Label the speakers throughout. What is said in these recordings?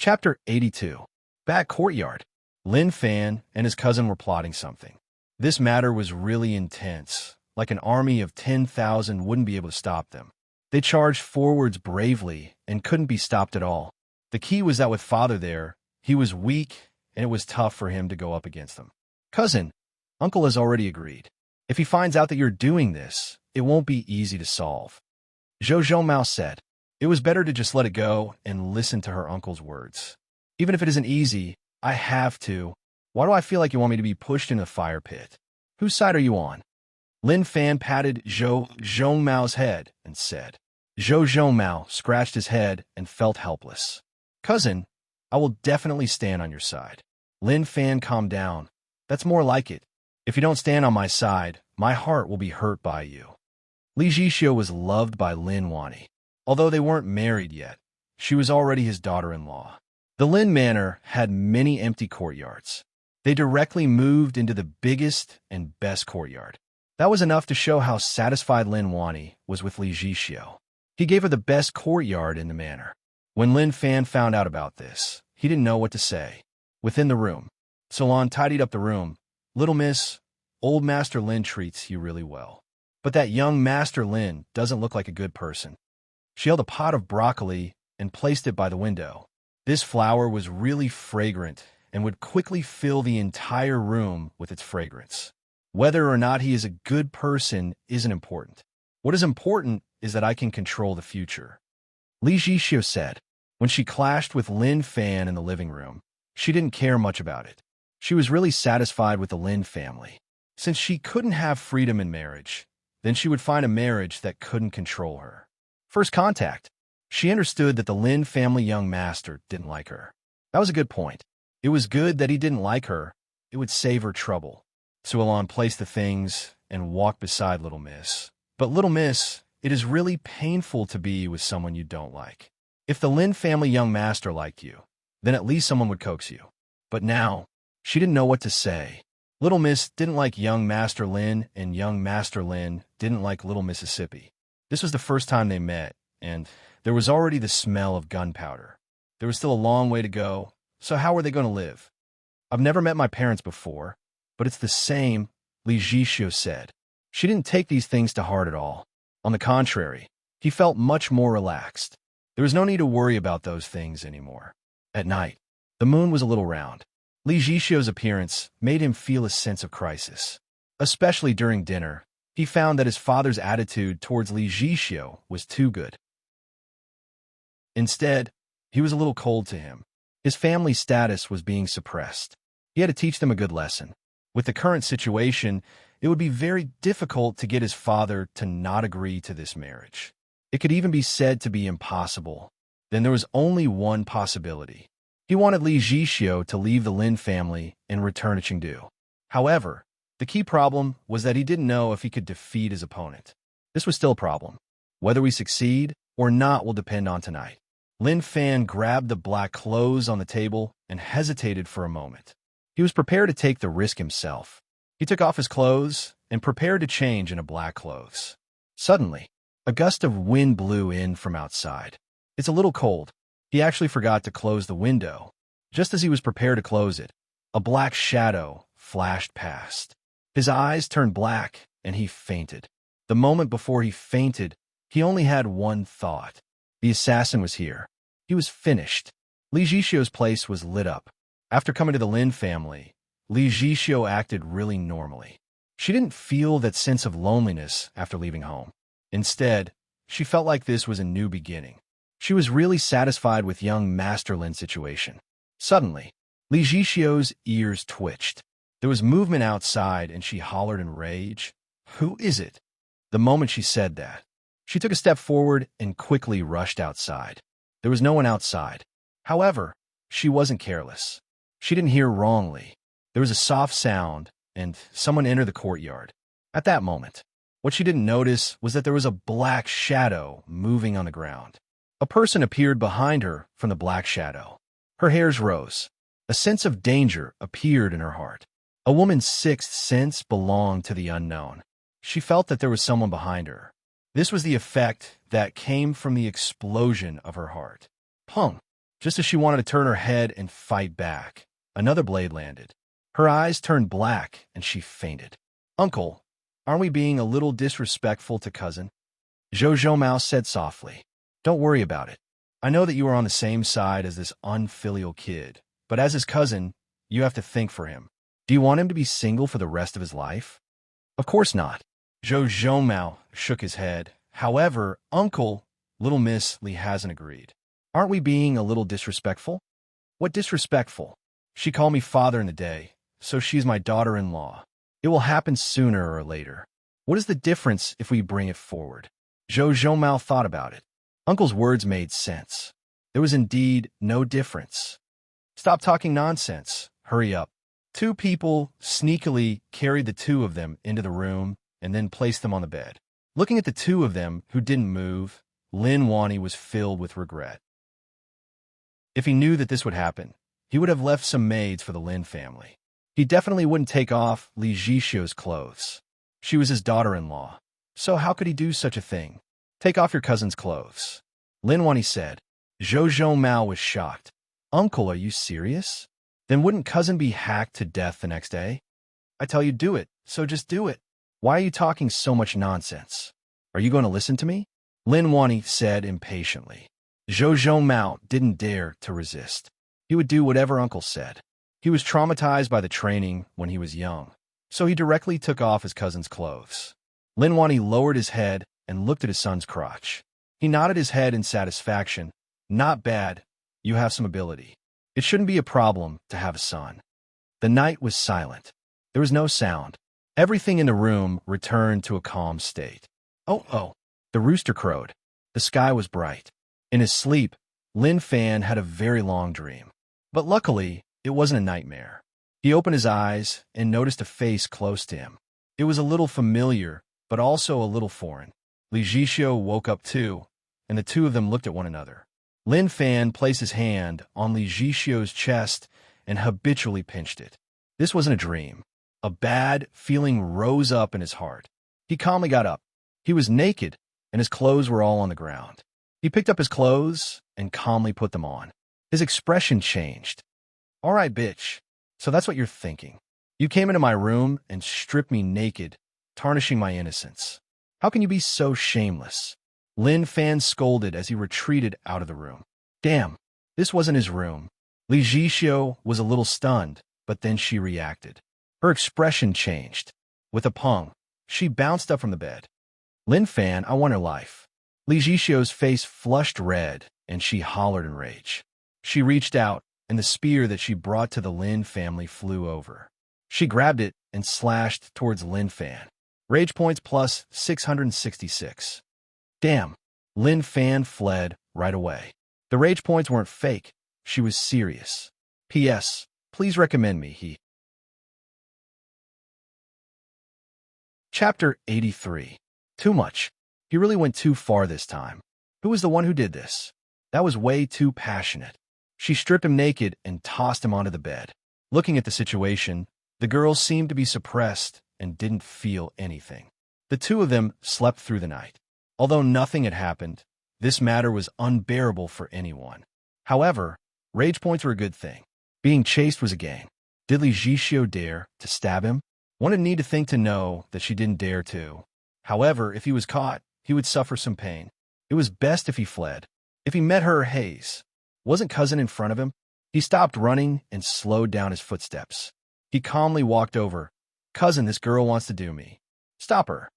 Speaker 1: Chapter 82. Back courtyard. Lin Fan and his cousin were plotting something. This matter was really intense, like an army of 10,000 wouldn't be able to stop them. They charged forwards bravely and couldn't be stopped at all. The key was that with father there, he was weak and it was tough for him to go up against them. Cousin, uncle has already agreed. If he finds out that you're doing this, it won't be easy to solve. Zhou Mao said. It was better to just let it go and listen to her uncle's words. Even if it isn't easy, I have to. Why do I feel like you want me to be pushed in a fire pit? Whose side are you on? Lin Fan patted Zhou Mao's head and said. Zhou Mao scratched his head and felt helpless. Cousin, I will definitely stand on your side. Lin Fan calmed down. That's more like it. If you don't stand on my side, my heart will be hurt by you. Li Zhixiu was loved by Lin Wani. Although they weren't married yet, she was already his daughter-in-law. The Lin Manor had many empty courtyards. They directly moved into the biggest and best courtyard. That was enough to show how satisfied Lin Wani was with Li Zhixiu. He gave her the best courtyard in the manor. When Lin Fan found out about this, he didn't know what to say. Within the room, Salon tidied up the room. Little miss, old Master Lin treats you really well. But that young Master Lin doesn't look like a good person. She held a pot of broccoli and placed it by the window. This flower was really fragrant and would quickly fill the entire room with its fragrance. Whether or not he is a good person isn't important. What is important is that I can control the future. Li Zhixiu said. When she clashed with Lin Fan in the living room, she didn't care much about it. She was really satisfied with the Lin family. Since she couldn't have freedom in marriage, then she would find a marriage that couldn't control her. First contact. She understood that the Lin family young master didn't like her. That was a good point. It was good that he didn't like her. It would save her trouble. Sualon placed the things and walked beside Little Miss. But Little Miss, it is really painful to be with someone you don't like. If the Lin family young master liked you, then at least someone would coax you. But now, she didn't know what to say. Little Miss didn't like young Master Lin, and young Master Lin didn't like Little Mississippi. This was the first time they met, and there was already the smell of gunpowder. There was still a long way to go, so how were they going to live? I've never met my parents before, but it's the same, Li Zhixiu said. She didn't take these things to heart at all. On the contrary, he felt much more relaxed. There was no need to worry about those things anymore. At night, the moon was a little round. Li Zhixiu's appearance made him feel a sense of crisis. Especially during dinner, he found that his father's attitude towards Li Zhixiu was too good. Instead, he was a little cold to him. His family status was being suppressed. He had to teach them a good lesson. With the current situation, it would be very difficult to get his father to not agree to this marriage. It could even be said to be impossible. Then there was only one possibility. He wanted Li Zhixiu to leave the Lin family and return to Chengdu. However, the key problem was that he didn't know if he could defeat his opponent. This was still a problem. Whether we succeed or not will depend on tonight. Lin Fan grabbed the black clothes on the table and hesitated for a moment. He was prepared to take the risk himself. He took off his clothes and prepared to change into black clothes. Suddenly, a gust of wind blew in from outside. It's a little cold. He actually forgot to close the window. Just as he was prepared to close it, a black shadow flashed past. His eyes turned black, and he fainted. The moment before he fainted, he only had one thought. The assassin was here. He was finished. Li Zhixiu's place was lit up. After coming to the Lin family, Li Zhixiu acted really normally. She didn't feel that sense of loneliness after leaving home. Instead, she felt like this was a new beginning. She was really satisfied with young Master Lin's situation. Suddenly, Li Zhixiu's ears twitched. There was movement outside, and she hollered in rage. Who is it? The moment she said that, she took a step forward and quickly rushed outside. There was no one outside. However, she wasn't careless. She didn't hear wrongly. There was a soft sound, and someone entered the courtyard. At that moment, what she didn't notice was that there was a black shadow moving on the ground. A person appeared behind her from the black shadow. Her hairs rose. A sense of danger appeared in her heart. A woman's sixth sense belonged to the unknown. She felt that there was someone behind her. This was the effect that came from the explosion of her heart. Pung! Just as she wanted to turn her head and fight back, another blade landed. Her eyes turned black, and she fainted. "Uncle, aren't we being a little disrespectful to cousin?" Zhou Mao said softly. "Don't worry about it. I know that you are on the same side as this unfilial kid, but as his cousin, you have to think for him. Do you want him to be single for the rest of his life?" "Of course not." Zhou Mao shook his head. "However, Uncle, little Miss Li hasn't agreed. Aren't we being a little disrespectful?" "What disrespectful? She called me father in the day, so she's my daughter-in-law. It will happen sooner or later. What is the difference if we bring it forward?" Zhou Mao thought about it. Uncle's words made sense. There was indeed no difference. "Stop talking nonsense. Hurry up." Two people sneakily carried the two of them into the room and then placed them on the bed. Looking at the two of them who didn't move, Lin Wani was filled with regret. If he knew that this would happen, he would have left some maids for the Lin family. He definitely wouldn't take off Li Zhixio's clothes. She was his daughter-in-law. So how could he do such a thing? "Take off your cousin's clothes," Lin Wani said. Zhou Mao was shocked. "Uncle, are you serious? Then wouldn't cousin be hacked to death the next day?" "I tell you, do it, so just do it. Why are you talking so much nonsense? Are you going to listen to me?" Lin Wani said impatiently. Zhou Mao didn't dare to resist. He would do whatever Uncle said. He was traumatized by the training when he was young, so he directly took off his cousin's clothes. Lin Wani lowered his head and looked at his son's crotch. He nodded his head in satisfaction. "Not bad. You have some ability. It shouldn't be a problem to have a son." The night was silent. There was no sound. Everything in the room returned to a calm state. Oh, the rooster crowed. The sky was bright. In his sleep, Lin Fan had a very long dream. But luckily, it wasn't a nightmare. He opened his eyes and noticed a face close to him. It was a little familiar, but also a little foreign. Li Zhixio woke up too, and the two of them looked at one another. Lin Fan placed his hand on Li Zhixio's chest and habitually pinched it. This wasn't a dream. A bad feeling rose up in his heart. He calmly got up. He was naked, and his clothes were all on the ground. He picked up his clothes and calmly put them on. His expression changed. "All right, bitch. So that's what you're thinking. You came into my room and stripped me naked, tarnishing my innocence. How can you be so shameless?" Lin Fan scolded as he retreated out of the room. Damn, this wasn't his room. Li Zhixio was a little stunned, but then she reacted. Her expression changed. With a pung, she bounced up from the bed. "Lin Fan, I want her life." Li Zhixio's face flushed red, and she hollered in rage. She reached out, and the spear that she brought to the Lin family flew over. She grabbed it and slashed towards Lin Fan. Rage points plus 666. Damn, Lin Fan fled right away. The rage points weren't fake. She was serious. P.S. Please recommend me, he. Chapter 83. Too much. He really went too far this time. Who was the one who did this? That was way too passionate. She stripped him naked and tossed him onto the bed. Looking at the situation, the girl seemed to be suppressed and didn't feel anything. The two of them slept through the night. Although nothing had happened, this matter was unbearable for anyone. However, rage points were a good thing. Being chased was a gain. Did Li Zhixio dare to stab him? One would need to think to know that she didn't dare to. However, if he was caught, he would suffer some pain. It was best if he fled. If he met her or Hayes, wasn't cousin in front of him? He stopped running and slowed down his footsteps. He calmly walked over. "Cousin, this girl wants to do me. Stop her."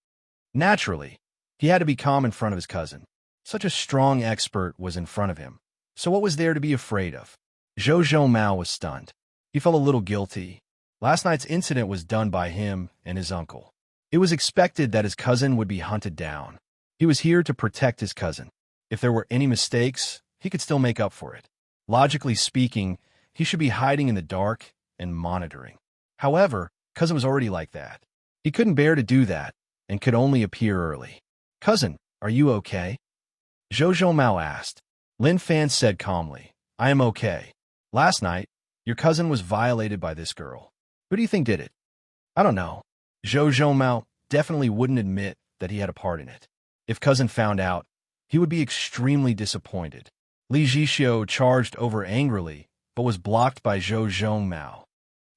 Speaker 1: Naturally, he had to be calm in front of his cousin. Such a strong expert was in front of him. So what was there to be afraid of? Zhou Mao was stunned. He felt a little guilty. Last night's incident was done by him and his uncle. It was expected that his cousin would be hunted down. He was here to protect his cousin. If there were any mistakes, he could still make up for it. Logically speaking, he should be hiding in the dark and monitoring. However, cousin was already like that. He couldn't bear to do that and could only appear early. "Cousin, are you okay?" Zhou Mao asked. Lin Fan said calmly, "I am okay. Last night, your cousin was violated by this girl. Who do you think did it?" "I don't know." Zhou Mao definitely wouldn't admit that he had a part in it. If cousin found out, he would be extremely disappointed. Li Jixio charged over angrily, but was blocked by Zhou Zhongmao.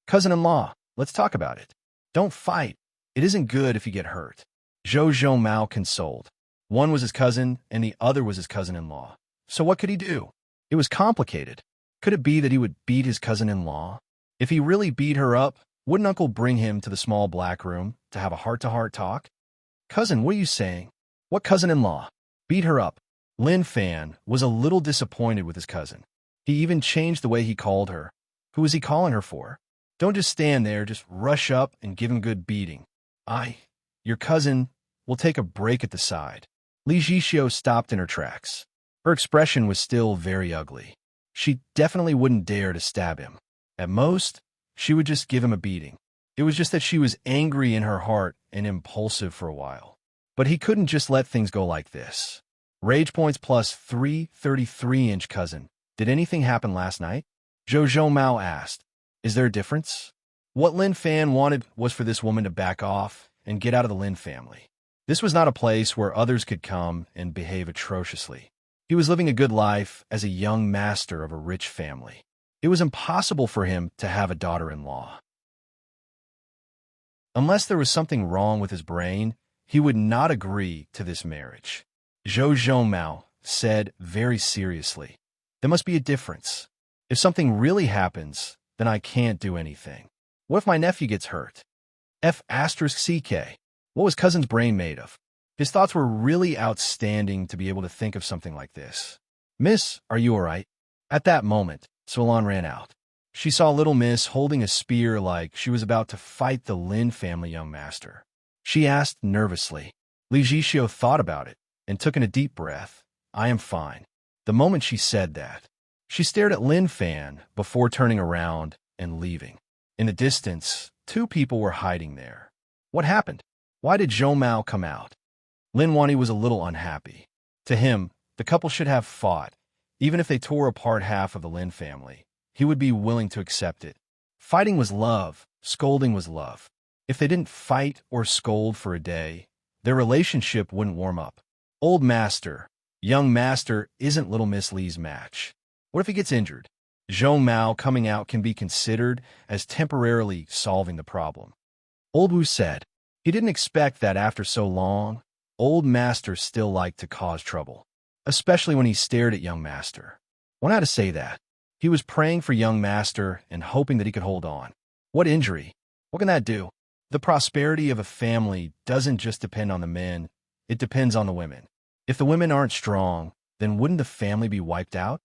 Speaker 1: Cousin-in-law, let's talk about it. Don't fight. It isn't good if you get hurt. Zhou Zhongmao consoled. One was his cousin, and the other was his cousin-in-law. So what could he do? It was complicated. Could it be that he would beat his cousin-in-law? If he really beat her up, wouldn't Uncle bring him to the small black room to have a heart-to-heart talk? Cousin, what are you saying? What cousin-in-law? Beat her up. Lin Fan was a little disappointed with his cousin. He even changed the way he called her. Who was he calling her for? Don't just stand there, just rush up and give him good beating. Your cousin, will take a break at the side. Li Jixio stopped in her tracks. Her expression was still very ugly. She definitely wouldn't dare to stab him. At most, she would just give him a beating. It was just that she was angry in her heart and impulsive for a while. But he couldn't just let things go like this. Rage points plus 333-inch cousin. Did anything happen last night? Zhou Zhongmao asked. Is there a difference? What Lin Fan wanted was for this woman to back off and get out of the Lin family. This was not a place where others could come and behave atrociously. He was living a good life as a young master of a rich family. It was impossible for him to have a daughter-in-law. Unless there was something wrong with his brain, he would not agree to this marriage. Zhou Zhongmao said very seriously, there must be a difference. If something really happens, then I can't do anything. What if my nephew gets hurt? F***CK. What was cousin's brain made of? His thoughts were really outstanding to be able to think of something like this. Miss, are you all right? At that moment, Solon ran out. She saw little Miss holding a spear like she was about to fight the Lin family young master. She asked nervously. Li Jixio thought about it and took in a deep breath. I am fine. The moment she said that, she stared at Lin Fan before turning around and leaving. In the distance, two people were hiding there. What happened? Why did Zhou Mao come out? Lin Wani was a little unhappy. To him, the couple should have fought. Even if they tore apart half of the Lin family, he would be willing to accept it. Fighting was love. Scolding was love. If they didn't fight or scold for a day, their relationship wouldn't warm up. Old master, young master isn't little Miss Li's match. What if he gets injured? Zhou Mao coming out can be considered as temporarily solving the problem. Old Wu said. He didn't expect that after so long, old master still liked to cause trouble, especially when he stared at young master. One had to say that. He was praying for young master and hoping that he could hold on. What injury? What can that do? The prosperity of a family doesn't just depend on the men, it depends on the women. If the women aren't strong, then wouldn't the family be wiped out?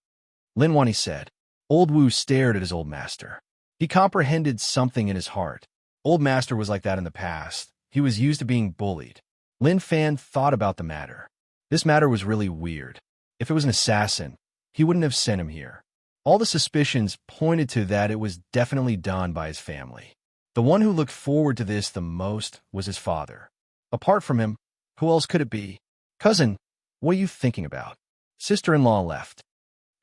Speaker 1: Lin Wani said. Old Wu stared at his old master. He comprehended something in his heart. Old master was like that in the past. He was used to being bullied. Lin Fan thought about the matter. This matter was really weird. If it was an assassin, he wouldn't have sent him here. All the suspicions pointed to that it was definitely done by his family. The one who looked forward to this the most was his father. Apart from him, who else could it be? Cousin, what are you thinking about? Sister-in-law left.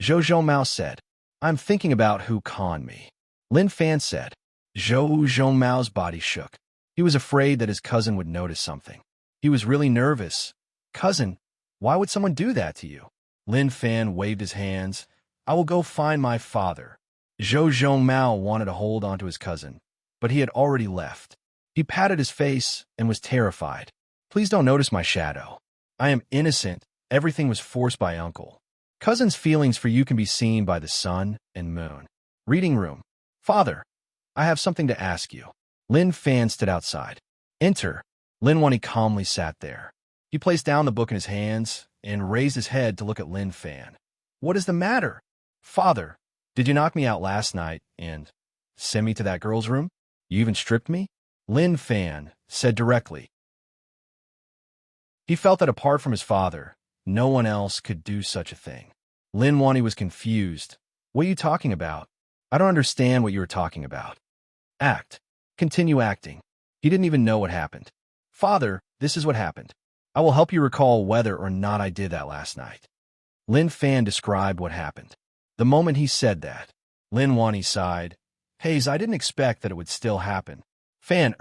Speaker 1: Zhou Zhongmao said, I'm thinking about who conned me. Lin Fan said. Zhou Zhongmao's body shook. He was afraid that his cousin would notice something. He was really nervous. Cousin, why would someone do that to you? Lin Fan waved his hands. I will go find my father. Zhou Zhongmao wanted to hold on to his cousin, but he had already left. He patted his face and was terrified. Please don't notice my shadow. I am innocent. Everything was forced by Uncle. Cousin's feelings for you can be seen by the sun and moon. Reading room. Father, I have something to ask you. Lin Fan stood outside. Enter. Lin Wani calmly sat there. He placed down the book in his hands and raised his head to look at Lin Fan. What is the matter? Father, did you knock me out last night and send me to that girl's room? You even stripped me? Lin Fan said directly. He felt that apart from his father, no one else could do such a thing. Lin Wani was confused. What are you talking about? I don't understand what you were talking about. Act. Continue acting. He didn't even know what happened. Father, this is what happened. I will help you recall whether or not I did that last night. Lin Fan described what happened. The moment he said that, Lin Wani sighed. Hayes, I didn't expect that it would still happen. Fan,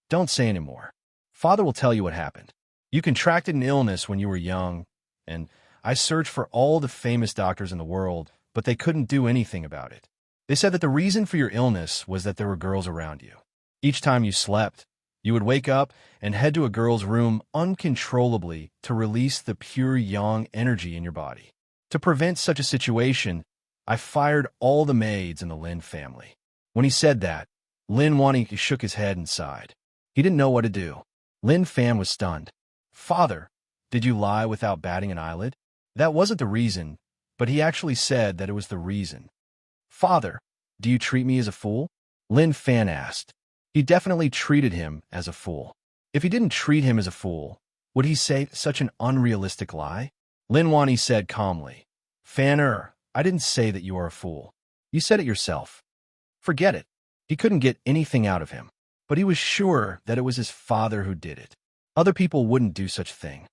Speaker 1: don't say anymore. Father will tell you what happened. You contracted an illness when you were young, and I searched for all the famous doctors in the world, but they couldn't do anything about it. They said that the reason for your illness was that there were girls around you. Each time you slept, you would wake up and head to a girl's room uncontrollably to release the pure yang energy in your body. To prevent such a situation, I fired all the maids in the Lin family. When he said that, Lin Wani shook his head and sighed. He didn't know what to do. Lin Fan was stunned. Father, did you lie without batting an eyelid? That wasn't the reason, but he actually said that it was the reason. Father, do you treat me as a fool? Lin Fan asked. He definitely treated him as a fool. If he didn't treat him as a fool, would he say such an unrealistic lie? Lin Wani said calmly, Fan, I didn't say that you are a fool. You said it yourself. Forget it. He couldn't get anything out of him, but he was sure that it was his father who did it. Other people wouldn't do such a thing.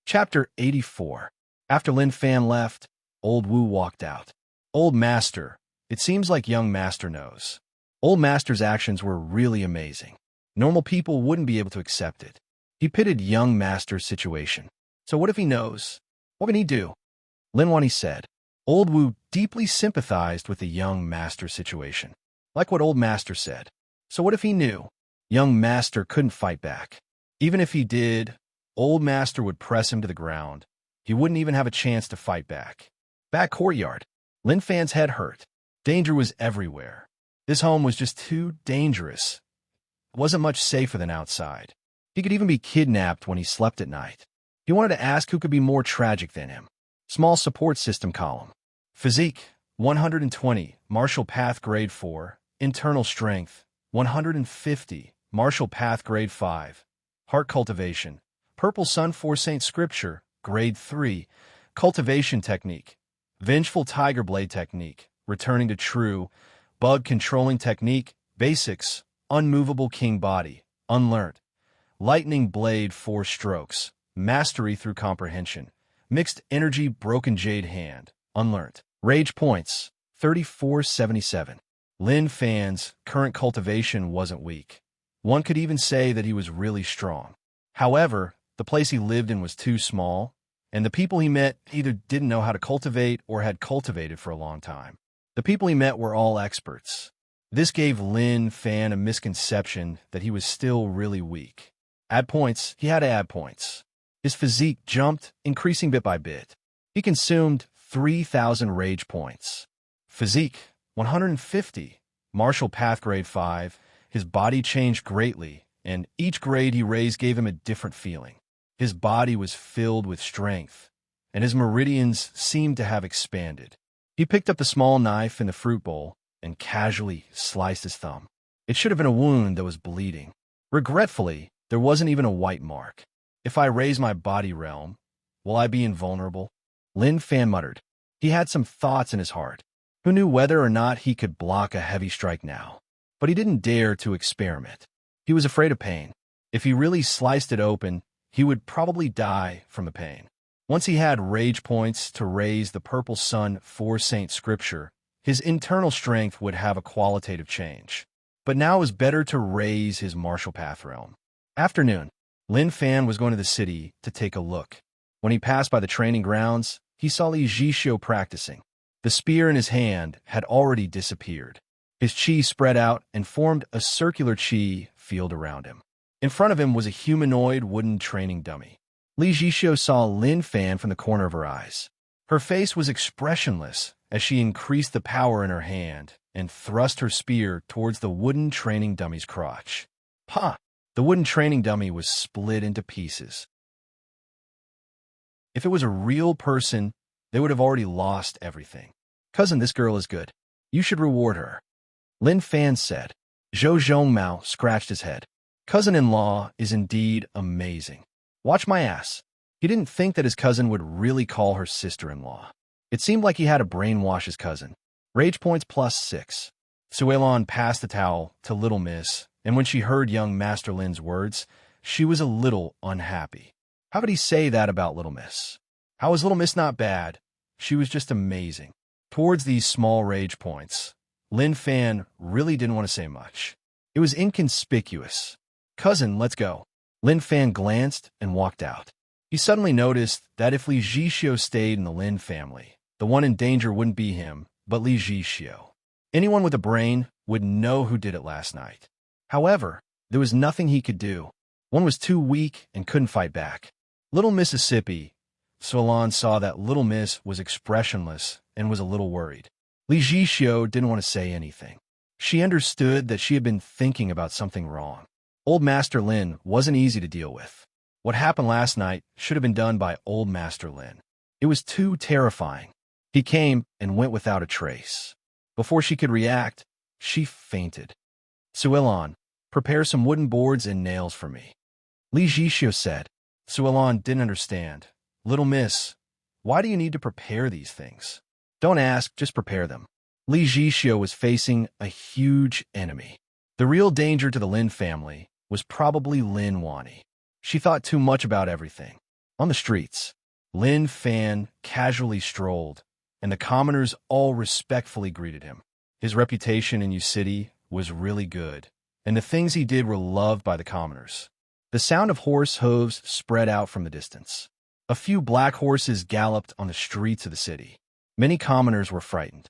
Speaker 1: Chapter 84. After Lin Fan left, Old Wu walked out. Old Master, it seems like young Master knows. Old Master's actions were really amazing. Normal people wouldn't be able to accept it. He pitted young Master's situation. So what if he knows? What can he do? Lin Wani said. Old Wu deeply sympathized with the young Master's situation. Like what Old Master said. So what if he knew? Young Master couldn't fight back. Even if he did, Old Master would press him to the ground. He wouldn't even have a chance to fight back. Back courtyard. Lin Fan's head hurt. Danger was everywhere. This home was just too dangerous. It wasn't much safer than outside. He could even be kidnapped when he slept at night. He wanted to ask who could be more tragic than him. Small support system column. Physique, 120, martial path grade 4. Internal strength, 150, martial path grade 5. Heart cultivation, purple sun 4 saint scripture, grade 3. Cultivation technique, vengeful tiger blade technique, returning to true. Bug controlling technique, basics, unmovable king body, unlearned. Lightning blade 4 strokes, mastery through comprehension. Mixed energy broken jade hand, unlearned. Rage points, 3477. Lin Fan's current cultivation wasn't weak. One could even say that he was really strong. However, the place he lived in was too small, and the people he met either didn't know how to cultivate or had cultivated for a long time. The people he met were all experts. This gave Lin Fan a misconception that he was still really weak. Add points, he had to add points. His physique jumped, increasing bit by bit. He consumed 3,000 rage points. Physique, 150. Martial path grade 5. His body changed greatly, and each grade he raised gave him a different feeling. His body was filled with strength, and his meridians seemed to have expanded. He picked up the small knife in the fruit bowl and casually sliced his thumb. It should have been a wound that was bleeding. Regretfully, there wasn't even a white mark. If I raise my body realm, will I be invulnerable? Lin Fan muttered. He had some thoughts in his heart. Who knew whether or not he could block a heavy strike now? But he didn't dare to experiment. He was afraid of pain. If he really sliced it open, he would probably die from the pain. Once he had rage points to raise the purple sun 4 saint scripture, his internal strength would have a qualitative change. But now it was better to raise his martial path realm. Afternoon. Lin Fan was going to the city to take a look. When he passed by the training grounds, he saw Li Jixio practicing. The spear in his hand had already disappeared. His chi spread out and formed a circular chi field around him. In front of him was a humanoid wooden training dummy. Li Jixio saw Lin Fan from the corner of her eyes. Her face was expressionless as she increased the power in her hand and thrust her spear towards the wooden training dummy's crotch. Pa! The wooden training dummy was split into pieces. If it was a real person, they would have already lost everything. Cousin, this girl is good. You should reward her. Lin Fan said. Zhou Zhongmao scratched his head. Cousin-in-law is indeed amazing. Watch my ass. He didn't think that his cousin would really call her sister-in-law. It seemed like he had to brainwash his cousin. Rage points +6. Suelon passed the towel to Little Miss, and when she heard young Master Lin's words, she was a little unhappy. How could he say that about Little Miss? How was Little Miss not bad? She was just amazing. Towards these small rage points, Lin Fan really didn't want to say much. It was inconspicuous. Cousin, let's go. Lin Fan glanced and walked out. He suddenly noticed that if Li Zhixio stayed in the Lin family, the one in danger wouldn't be him, but Li Zhixio. Anyone with a brain would know who did it last night. However, there was nothing he could do. One was too weak and couldn't fight back. Little Mississippi, Solon saw that Little Miss was expressionless and was a little worried. Li Zhixio didn't want to say anything. She understood that she had been thinking about something wrong. Old Master Lin wasn't easy to deal with. What happened last night should have been done by Old Master Lin. It was too terrifying. He came and went without a trace. Before she could react, she fainted. Suilon, prepare some wooden boards and nails for me. Li Zhixio said. Suilon didn't understand. Little miss, why do you need to prepare these things? Don't ask, just prepare them. Li Zhixio was facing a huge enemy. The real danger to the Lin family was probably Lin Wani. She thought too much about everything. On the streets, Lin Fan casually strolled, and the commoners all respectfully greeted him. His reputation in Yu City was really good, and the things he did were loved by the commoners. The sound of horse hooves spread out from the distance. A few black horses galloped on the streets of the city. Many commoners were frightened.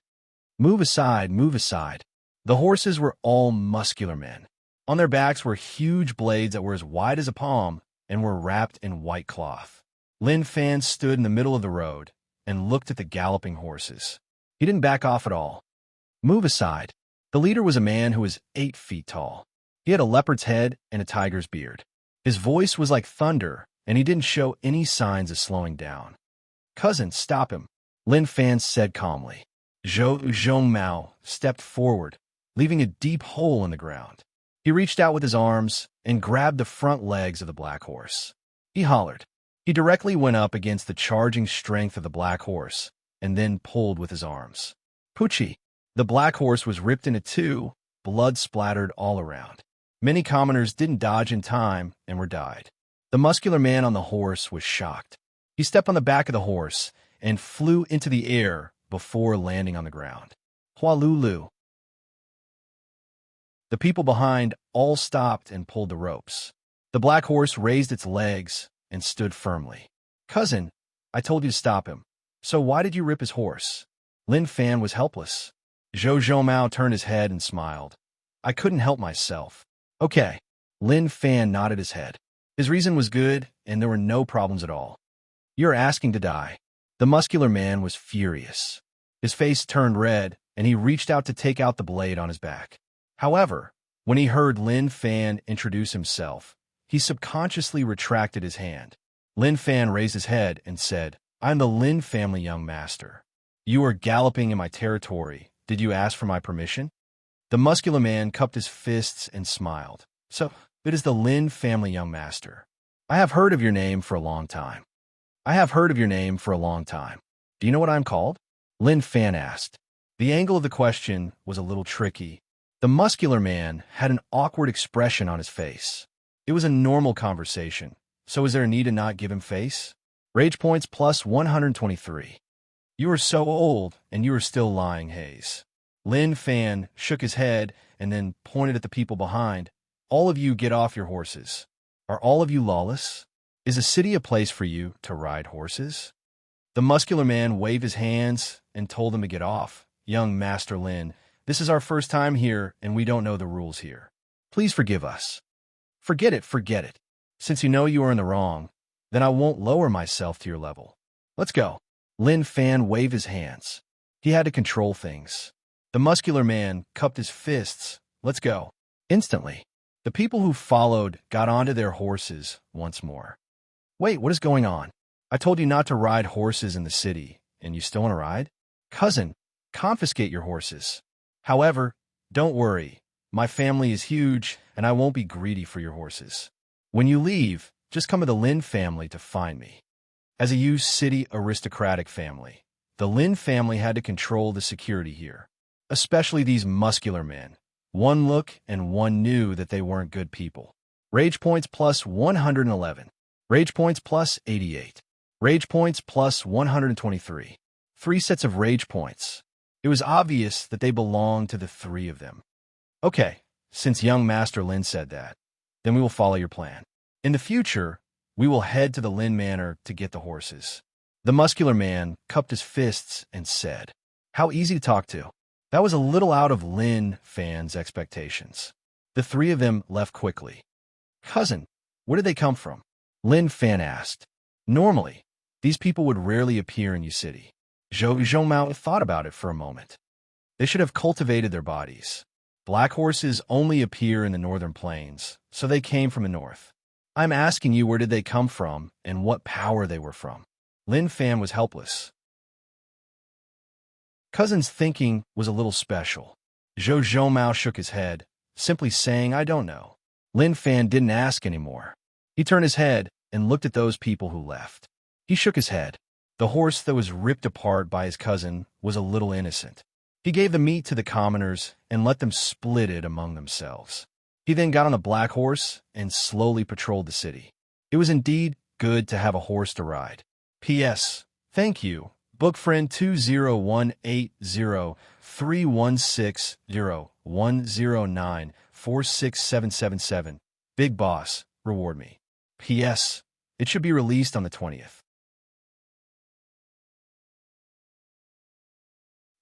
Speaker 1: Move aside, move aside. The horses were all muscular men. On their backs were huge blades that were as wide as a palm and were wrapped in white cloth. Lin Fan stood in the middle of the road and looked at the galloping horses. He didn't back off at all. Move aside. The leader was a man who was 8 feet tall. He had a leopard's head and a tiger's beard. His voice was like thunder, and he didn't show any signs of slowing down. Cousin, stop him, Lin Fan said calmly. Zhou Mao stepped forward, leaving a deep hole in the ground. He reached out with his arms and grabbed the front legs of the black horse. He hollered. He directly went up against the charging strength of the black horse and then pulled with his arms. Poochie! The black horse was ripped into two, blood splattered all around. Many commoners didn't dodge in time and were died. The muscular man on the horse was shocked. He stepped on the back of the horse and flew into the air before landing on the ground. Hualulu. The people behind all stopped and pulled the ropes. The black horse raised its legs and stood firmly. Cousin, I told you to stop him. So why did you rip his horse? Lin Fan was helpless. Zhou Mao turned his head and smiled. I couldn't help myself. Okay. Lin Fan nodded his head. His reason was good, and there were no problems at all. You're asking to die. The muscular man was furious. His face turned red, and he reached out to take out the blade on his back. However, when he heard Lin Fan introduce himself, he subconsciously retracted his hand. Lin Fan raised his head and said, I'm the Lin family young master. You are galloping in my territory. Did you ask for my permission? The muscular man cupped his fists and smiled. So, it is the Lin family young master. I have heard of your name for a long time. I have heard of your name for a long time. Do you know what I'm called? Lin Fan asked. The angle of the question was a little tricky. The muscular man had an awkward expression on his face. It was a normal conversation, so is there a need to not give him face? Rage points plus 123. You are so old, and you are still lying, Hayes. Lin Fan shook his head and then pointed at the people behind. All of you get off your horses. Are all of you lawless? Is a city a place for you to ride horses? The muscular man waved his hands and told them to get off. Young Master Lin, this is our first time here, and we don't know the rules here. Please forgive us. Forget it, forget it. Since you know you are in the wrong, then I won't lower myself to your level. Let's go. Lin Fan waved his hands. He had to control things. The muscular man cupped his fists. Let's go. Instantly, the people who followed got onto their horses once more. Wait, what is going on? I told you not to ride horses in the city, and you still want to ride? Cousin, confiscate your horses. However, don't worry. My family is huge, and I won't be greedy for your horses. When you leave, just come to the Lin family to find me. As a Yu City aristocratic family, the Lin family had to control the security here, especially these muscular men. One look and one knew that they weren't good people. Rage points plus 111. Rage points plus 88. Rage points plus 123. 3 sets of rage points. It was obvious that they belonged to the 3 of them. Okay, since young Master Lin said that, then we will follow your plan. In the future, we will head to the Lin Manor to get the horses. The muscular man cupped his fists and said, "How easy to talk to." That was a little out of Lin Fan's expectations. The three of them left quickly. "Cousin, where did they come from?" Lin Fan asked. "Normally, these people would rarely appear in your city." Zhou Mao thought about it for a moment. "They should have cultivated their bodies. Black horses only appear in the northern plains, so they came from the north. I'm asking you where did they come from and what power they were from." Lin Fan was helpless. Cousin's thinking was a little special. Zhou Mao shook his head, simply saying, "I don't know." Lin Fan didn't ask anymore. He turned his head and looked at those people who left. He shook his head. The horse that was ripped apart by his cousin was a little innocent. He gave the meat to the commoners and let them split it among themselves. He then got on a black horse and slowly patrolled the city. It was indeed good to have a horse to ride. P.S. Thank you, book friend 20180316010946777. Big Boss, reward me. P.S. It should be released on the 20th.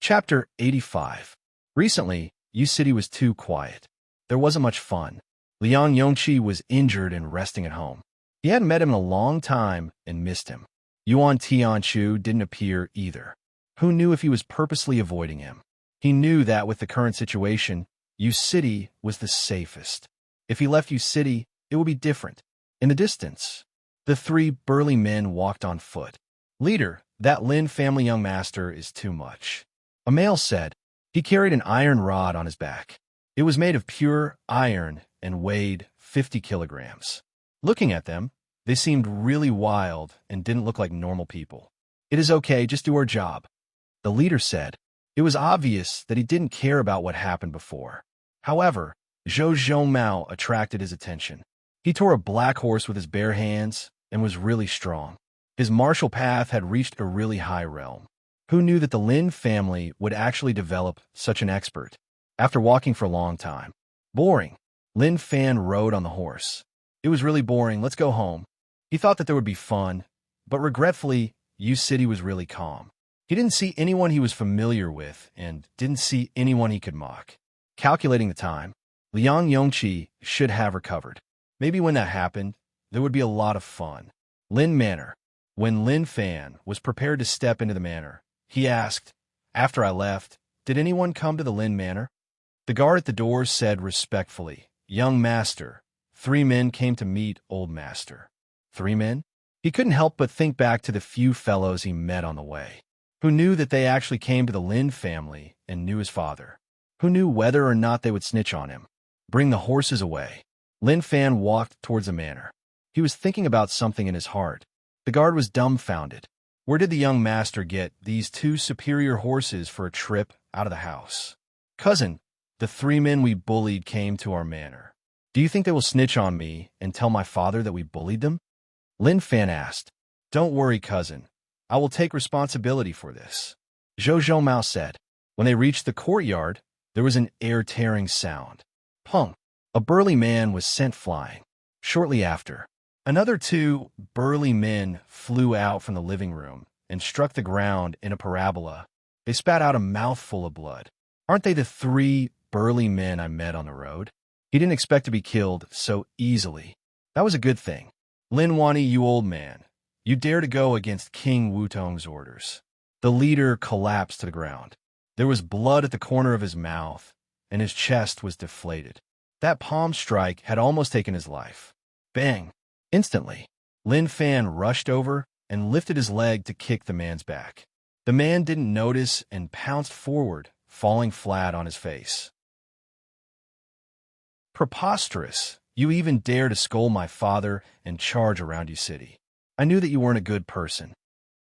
Speaker 1: Chapter 85. Recently, Yu City was too quiet. There wasn't much fun. Liang Yongqi was injured and resting at home. He hadn't met him in a long time and missed him. Yuan Tianchu didn't appear either. Who knew if he was purposely avoiding him? He knew that with the current situation, Yu City was the safest. If he left Yu City, it would be different. In the distance, the three burly men walked on foot. "Leader, that Lin family young master is too much," a male said. He carried an iron rod on his back. It was made of pure iron and weighed 50 kilograms. Looking at them, they seemed really wild and didn't look like normal people. "It is okay, just do our job," the leader said. It was obvious that he didn't care about what happened before. However, Zhou Mao attracted his attention. He tore a black horse with his bare hands and was really strong. His martial path had reached a really high realm. Who knew that the Lin family would actually develop such an expert? After walking for a long time. "Boring." Lin Fan rode on the horse. "It was really boring, let's go home." He thought that there would be fun, but regretfully, Yu City was really calm. He didn't see anyone he was familiar with and didn't see anyone he could mock. Calculating the time, Liang Yongqi should have recovered. Maybe when that happened, there would be a lot of fun. Lin Manor. When Lin Fan was prepared to step into the manor, he asked, "After I left, did anyone come to the Lin Manor?" The guard at the door said respectfully, "Young master, 3 men came to meet old master." 3 men? He couldn't help but think back to the few fellows he met on the way. Who knew that they actually came to the Lin family and knew his father? Who knew whether or not they would snitch on him? Bring the horses away. Lin Fan walked towards the manor. He was thinking about something in his heart. The guard was dumbfounded. Where did the young master get these 2 superior horses for a trip out of the house? "Cousin, the 3 men we bullied came to our manor. Do you think they will snitch on me and tell my father that we bullied them?" Lin Fan asked. "Don't worry, cousin. I will take responsibility for this," Zhou Mao said. When they reached the courtyard, there was an air-tearing sound. Punk! A burly man was sent flying. Shortly after, another 2 burly men flew out from the living room and struck the ground in a parabola. They spat out a mouthful of blood. "Aren't they the 3 burly men I met on the road?" He didn't expect to be killed so easily. That was a good thing. "Lin Wani, you old man, you dare to go against King Wutong's orders." The leader collapsed to the ground. There was blood at the corner of his mouth, and his chest was deflated. That palm strike had almost taken his life. Bang! Instantly, Lin Fan rushed over and lifted his leg to kick the man's back. The man didn't notice and pounced forward, falling flat on his face. "Preposterous! You even dare to scold my father and charge around Yu City. I knew that you weren't a good person."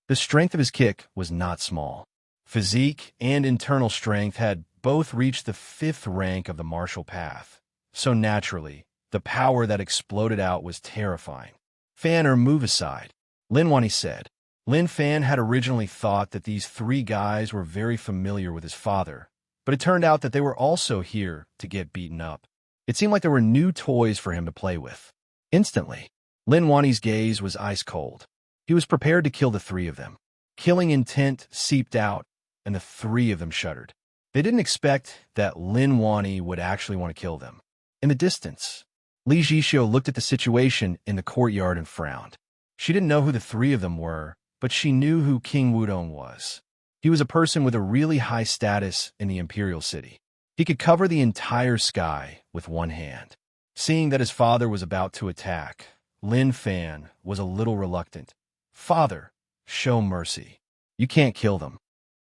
Speaker 1: The strength of his kick was not small. Physique and internal strength had both reached the 5th rank of the martial path. So naturally, the power that exploded out was terrifying. "Fan, or move aside," Lin Wani said. Lin Fan had originally thought that these 3 guys were very familiar with his father, but it turned out that they were also here to get beaten up. It seemed like there were new toys for him to play with. Instantly, Lin Wani's gaze was ice cold. He was prepared to kill the three of them. Killing intent seeped out, and the three of them shuddered. They didn't expect that Lin Wani would actually want to kill them. In the distance, Li Jixio looked at the situation in the courtyard and frowned. She didn't know who the three of them were, but she knew who King Wudong was. He was a person with a really high status in the imperial city. He could cover the entire sky with one hand. Seeing that his father was about to attack, Lin Fan was a little reluctant. "Father, show mercy. You can't kill them."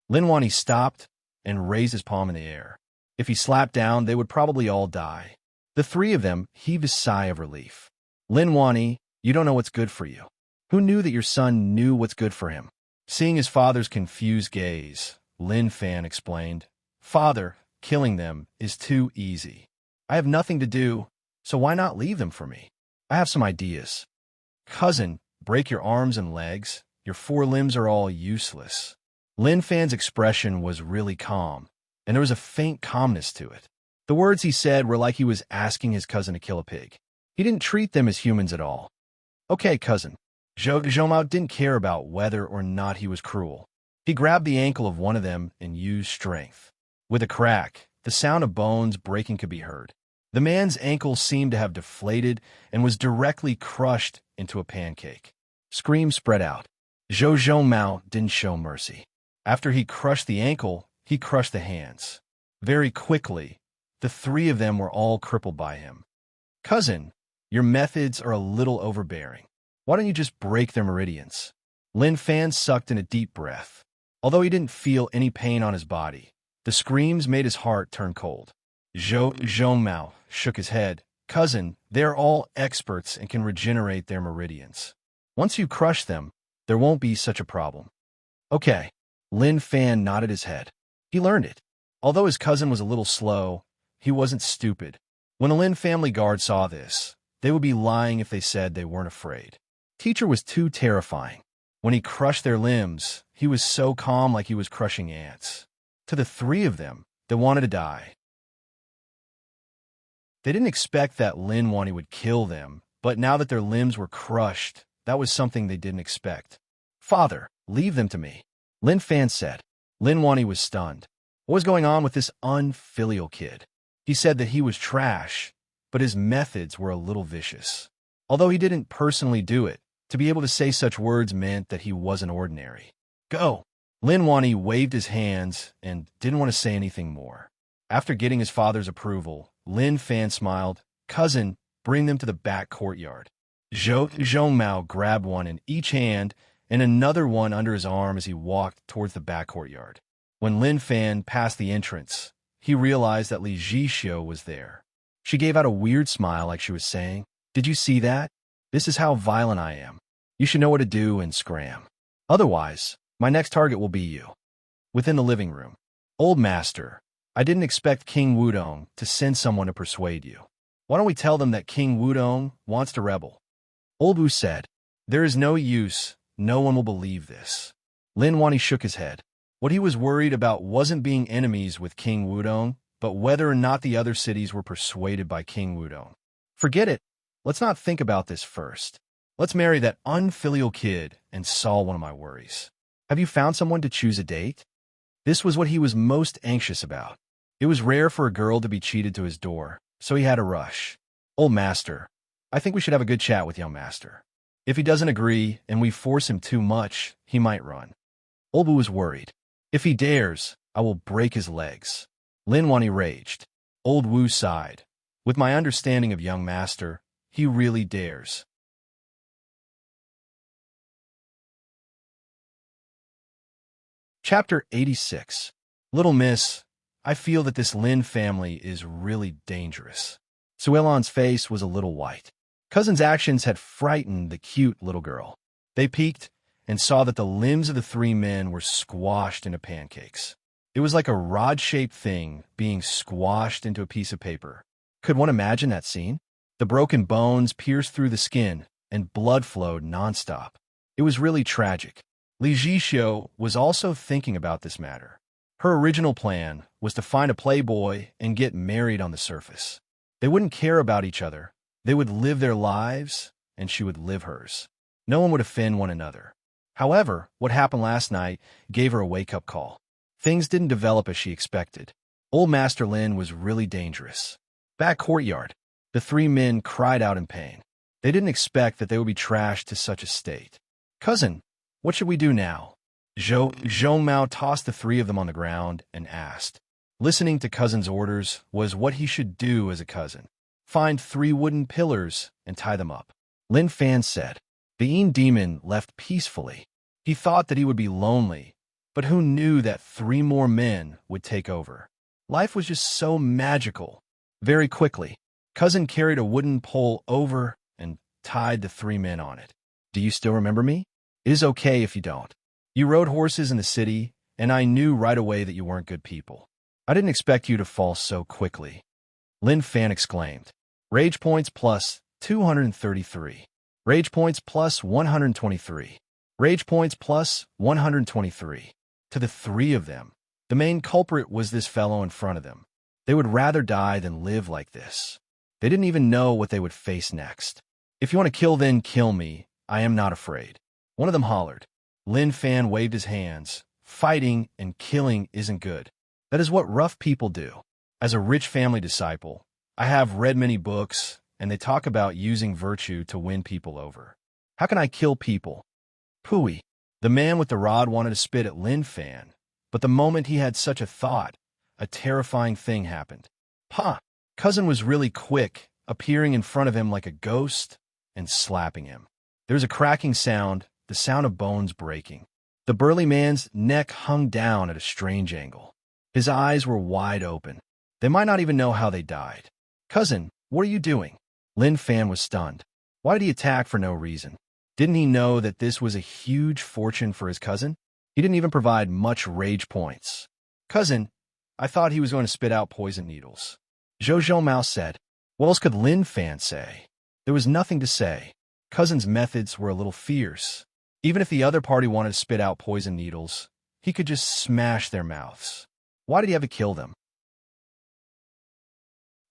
Speaker 1: Lin Wani stopped and raised his palm in the air. If he slapped down, they would probably all die. The three of them heaved a sigh of relief. "Lin Wani, you don't know what's good for you. Who knew that your son knew what's good for him?" Seeing his father's confused gaze, Lin Fan explained, "Father, killing them is too easy. I have nothing to do, so why not leave them for me? I have some ideas." "Cousin, break your arms and legs. Your four limbs are all useless." Lin Fan's expression was really calm, and there was a faint calmness to it. The words he said were like he was asking his cousin to kill a pig. He didn't treat them as humans at all. "Okay, cousin." Zhou Mao didn't care about whether or not he was cruel. He grabbed the ankle of one of them and used strength. With a crack, the sound of bones breaking could be heard. The man's ankle seemed to have deflated and was directly crushed into a pancake. Screams spread out. Zhou Mao didn't show mercy. After he crushed the ankle, he crushed the hands. Very quickly, the three of them were all crippled by him. "Cousin, your methods are a little overbearing. Why don't you just break their meridians?" Lin Fan sucked in a deep breath. Although he didn't feel any pain on his body, the screams made his heart turn cold. Zhou Mao shook his head. "Cousin, they're all experts and can regenerate their meridians. Once you crush them, there won't be such a problem." "Okay." Lin Fan nodded his head. He learned it. Although his cousin was a little slow, he wasn't stupid. When the Lin family guard saw this, they would be lying if they said they weren't afraid. Teacher was too terrifying. When he crushed their limbs, he was so calm like he was crushing ants. To the three of them, they wanted to die. They didn't expect that Lin Wani would kill them, but now that their limbs were crushed, that was something they didn't expect. "Father, leave them to me," Lin Fan said. Lin Wani was stunned. What was going on with this unfilial kid? He said that he was trash, but his methods were a little vicious. Although he didn't personally do it, to be able to say such words meant that he wasn't ordinary. "Go!" Lin Wani waved his hands and didn't want to say anything more. After getting his father's approval, Lin Fan smiled. "Cousin, bring them to the back courtyard." Zhou Mao grabbed one in each hand and another one under his arm as he walked towards the back courtyard. When Lin Fan passed the entrance, he realized that Li Jixio was there. She gave out a weird smile like she was saying, "Did you see that? This is how violent I am. You should know what to do and scram. Otherwise, my next target will be you." Within the living room. "Old master, I didn't expect King Wudong to send someone to persuade you. Why don't we tell them that King Wudong wants to rebel?" Old Wu said, "There is no use. No one will believe this." Lin Wani shook his head. What he was worried about wasn't being enemies with King Wudong, but whether or not the other cities were persuaded by King Wudong. "Forget it. Let's not think about this first. Let's marry that unfilial kid and solve one of my worries. Have you found someone to choose a date?" This was what he was most anxious about. It was rare for a girl to be cheated to his door, so he had to rush. "Old master, I think we should have a good chat with young master. If he doesn't agree and we force him too much, he might run." Old Wu was worried. "If he dares, I will break his legs." Lin Wani raged. Old Wu sighed. "With my understanding of young master, he really dares." Chapter 86. Little Miss, I feel that this Lin family is really dangerous. Suelon's face was a little white. Cousin's actions had frightened the cute little girl. They peeked and saw that the limbs of the three men were squashed into pancakes. It was like a rod-shaped thing being squashed into a piece of paper. Could one imagine that scene? The broken bones pierced through the skin, and blood flowed nonstop. It was really tragic. Li Jixio was also thinking about this matter. Her original plan was to find a playboy and get married on the surface. They wouldn't care about each other. They would live their lives, and she would live hers. No one would offend one another. However, what happened last night gave her a wake-up call. Things didn't develop as she expected. Old Master Lin was really dangerous. Back courtyard, the three men cried out in pain. They didn't expect that they would be trashed to such a state. Cousin, what should we do now? Zhou Mao tossed the three of them on the ground and asked. Listening to cousin's orders was what he should do as a cousin. Find 3 wooden pillars and tie them up. Lin Fan said. The Yin demon left peacefully. He thought that he would be lonely, but who knew that 3 more men would take over? Life was just so magical. Very quickly, cousin carried a wooden pole over and tied the 3 men on it. Do you still remember me? It is okay if you don't. You rode horses in the city, and I knew right away that you weren't good people. I didn't expect you to fall so quickly. Lin Fan exclaimed. Rage points plus 233. Rage points plus 123. Rage points plus 123. To the 3 of them, the main culprit was this fellow in front of them. They would rather die than live like this. They didn't even know what they would face next. If you want to kill, then kill me. I am not afraid. One of them hollered. Lin Fan waved his hands. Fighting and killing isn't good. That is what rough people do. As a rich family disciple, I have read many books, and they talk about using virtue to win people over. How can I kill people? Pooey. The man with the rod wanted to spit at Lin Fan, but the moment he had such a thought, a terrifying thing happened. Pa! Cousin was really quick, appearing in front of him like a ghost and slapping him. There was a cracking sound, the sound of bones breaking. The burly man's neck hung down at a strange angle. His eyes were wide open. They might not even know how they died. Cousin, what are you doing? Lin Fan was stunned. Why did he attack for no reason? Didn't he know that this was a huge fortune for his cousin? He didn't even provide much rage points. Cousin, I thought he was going to spit out poison needles. Zhou Mao said. What else could Lin Fan say? There was nothing to say. Cousin's methods were a little fierce. Even if the other party wanted to spit out poison needles, he could just smash their mouths. Why did he have to kill them?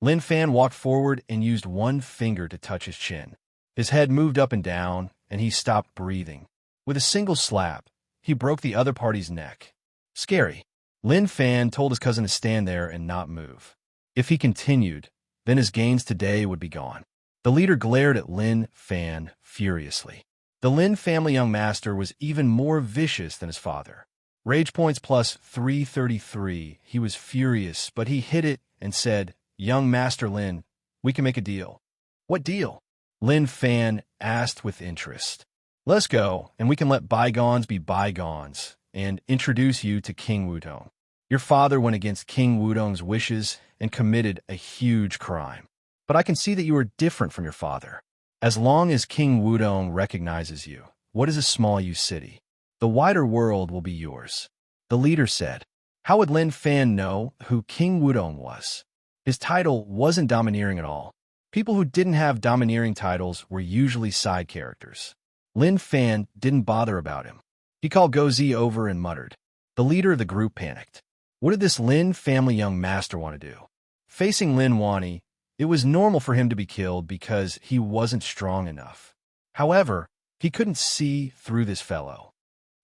Speaker 1: Lin Fan walked forward and used one finger to touch his chin. His head moved up and down, and he stopped breathing. With a single slap, he broke the other party's neck. Scary. Lin Fan told his cousin to stand there and not move. If he continued, then his gains today would be gone. The leader glared at Lin Fan furiously. The Lin family young master was even more vicious than his father. Rage points plus 333. He was furious, but he hid it and said, Young Master Lin, we can make a deal. What deal? Lin Fan asked with interest. Let's go, and we can let bygones be bygones, and introduce you to King Wudong. Your father went against King Wudong's wishes and committed a huge crime. But I can see that you are different from your father. As long as King Wudong recognizes you, what is a small U city? The wider world will be yours. The leader said. How would Lin Fan know who King Wudong was? His title wasn't domineering at all. People who didn't have domineering titles were usually side characters. Lin Fan didn't bother about him. He called Gozi over and muttered. The leader of the group panicked. What did this Lin family young master want to do? Facing Lin Wani, it was normal for him to be killed because he wasn't strong enough. However, he couldn't see through this fellow.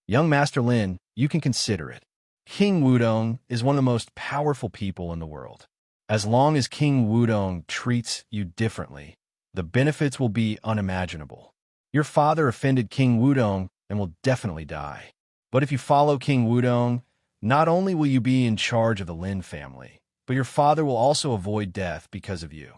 Speaker 1: Young Master Lin, you can consider it. King Wudong is one of the most powerful people in the world. As long as King Wudong treats you differently, the benefits will be unimaginable. Your father offended King Wudong and will definitely die. But if you follow King Wudong, not only will you be in charge of the Lin family, but your father will also avoid death because of you.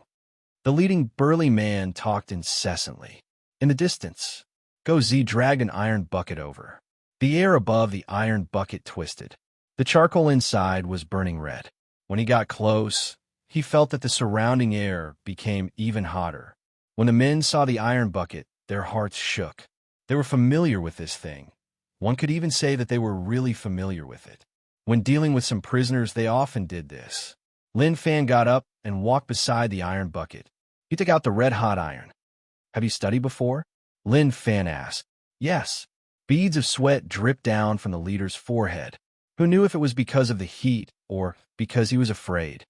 Speaker 1: The leading burly man talked incessantly. In the distance, Gozi dragged an iron bucket over. The air above the iron bucket twisted. The charcoal inside was burning red. When he got close, he felt that the surrounding air became even hotter. When the men saw the iron bucket, their hearts shook. They were familiar with this thing. One could even say that they were really familiar with it. When dealing with some prisoners, they often did this. Lin Fan got up and walked beside the iron bucket. He took out the red-hot iron. Have you studied before? Lin Fan asked. Yes. Beads of sweat dripped down from the leader's forehead. Who knew if it was because of the heat or because he was afraid?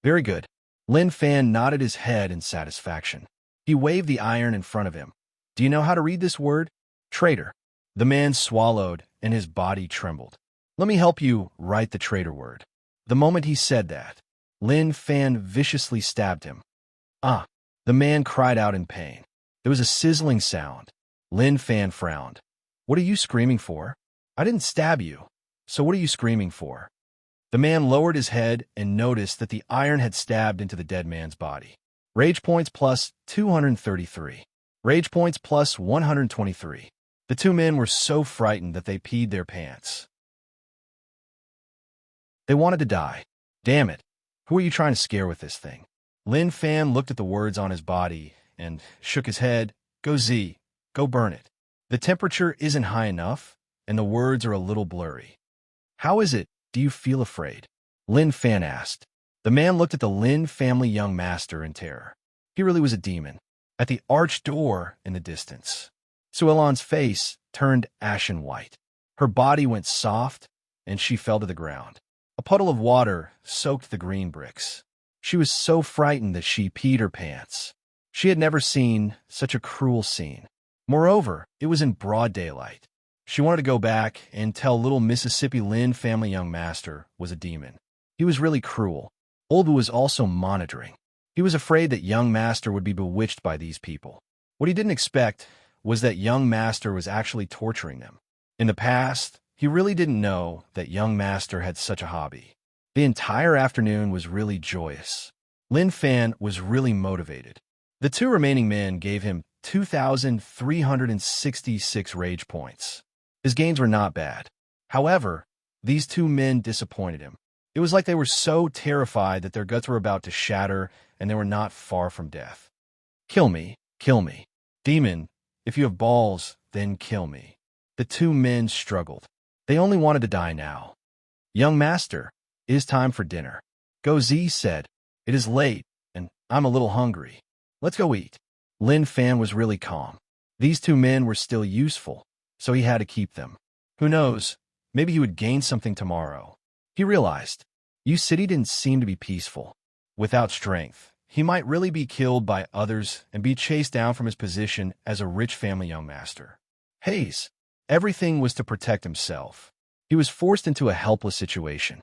Speaker 1: Very good. Lin Fan nodded his head in satisfaction. He waved the iron in front of him. Do you know how to read this word? Traitor. The man swallowed, and his body trembled. Let me help you write the traitor word. The moment he said that, Lin Fan viciously stabbed him. Ah! The man cried out in pain. There was a sizzling sound. Lin Fan frowned. What are you screaming for? I didn't stab you. So what are you screaming for? The man lowered his head and noticed that the iron had stabbed into the dead man's body. Rage points plus 233. Rage points plus 123. The two men were so frightened that they peed their pants. They wanted to die. Damn it. Who are you trying to scare with this thing? Lin Fan looked at the words on his body and shook his head. Go Z. Go burn it. The temperature isn't high enough, and the words are a little blurry. How is it? Do you feel afraid? Lin Fan asked. The man looked at the Lin family young master in terror. He really was a demon. At the arched door in the distance, Suelan's face turned ashen white. Her body went soft, and she fell to the ground. A puddle of water soaked the green bricks. She was so frightened that she peed her pants. She had never seen such a cruel scene. Moreover, it was in broad daylight. She wanted to go back and tell little Mississippi Lin family young master was a demon. He was really cruel. Olbu was also monitoring. He was afraid that young master would be bewitched by these people. What he didn't expect was that young master was actually torturing them. In the past, he really didn't know that young master had such a hobby. The entire afternoon was really joyous. Lin Fan was really motivated. The two remaining men gave him 2,366 rage points. His gains were not bad. However, these two men disappointed him. It was like they were so terrified that their guts were about to shatter and they were not far from death. Kill me, kill me. Demon, if you have balls, then kill me. The two men struggled. They only wanted to die now. Young master, it is time for dinner. Go Z said. It is late, and I'm a little hungry. Let's go eat. Lin Fan was really calm. These two men were still useful, so he had to keep them. Who knows, maybe he would gain something tomorrow. He realized, U-City didn't seem to be peaceful. Without strength, he might really be killed by others and be chased down from his position as a rich family young master. Hayes, everything was to protect himself. He was forced into a helpless situation.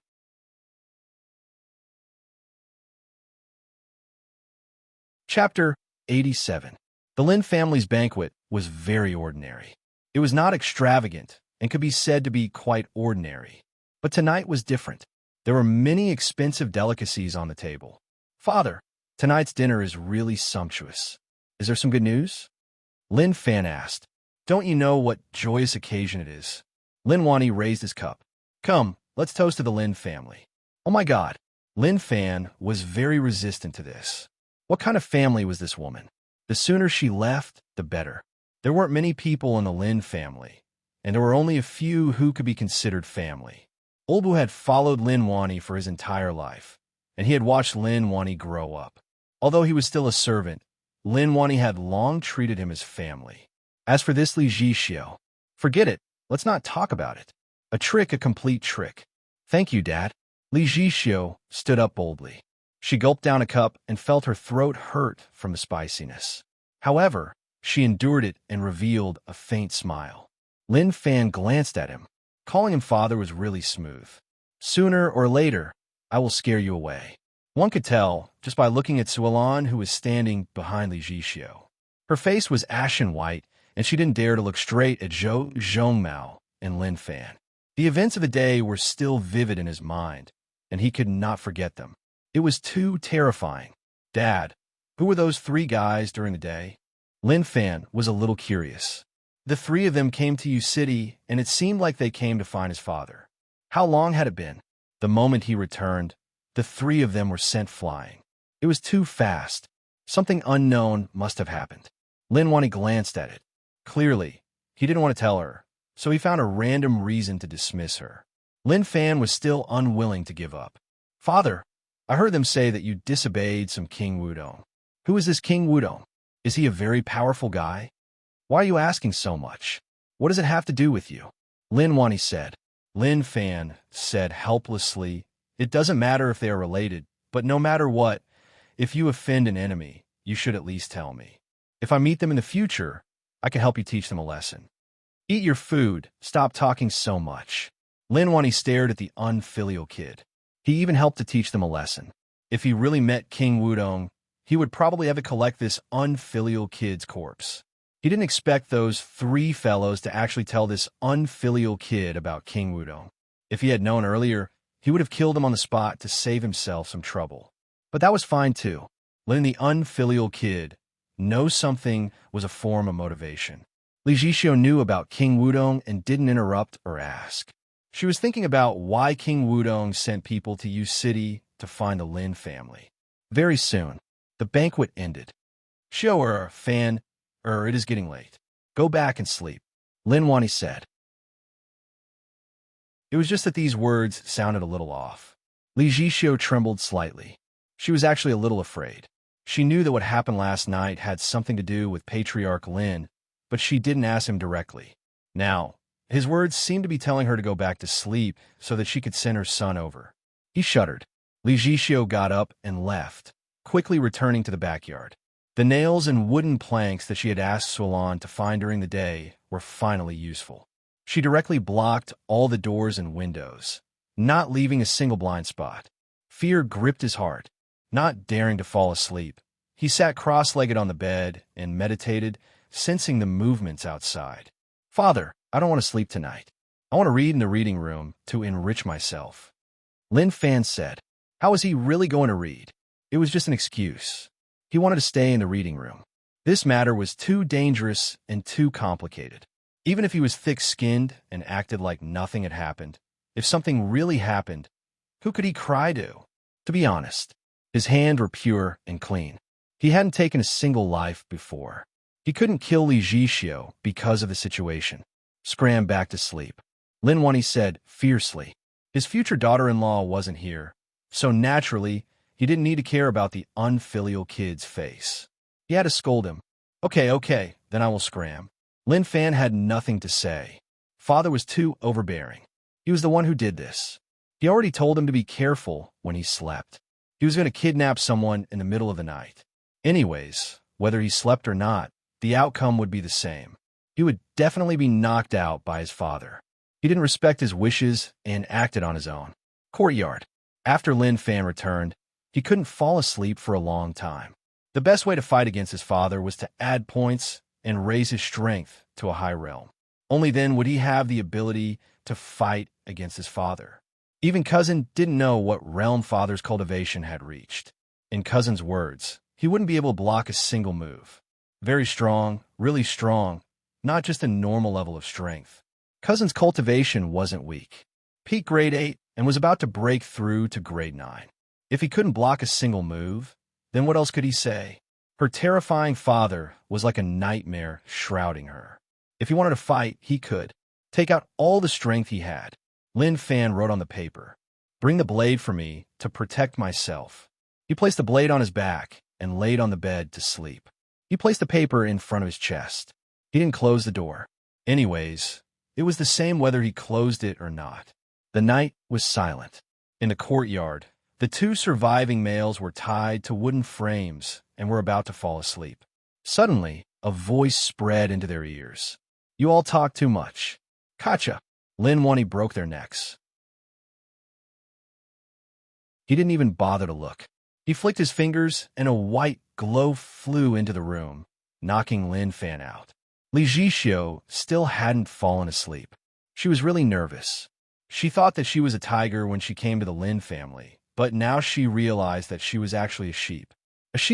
Speaker 1: Chapter 87. The Lin family's banquet was very ordinary. It was not extravagant and could be said to be quite ordinary. But tonight was different. There were many expensive delicacies on the table. Father, tonight's dinner is really sumptuous. Is there some good news? Lin Fan asked. Don't you know what joyous occasion it is? Lin Wani raised his cup. Come, let's toast to the Lin family. Oh my God. Lin Fan was very resistant to this. What kind of family was this woman? The sooner she left, the better. There weren't many people in the Lin family, and there were only a few who could be considered family. Olbu had followed Lin Wani for his entire life, and he had watched Lin Wani grow up. Although he was still a servant, Lin Wani had long treated him as family. As for this Li Jixio, forget it. Let's not talk about it. A trick, a complete trick. Thank you, Dad. Li Jixio stood up boldly. She gulped down a cup and felt her throat hurt from the spiciness. However, she endured it and revealed a faint smile. Lin Fan glanced at him. Calling him father was really smooth. Sooner or later, I will scare you away. One could tell just by looking at Suelan, who was standing behind Li Jixio. Her face was ashen white, and she didn't dare to look straight at Zhou Zhongmao and Lin Fan. The events of the day were still vivid in his mind, and he could not forget them. It was too terrifying. Dad, who were those three guys during the day? Lin Fan was a little curious. The three of them came to U-City, and it seemed like they came to find his father. How long had it been? The moment he returned, the three of them were sent flying. It was too fast. Something unknown must have happened. Lin Wani glanced at it. Clearly, he didn't want to tell her, so he found a random reason to dismiss her. Lin Fan was still unwilling to give up. Father, I heard them say that you disobeyed some King Wudong. Who is this King Wudong? Is he a very powerful guy? Why are you asking so much? What does it have to do with you? Lin Wani said. Lin Fan said helplessly, it doesn't matter if they are related, but no matter what, if you offend an enemy, you should at least tell me. If I meet them in the future, I can help you teach them a lesson. Eat your food. Stop talking so much. Lin Wani stared at the unfilial kid. He even helped to teach them a lesson. If he really met King Wudong, he would probably have to collect this unfilial kid's corpse. He didn't expect those three fellows to actually tell this unfilial kid about King Wudong. If he had known earlier, he would have killed him on the spot to save himself some trouble. But that was fine too. Letting the unfilial kid know something was a form of motivation. Li Jixio knew about King Wudong and didn't interrupt or ask. She was thinking about why King Wudong sent people to Yu City to find the Lin family. Very soon, the banquet ended. Xiao Fan, it is getting late. Go back and sleep, Lin Wani said. It was just that these words sounded a little off. Li Jixio trembled slightly. She was actually a little afraid. She knew that what happened last night had something to do with Patriarch Lin, but she didn't ask him directly. Now, his words seemed to be telling her to go back to sleep so that she could send her son over. He shuddered. Li Jixio got up and left, quickly returning to the backyard. The nails and wooden planks that she had asked Sulan to find during the day were finally useful. She directly blocked all the doors and windows, not leaving a single blind spot. Fear gripped his heart. Not daring to fall asleep, he sat cross-legged on the bed and meditated, sensing the movements outside. Father, I don't want to sleep tonight. I want to read in the reading room to enrich myself. Lin Fan said. How was he really going to read? It was just an excuse. He wanted to stay in the reading room. This matter was too dangerous and too complicated. Even if he was thick-skinned and acted like nothing had happened, if something really happened, who could he cry to? To be honest, his hands were pure and clean. He hadn't taken a single life before. He couldn't kill Li Jixio because of the situation. Scram back to sleep, Lin Wani said fiercely. His future daughter-in-law wasn't here, so naturally, he didn't need to care about the unfilial kid's face. He had to scold him. Okay, then I will scram. Lin Fan had nothing to say. Father was too overbearing. He was the one who did this. He already told him to be careful when he slept. He was going to kidnap someone in the middle of the night. Anyways, whether he slept or not, the outcome would be the same. He would definitely be knocked out by his father. He didn't respect his wishes and acted on his own. Courtyard. After Lin Fan returned, he couldn't fall asleep for a long time. The best way to fight against his father was to add points and raise his strength to a high realm. Only then would he have the ability to fight against his father. Even Cousin didn't know what realm Father's cultivation had reached. In Cousin's words, he wouldn't be able to block a single move. Very strong, really strong, not just a normal level of strength. Cousin's cultivation wasn't weak. Peak grade 8 and was about to break through to grade 9. If he couldn't block a single move, then what else could he say? Her terrifying father was like a nightmare shrouding her. If he wanted to fight, he could. Take out all the strength he had. Lin Fan wrote on the paper, "Bring the blade for me to protect myself." He placed the blade on his back and laid on the bed to sleep. He placed the paper in front of his chest. He didn't close the door. Anyways, it was the same whether he closed it or not. The night was silent. In the courtyard, the two surviving males were tied to wooden frames and were about to fall asleep. Suddenly, a voice spread into their ears. "You all talk too much. Kacha." Lin Wani broke their necks. He didn't even bother to look. He flicked his fingers, and a white glow flew into the room, knocking Lin Fan out. Li Jixio still hadn't fallen asleep. She was really nervous. She thought that she was a tiger when she came to the Lin family, but now she realized that she was actually a sheep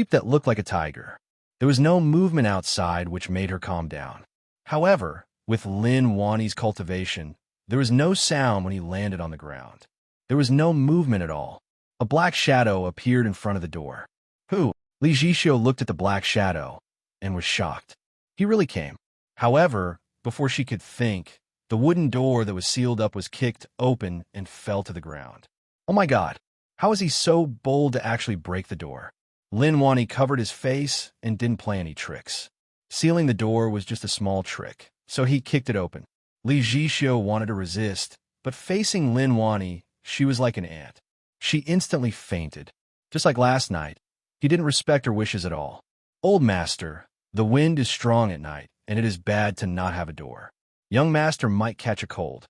Speaker 1: that looked like a tiger. There was no movement outside, which made her calm down. However, with Lin Wani's cultivation, there was no sound when he landed on the ground. There was no movement at all. A black shadow appeared in front of the door. Who? Li Jixio looked at the black shadow and was shocked. He really came. However, before she could think, the wooden door that was sealed up was kicked open and fell to the ground. Oh my God, how is he so bold to actually break the door? Lin Wani covered his face and didn't play any tricks. Sealing the door was just a small trick, so he kicked it open. Li Jixio wanted to resist, but facing Lin Wani, she was like an ant. She instantly fainted. Just like last night, he didn't respect her wishes at all. "Old master, the wind is strong at night, and it is bad to not have a door. Young master might catch a cold.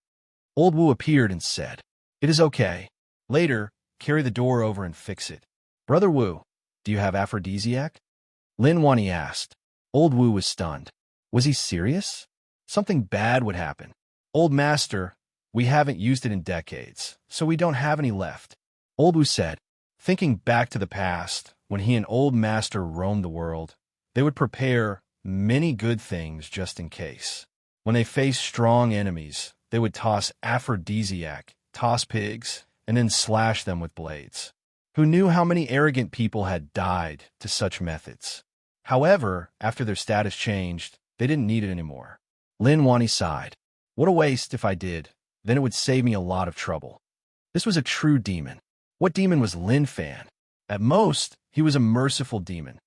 Speaker 1: Old Wu appeared and said, "It is okay. Later, carry the door over and fix it." "Brother Wu, do you have aphrodisiac?" Lin Wani asked. Old Wu was stunned. Was he serious? Something bad would happen. "Old master, we haven't used it in decades, so we don't have any left," Old Wu said. Thinking back to the past, when he and Old Master roamed the world, they would prepare many good things just in case. When they faced strong enemies, they would toss aphrodisiac, toss pigs, and then slash them with blades. Who knew how many arrogant people had died to such methods? However, after their status changed, they didn't need it anymore. Lin Wani sighed. "What a waste if I did. Then it would save me a lot of trouble." This was a true demon. What demon was Lin Fan? At most, he was a merciful demon.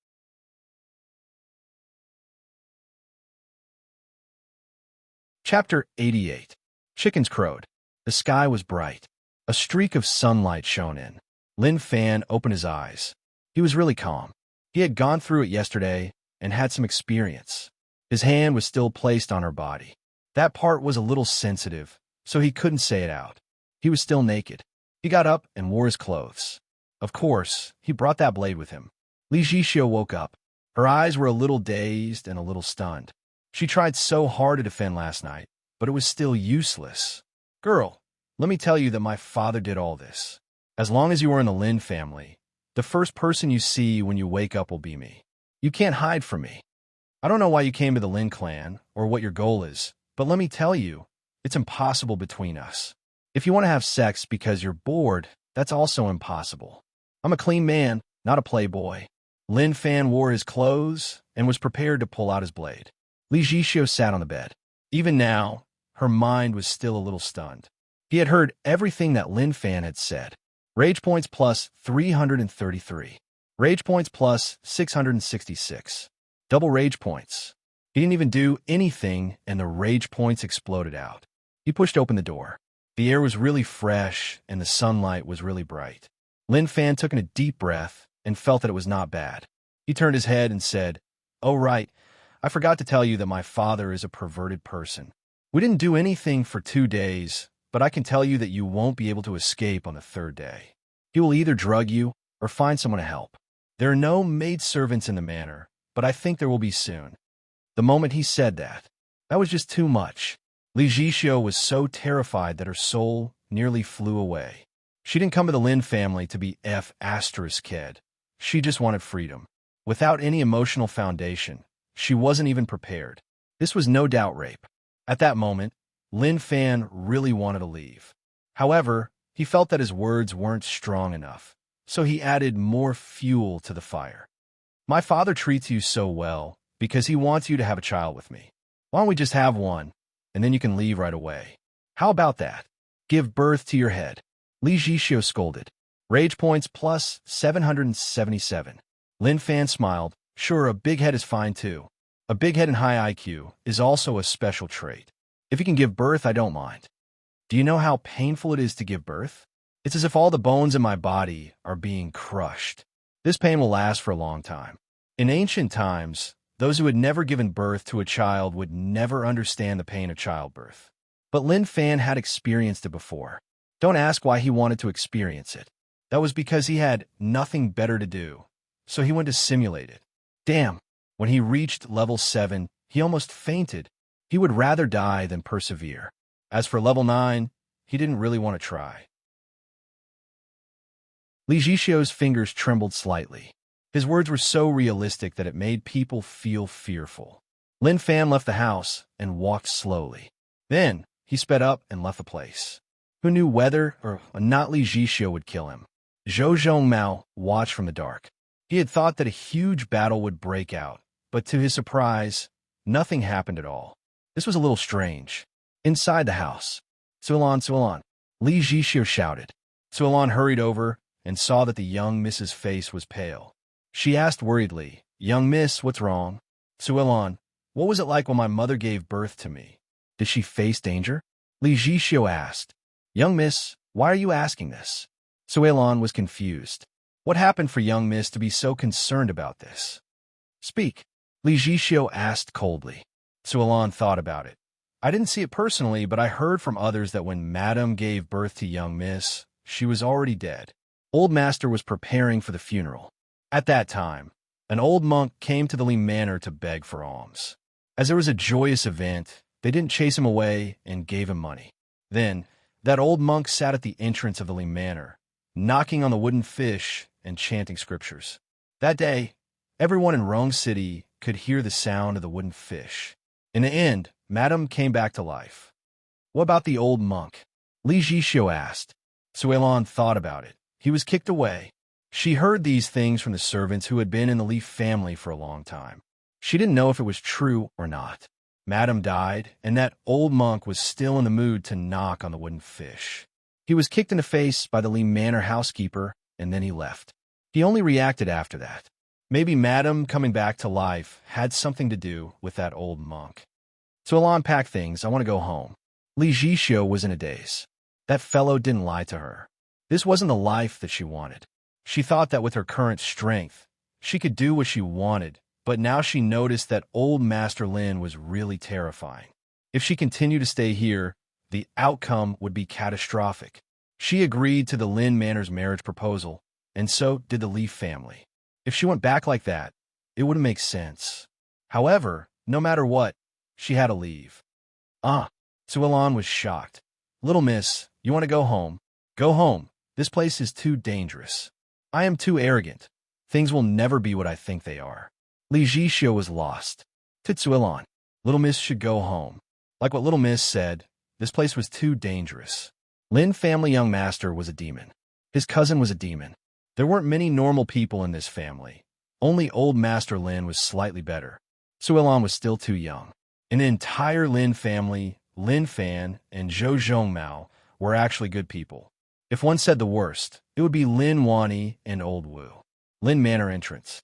Speaker 1: Chapter 88. Chickens crowed. The sky was bright. A streak of sunlight shone in. Lin Fan opened his eyes. He was really calm. He had gone through it yesterday and had some experience. His hand was still placed on her body. That part was a little sensitive, so he couldn't say it out. He was still naked. He got up and wore his clothes. Of course, he brought that blade with him. Li Jixio woke up. Her eyes were a little dazed and a little stunned. She tried so hard to defend last night, but it was still useless. "Girl, let me tell you that my father did all this. As long as you are in the Lin family, the first person you see when you wake up will be me. You can't hide from me. I don't know why you came to the Lin clan or what your goal is, but let me tell you, it's impossible between us. If you want to have sex because you're bored, that's also impossible. I'm a clean man, not a playboy." Lin Fan wore his clothes and was prepared to pull out his blade. Li Jixio sat on the bed. Even now, her mind was still a little stunned. He had heard everything that Lin Fan had said. Rage points plus 333. Rage points plus 666. Double rage points. He didn't even do anything, and the rage points exploded out. He pushed open the door. The air was really fresh, and the sunlight was really bright. Lin Fan took in a deep breath and felt that it was not bad. He turned his head and said, "Oh, right. I forgot to tell you that my father is a perverted person. We didn't do anything for 2 days, but I can tell you that you won't be able to escape on the 3rd day. He will either drug you or find someone to help. There are no maidservants in the manor, but I think there will be soon." The moment he said that was just too much. Li Jixio was so terrified that her soul nearly flew away. She didn't come to the Lin family to be kid. She just wanted freedom. Without any emotional foundation, she wasn't even prepared. This was no doubt rape. At that moment, Lin Fan really wanted to leave. However, he felt that his words weren't strong enough, so he added more fuel to the fire. "My father treats you so well because he wants you to have a child with me. Why don't we just have one, and then you can leave right away? How about that? Give birth to your head." Li Jixio scolded. Rage points plus 777. Lin Fan smiled. "Sure, a big head is fine too. A big head and high IQ is also a special trait. If you can give birth, I don't mind. Do you know how painful it is to give birth? It's as if all the bones in my body are being crushed. This pain will last for a long time." In ancient times, those who had never given birth to a child would never understand the pain of childbirth. But Lin Fan had experienced it before. Don't ask why he wanted to experience it. That was because he had nothing better to do, so he went to simulate it. Damn, when he reached level 7, he almost fainted. He would rather die than persevere. As for level 9, he didn't really want to try. Li Jixio's fingers trembled slightly. His words were so realistic that it made people feel fearful. Lin Fan left the house and walked slowly. Then, he sped up and left the place. Who knew whether or not Li Jixio would kill him? Zhou Zhongmao watched from the dark. He had thought that a huge battle would break out, but to his surprise, nothing happened at all. This was a little strange. Inside the house, Suilan, Li Jixio shouted. Suilan hurried over and saw that the young Miss's face was pale. She asked worriedly, "Young Miss, what's wrong?" "Suilan, what was it like when my mother gave birth to me? Did she face danger?" Li Jixio asked. "Young Miss, why are you asking this?" Suilan was confused. What happened for young Miss to be so concerned about this? "Speak," Li Jixio asked coldly. Sualon thought about it. I didn't see it personally, but I heard from others that when Madame gave birth to young Miss, she was already dead. Old Master was preparing for the funeral. At that time, an old monk came to the Lee Manor to beg for alms. As there was a joyous event, they didn't chase him away and gave him money. Then, that old monk sat at the entrance of the Lee Manor, knocking on the wooden fish and chanting scriptures. That day, everyone in Rome City could hear the sound of the wooden fish. In the end, Madame came back to life. What about the old monk? Li Jixio asked. Suelon thought about it. He was kicked away. She heard these things from the servants who had been in the Li family for a long time. She didn't know if it was true or not. Madame died, and that old monk was still in the mood to knock on the wooden fish. He was kicked in the face by the Lee Manor housekeeper, and then he left. He only reacted after that. Maybe Madame coming back to life had something to do with that old monk. So I'll unpack things. I want to go home. Li Jixio was in a daze. That fellow didn't lie to her. This wasn't the life that she wanted. She thought that with her current strength, she could do what she wanted, but now she noticed that old Master Lin was really terrifying. If she continued to stay here, the outcome would be catastrophic. She agreed to the Lin Manor's marriage proposal, and so did the Li family. If she went back like that, it wouldn't make sense. However, no matter what, she had to leave. Sualon was shocked. Little miss, you want to go home? Go home. This place is too dangerous. I am too arrogant. Things will never be what I think they are. Li Jixio was lost. Tsuilon, Little Miss should go home. Like what Little Miss said, this place was too dangerous. Lin family young master was a demon. His cousin was a demon. There weren't many normal people in this family. Only old Master Lin was slightly better. Suilon was still too young. In the entire Lin family, Lin Fan and Zhou Zhongmao were actually good people. If one said the worst, it would be Lin Wani and Old Wu. Lin Manor entrance.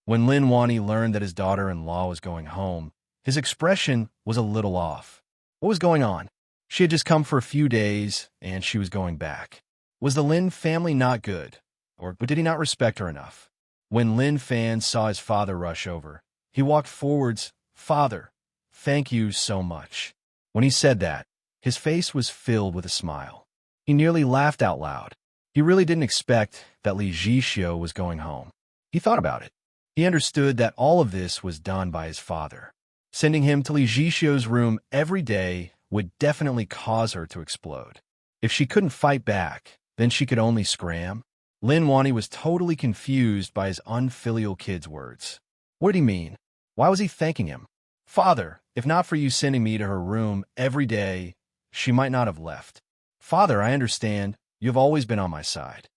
Speaker 1: When Lin Wani learned that his daughter-in-law was going home, his expression was a little off. What was going on? She had just come for a few days, and she was going back. Was the Lin family not good, or did he not respect her enough? When Lin Fan saw his father rush over, he walked forwards. Father, thank you so much. When he said that, his face was filled with a smile. He nearly laughed out loud. He really didn't expect that Li Jixio was going home. He thought about it. He understood that all of this was done by his father. Sending him to Li Jixio's room every day would definitely cause her to explode. If she couldn't fight back, then she could only scram. Lin Wani was totally confused by his unfilial kid's words. What did he mean? Why was he thanking him? Father, if not for you sending me to her room every day, she might not have left. Father, I understand. You have always been on my side.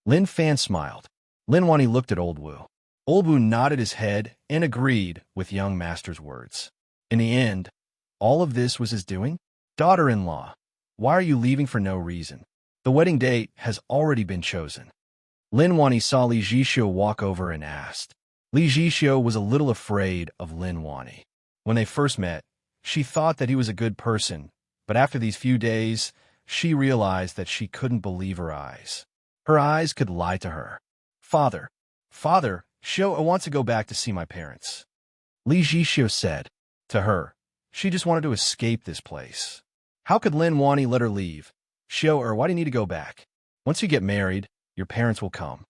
Speaker 1: Lin Fan smiled. Lin Wani looked at Old Wu. Old Wu nodded his head and agreed with young master's words. In the end, all of this was his doing? Daughter-in-law, why are you leaving for no reason? The wedding date has already been chosen. Lin Wani saw Li Jixio walk over and asked. Li Jixio was a little afraid of Lin Wani. When they first met, she thought that he was a good person, but after these few days, she realized that she couldn't believe her eyes. Her eyes could lie to her. Father, Shio, I want to go back to see my parents. Li Jixio said. To her, she just wanted to escape this place. How could Lin Wani let her leave? Shio, why do you need to go back? Once you get married, your parents will come.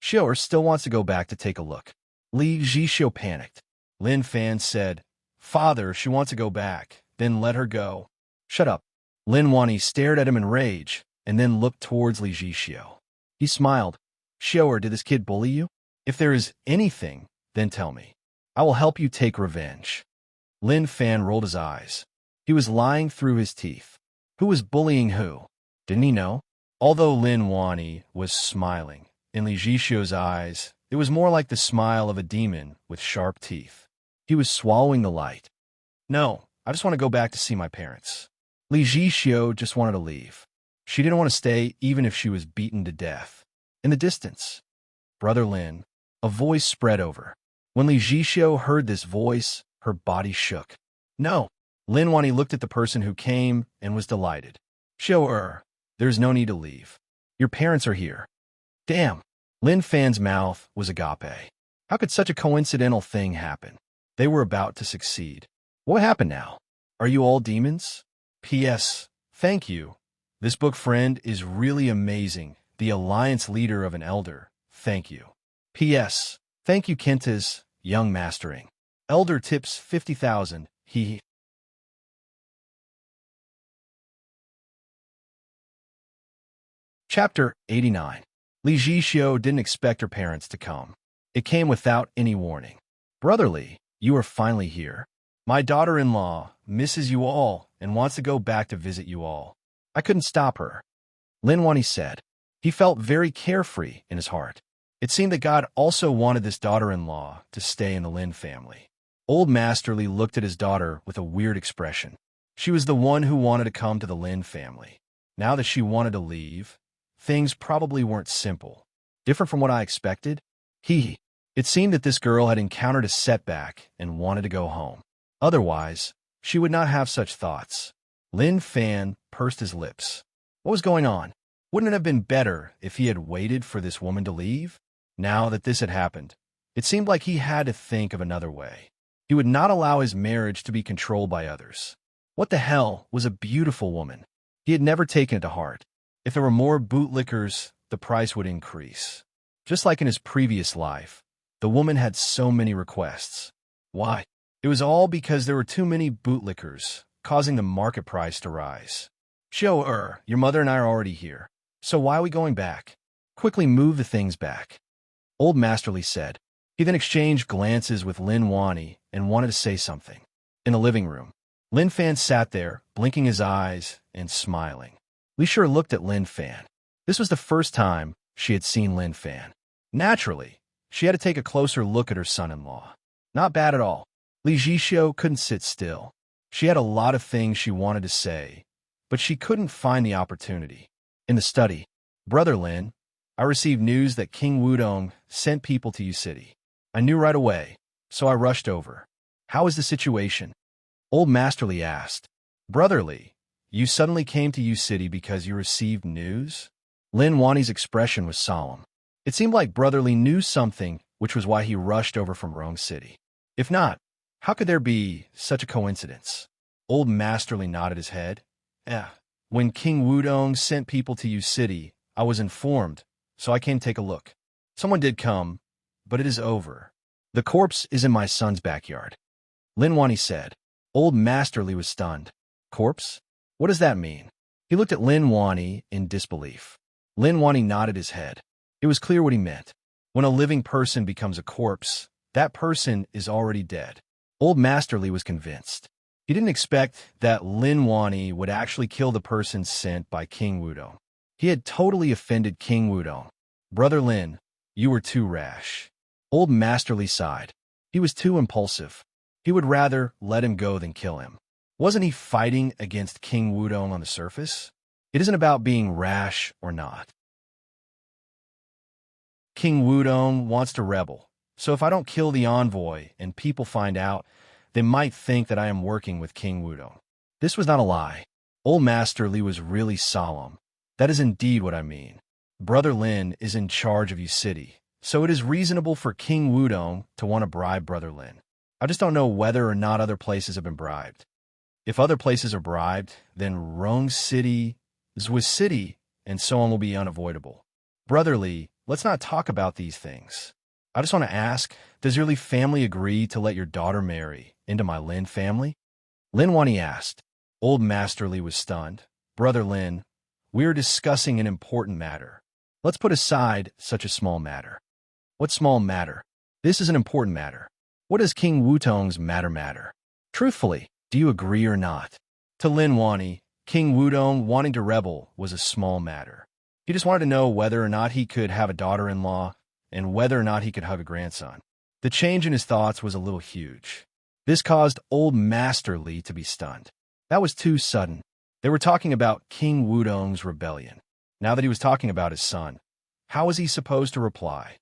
Speaker 1: Shio still wants to go back to take a look. Li Jixio panicked. Lin Fan said, Father, she wants to go back, then let her go. Shut up. Lin Wani stared at him in rage, and then looked towards Li Jixio. He smiled. Shio, did this kid bully you? If there is anything, then tell me. I will help you take revenge. Lin Fan rolled his eyes. He was lying through his teeth. Who was bullying who? Didn't he know? Although Lin Wani was smiling, in Li Jixio's eyes, it was more like the smile of a demon with sharp teeth. He was swallowing the light. No, I just want to go back to see my parents. Li Jixio just wanted to leave. She didn't want to stay even if she was beaten to death. In the distance, Brother Lin, a voice spread over. When Li Jixio heard this voice, her body shook. No. Lin Wani looked at the person who came and was delighted. Shio, there's no need to leave. Your parents are here. Damn. Lin Fan's mouth was agape. How could such a coincidental thing happen? They were about to succeed. What happened now? Are you all demons? P.S. Thank you. This book friend is really amazing. The alliance leader of an elder. Thank you. P.S. Thank you, Kenta's young mastering. Elder tips 50,000. He. Chapter 89. Li Jixio didn't expect her parents to come. It came without any warning. Brotherly, you are finally here. My daughter-in-law misses you all and wants to go back to visit you all. I couldn't stop her. Lin Wani said. He felt very carefree in his heart. It seemed that God also wanted this daughter-in-law to stay in the Lin family. Old Masterly looked at his daughter with a weird expression. She was the one who wanted to come to the Lin family. Now that she wanted to leave, things probably weren't simple. Different from what I expected? It seemed that this girl had encountered a setback and wanted to go home. Otherwise, she would not have such thoughts. Lin Fan pursed his lips. What was going on? Wouldn't it have been better if he had waited for this woman to leave? Now that this had happened, it seemed like he had to think of another way. He would not allow his marriage to be controlled by others. What the hell was a beautiful woman? He had never taken it to heart. If there were more bootlickers, the price would increase. Just like in his previous life, the woman had so many requests. Why? It was all because there were too many bootlickers, causing the market price to rise. Show your mother and I are already here. So why are we going back? Quickly move the things back. Old Masterly said. He then exchanged glances with Lin Wani and wanted to say something. In the living room, Lin Fan sat there, blinking his eyes and smiling. Li Shi looked at Lin Fan. This was the first time she had seen Lin Fan. Naturally, she had to take a closer look at her son-in-law. Not bad at all. Li Jixio couldn't sit still. She had a lot of things she wanted to say, but she couldn't find the opportunity. In the study, Brother Lin, I received news that King Wudong sent people to Yu City. I knew right away, so I rushed over. How is the situation? Old Masterly asked. Brotherly, you suddenly came to Yu City because you received news? Lin Wani's expression was solemn. It seemed like Brotherly knew something, which was why he rushed over from Rong City. If not, how could there be such a coincidence? Old Masterly nodded his head. When King Wudong sent people to Yu City, I was informed, so I came to take a look. Someone did come, but it is over. The corpse is in my son's backyard. Lin Wani said. Old Masterly was stunned. Corpse? What does that mean? He looked at Lin Wani in disbelief. Lin Wani nodded his head. It was clear what he meant. When a living person becomes a corpse, that person is already dead. Old Masterly was convinced. He didn't expect that Lin Wani would actually kill the person sent by King Wudong. He had totally offended King Wudong. Brother Lin, you were too rash. Old Masterly sighed. He was too impulsive. He would rather let him go than kill him. Wasn't he fighting against King Wudong on the surface? It isn't about being rash or not. King Wudong wants to rebel, so if I don't kill the envoy and people find out, they might think that I am working with King Wudong. This was not a lie. Old Master Li was really solemn. That is indeed what I mean. Brother Lin is in charge of Yu City, so it is reasonable for King Wudong to want to bribe Brother Lin. I just don't know whether or not other places have been bribed. If other places are bribed, then Rong City, Zwiss City, and so on will be unavoidable. Brother Li, let's not talk about these things. I just want to ask, does your Li family agree to let your daughter marry into my Lin family? Lin Wani asked. Old Master Li was stunned. Brother Lin, we are discussing an important matter. Let's put aside such a small matter. What small matter? This is an important matter. What does King Wudong's matter? Truthfully, do you agree or not? To Lin Wani, King Wudong wanting to rebel was a small matter. He just wanted to know whether or not he could have a daughter-in-law and whether or not he could hug a grandson. The change in his thoughts was a little huge. This caused Old Master Li to be stunned. That was too sudden. They were talking about King Wudong's rebellion. Now that he was talking about his son, how was he supposed to reply?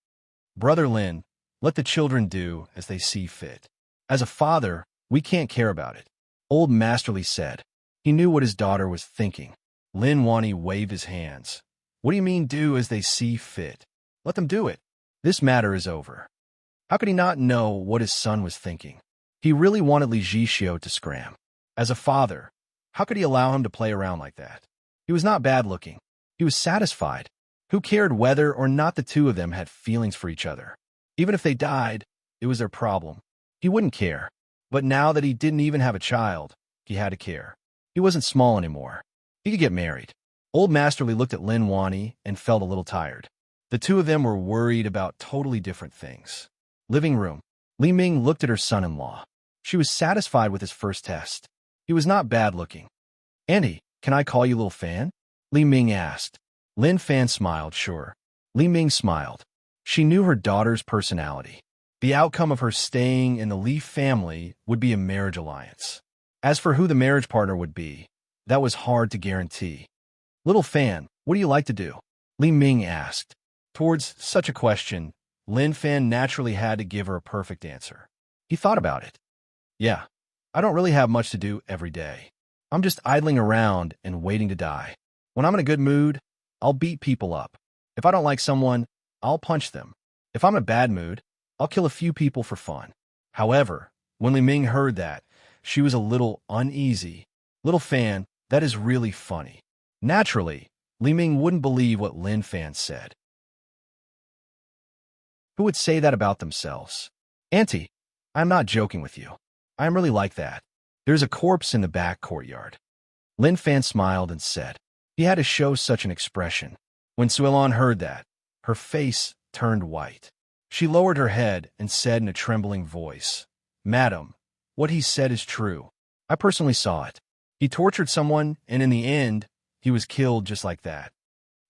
Speaker 1: Brother Lin, let the children do as they see fit. As a father, we can't care about it. Old Master Li said. He knew what his daughter was thinking. Lin Wani waved his hands. What do you mean do as they see fit? Let them do it. This matter is over. How could he not know what his son was thinking? He really wanted Li Zhixiu to scram. As a father, how could he allow him to play around like that? He was not bad-looking. He was satisfied. Who cared whether or not the two of them had feelings for each other? Even if they died, it was their problem. He wouldn't care. But now that he didn't even have a child, he had to care. He wasn't small anymore. He could get married. Old Masterly looked at Lin Wani and felt a little tired. The two of them were worried about totally different things. Living room. Li Ming looked at her son-in-law. She was satisfied with his first test. He was not bad-looking. "Auntie, can I call you Little Fan?" Li Ming asked. Lin Fan smiled, sure. Li Ming smiled. She knew her daughter's personality. The outcome of her staying in the Li family would be a marriage alliance. As for who the marriage partner would be, that was hard to guarantee. "Little Fan, what do you like to do?" Li Ming asked. Towards such a question, Lin Fan naturally had to give her a perfect answer. He thought about it. "Yeah, I don't really have much to do every day. I'm just idling around and waiting to die. When I'm in a good mood, I'll beat people up. If I don't like someone, I'll punch them. If I'm in a bad mood, I'll kill a few people for fun." However, when Li Ming heard that, she was a little uneasy. "Little Fan, that is really funny." Naturally, Li Ming wouldn't believe what Lin Fan said. Who would say that about themselves? "Auntie, I'm not joking with you. I am really like that. There's a corpse in the back courtyard." Lin Fan smiled and said. He had to show such an expression. When Suilon heard that, her face turned white. She lowered her head and said in a trembling voice, "Madam, what he said is true. I personally saw it. He tortured someone, and in the end, he was killed just like that."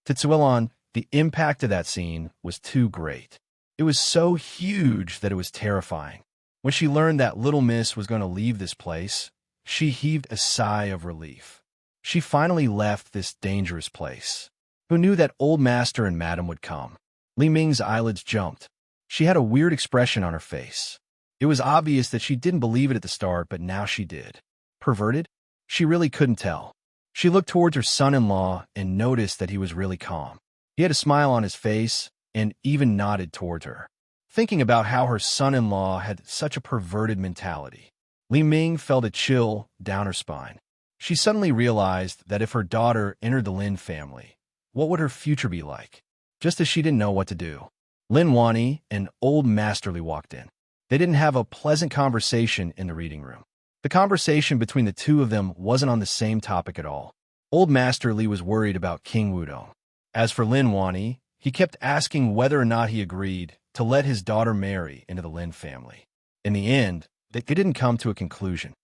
Speaker 1: To Suilon, the impact of that scene was too great. It was so huge that it was terrifying. When she learned that little miss was going to leave this place, she heaved a sigh of relief. She finally left this dangerous place. Who knew that old master and madam would come? Li Ming's eyelids jumped. She had a weird expression on her face. It was obvious that she didn't believe it at the start, but now she did. Perverted? She really couldn't tell. She looked towards her son-in-law and noticed that he was really calm. He had a smile on his face and even nodded toward her. Thinking about how her son-in-law had such a perverted mentality, Li Ming felt a chill down her spine. She suddenly realized that if her daughter entered the Lin family, what would her future be like? Just as she didn't know what to do, Lin Wani and Old Masterly walked in. They didn't have a pleasant conversation in the reading room. The conversation between the two of them wasn't on the same topic at all. Old Masterly was worried about King Wudong. As for Lin Wani, he kept asking whether or not he agreed to let his daughter marry into the Lin family. In the end, they didn't come to a conclusion.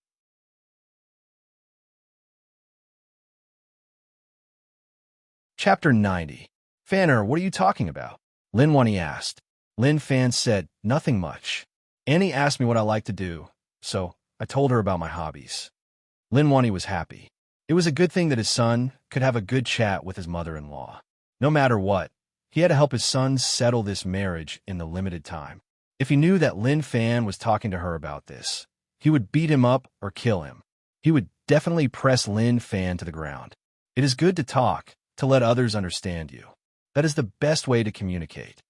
Speaker 1: Chapter 90. "Fanner, what are you talking about?" Lin Wani asked. Lin Fan said, "Nothing much. Annie asked me what I like to do, so I told her about my hobbies." Lin Wani was happy. It was a good thing that his son could have a good chat with his mother-in-law. No matter what, he had to help his son settle this marriage in the limited time. If he knew that Lin Fan was talking to her about this, he would beat him up or kill him. He would definitely press Lin Fan to the ground. It is good to talk, to let others understand you. That is the best way to communicate.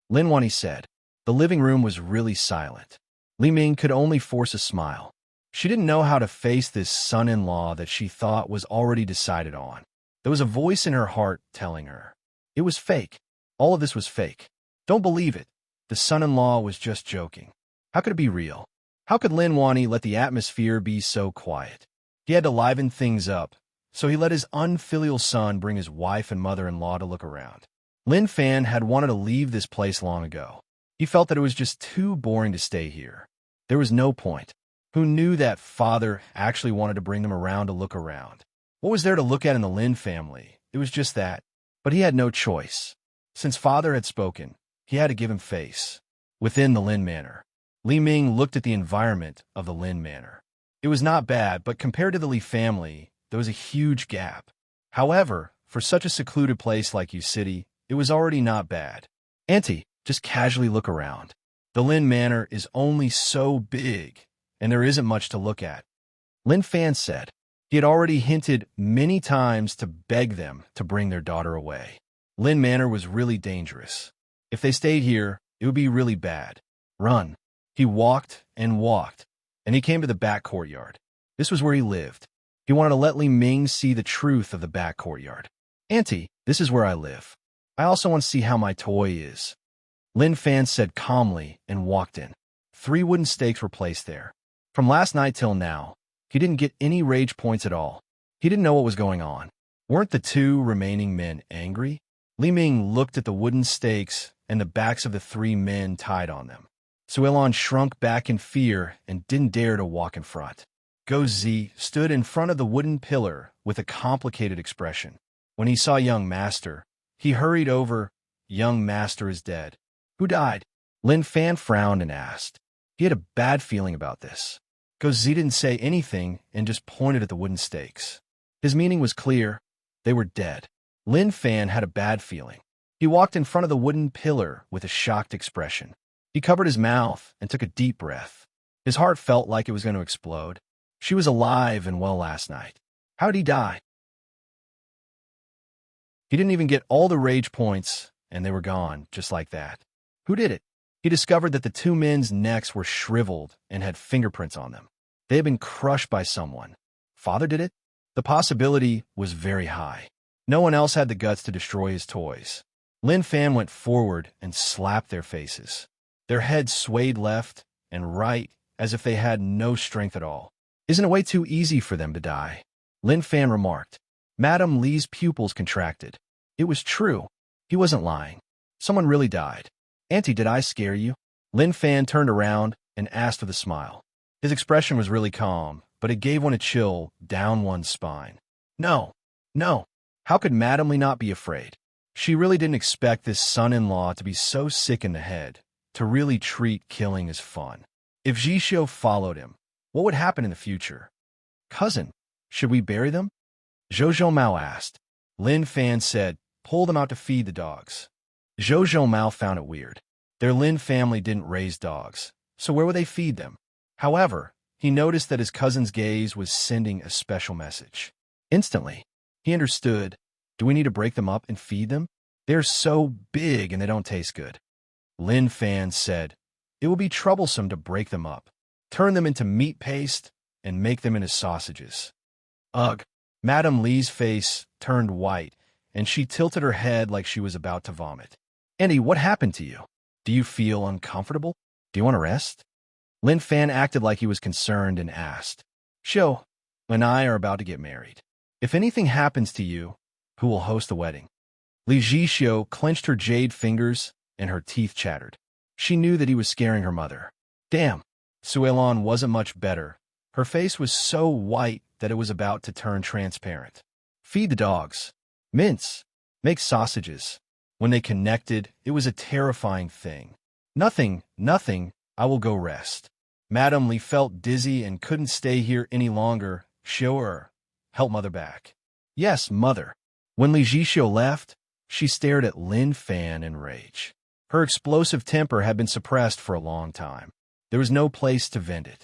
Speaker 1: Lin Wani said. The living room was really silent. Li Ming could only force a smile. She didn't know how to face this son-in-law that she thought was already decided on. There was a voice in her heart telling her. It was fake. All of this was fake. Don't believe it. The son-in-law was just joking. How could it be real? How could Lin Wani let the atmosphere be so quiet? He had to liven things up, so he let his unfilial son bring his wife and mother-in-law to look around. Lin Fan had wanted to leave this place long ago. He felt that it was just too boring to stay here. There was no point. Who knew that father actually wanted to bring them around to look around? What was there to look at in the Lin family? It was just that. But he had no choice. Since father had spoken, he had to give him face. Within the Lin manor, Li Ming looked at the environment of the Lin manor. It was not bad, but compared to the Li family, there was a huge gap. However, for such a secluded place like U City, it was already not bad. Auntie, just casually look around. The Lin manor is only so big, and there isn't much to look at. Lin Fan said. He had already hinted many times to beg them to bring their daughter away. Lin Manor was really dangerous. If they stayed here, it would be really bad. Run. He walked and walked, and he came to the back courtyard. This was where he lived. He wanted to let Li Ming see the truth of the back courtyard. Auntie, this is where I live. I also want to see how my toy is. Lin Fan said calmly and walked in. 3 wooden stakes were placed there. From last night till now, he didn't get any rage points at all. He didn't know what was going on. Weren't the 2 remaining men angry? Li Ming looked at the wooden stakes and the backs of the 3 men tied on them. Suilon shrunk back in fear and didn't dare to walk in front. Go Zi stood in front of the wooden pillar with a complicated expression. When he saw young master, he hurried over. Young master is dead. Who died? Lin Fan frowned and asked. He had a bad feeling about this. Go Zi didn't say anything and just pointed at the wooden stakes. His meaning was clear. They were dead. Lin Fan had a bad feeling. He walked in front of the wooden pillar with a shocked expression. He covered his mouth and took a deep breath. His heart felt like it was going to explode. She was alive and well last night. How did he die? He didn't even get all the rage points, and they were gone, just like that. Who did it? He discovered that the 2 men's necks were shriveled and had fingerprints on them. They had been crushed by someone. Father did it? The possibility was very high. No one else had the guts to destroy his toys. Lin Fan went forward and slapped their faces. Their heads swayed left and right as if they had no strength at all. Isn't it way too easy for them to die? Lin Fan remarked. Madame Li's pupils contracted. It was true. He wasn't lying. Someone really died. Auntie, did I scare you? Lin Fan turned around and asked with a smile. His expression was really calm, but it gave one a chill down one's spine. No, no. How could Madame Li not be afraid? She really didn't expect this son-in-law to be so sick in the head, to really treat killing as fun. If Jishou followed him, what would happen in the future? Cousin, should we bury them? Zhou Mao asked. Lin Fan said, pull them out to feed the dogs. Zhou Mao found it weird. Their Lin family didn't raise dogs, so where would they feed them? However, he noticed that his cousin's gaze was sending a special message. Instantly, he understood. Do we need to break them up and feed them? They're so big and they don't taste good. Lin Fan said, it will be troublesome to break them up. Turn them into meat paste and make them into sausages. Ugh. Madame Li's face turned white, and she tilted her head like she was about to vomit. Auntie, what happened to you? Do you feel uncomfortable? Do you want to rest? Lin Fan acted like he was concerned and asked. Shou and I are about to get married. If anything happens to you, who will host the wedding? Li Jishou clenched her jade fingers, and her teeth chattered. She knew that he was scaring her mother. Damn, Suilon wasn't much better. Her face was so white that it was about to turn transparent. Feed the dogs. Mince. Make sausages. When they connected, it was a terrifying thing. Nothing, I will go rest. Madame Li felt dizzy and couldn't stay here any longer. Sure, help mother back. Yes, mother. When Li Jishou left, she stared at Lin Fan in rage. Her explosive temper had been suppressed for a long time. There was no place to vent it.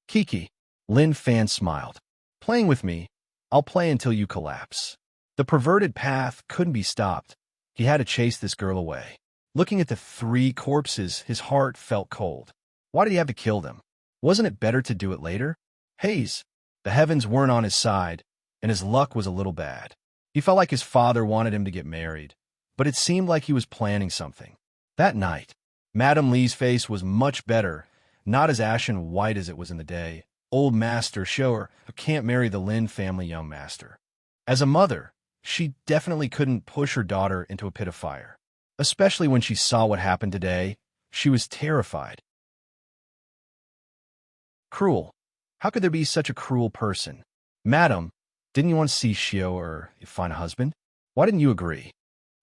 Speaker 1: Kiki, Lin Fan smiled. Playing with me, I'll play until you collapse. The perverted path couldn't be stopped. He had to chase this girl away. Looking at the 3 corpses, his heart felt cold. Why did he have to kill them? Wasn't it better to do it later? Haze. The heavens weren't on his side, and his luck was a little bad. He felt like his father wanted him to get married, but it seemed like he was planning something. That night, Madame Li's face was much better, not as ashen white as it was in the day. Old master Shou can't marry the Lin family young master. As a mother, she definitely couldn't push her daughter into a pit of fire. Especially when she saw what happened today, she was terrified. Cruel. How could there be such a cruel person? Madam, didn't you want to see Shou or find a husband? Why didn't you agree?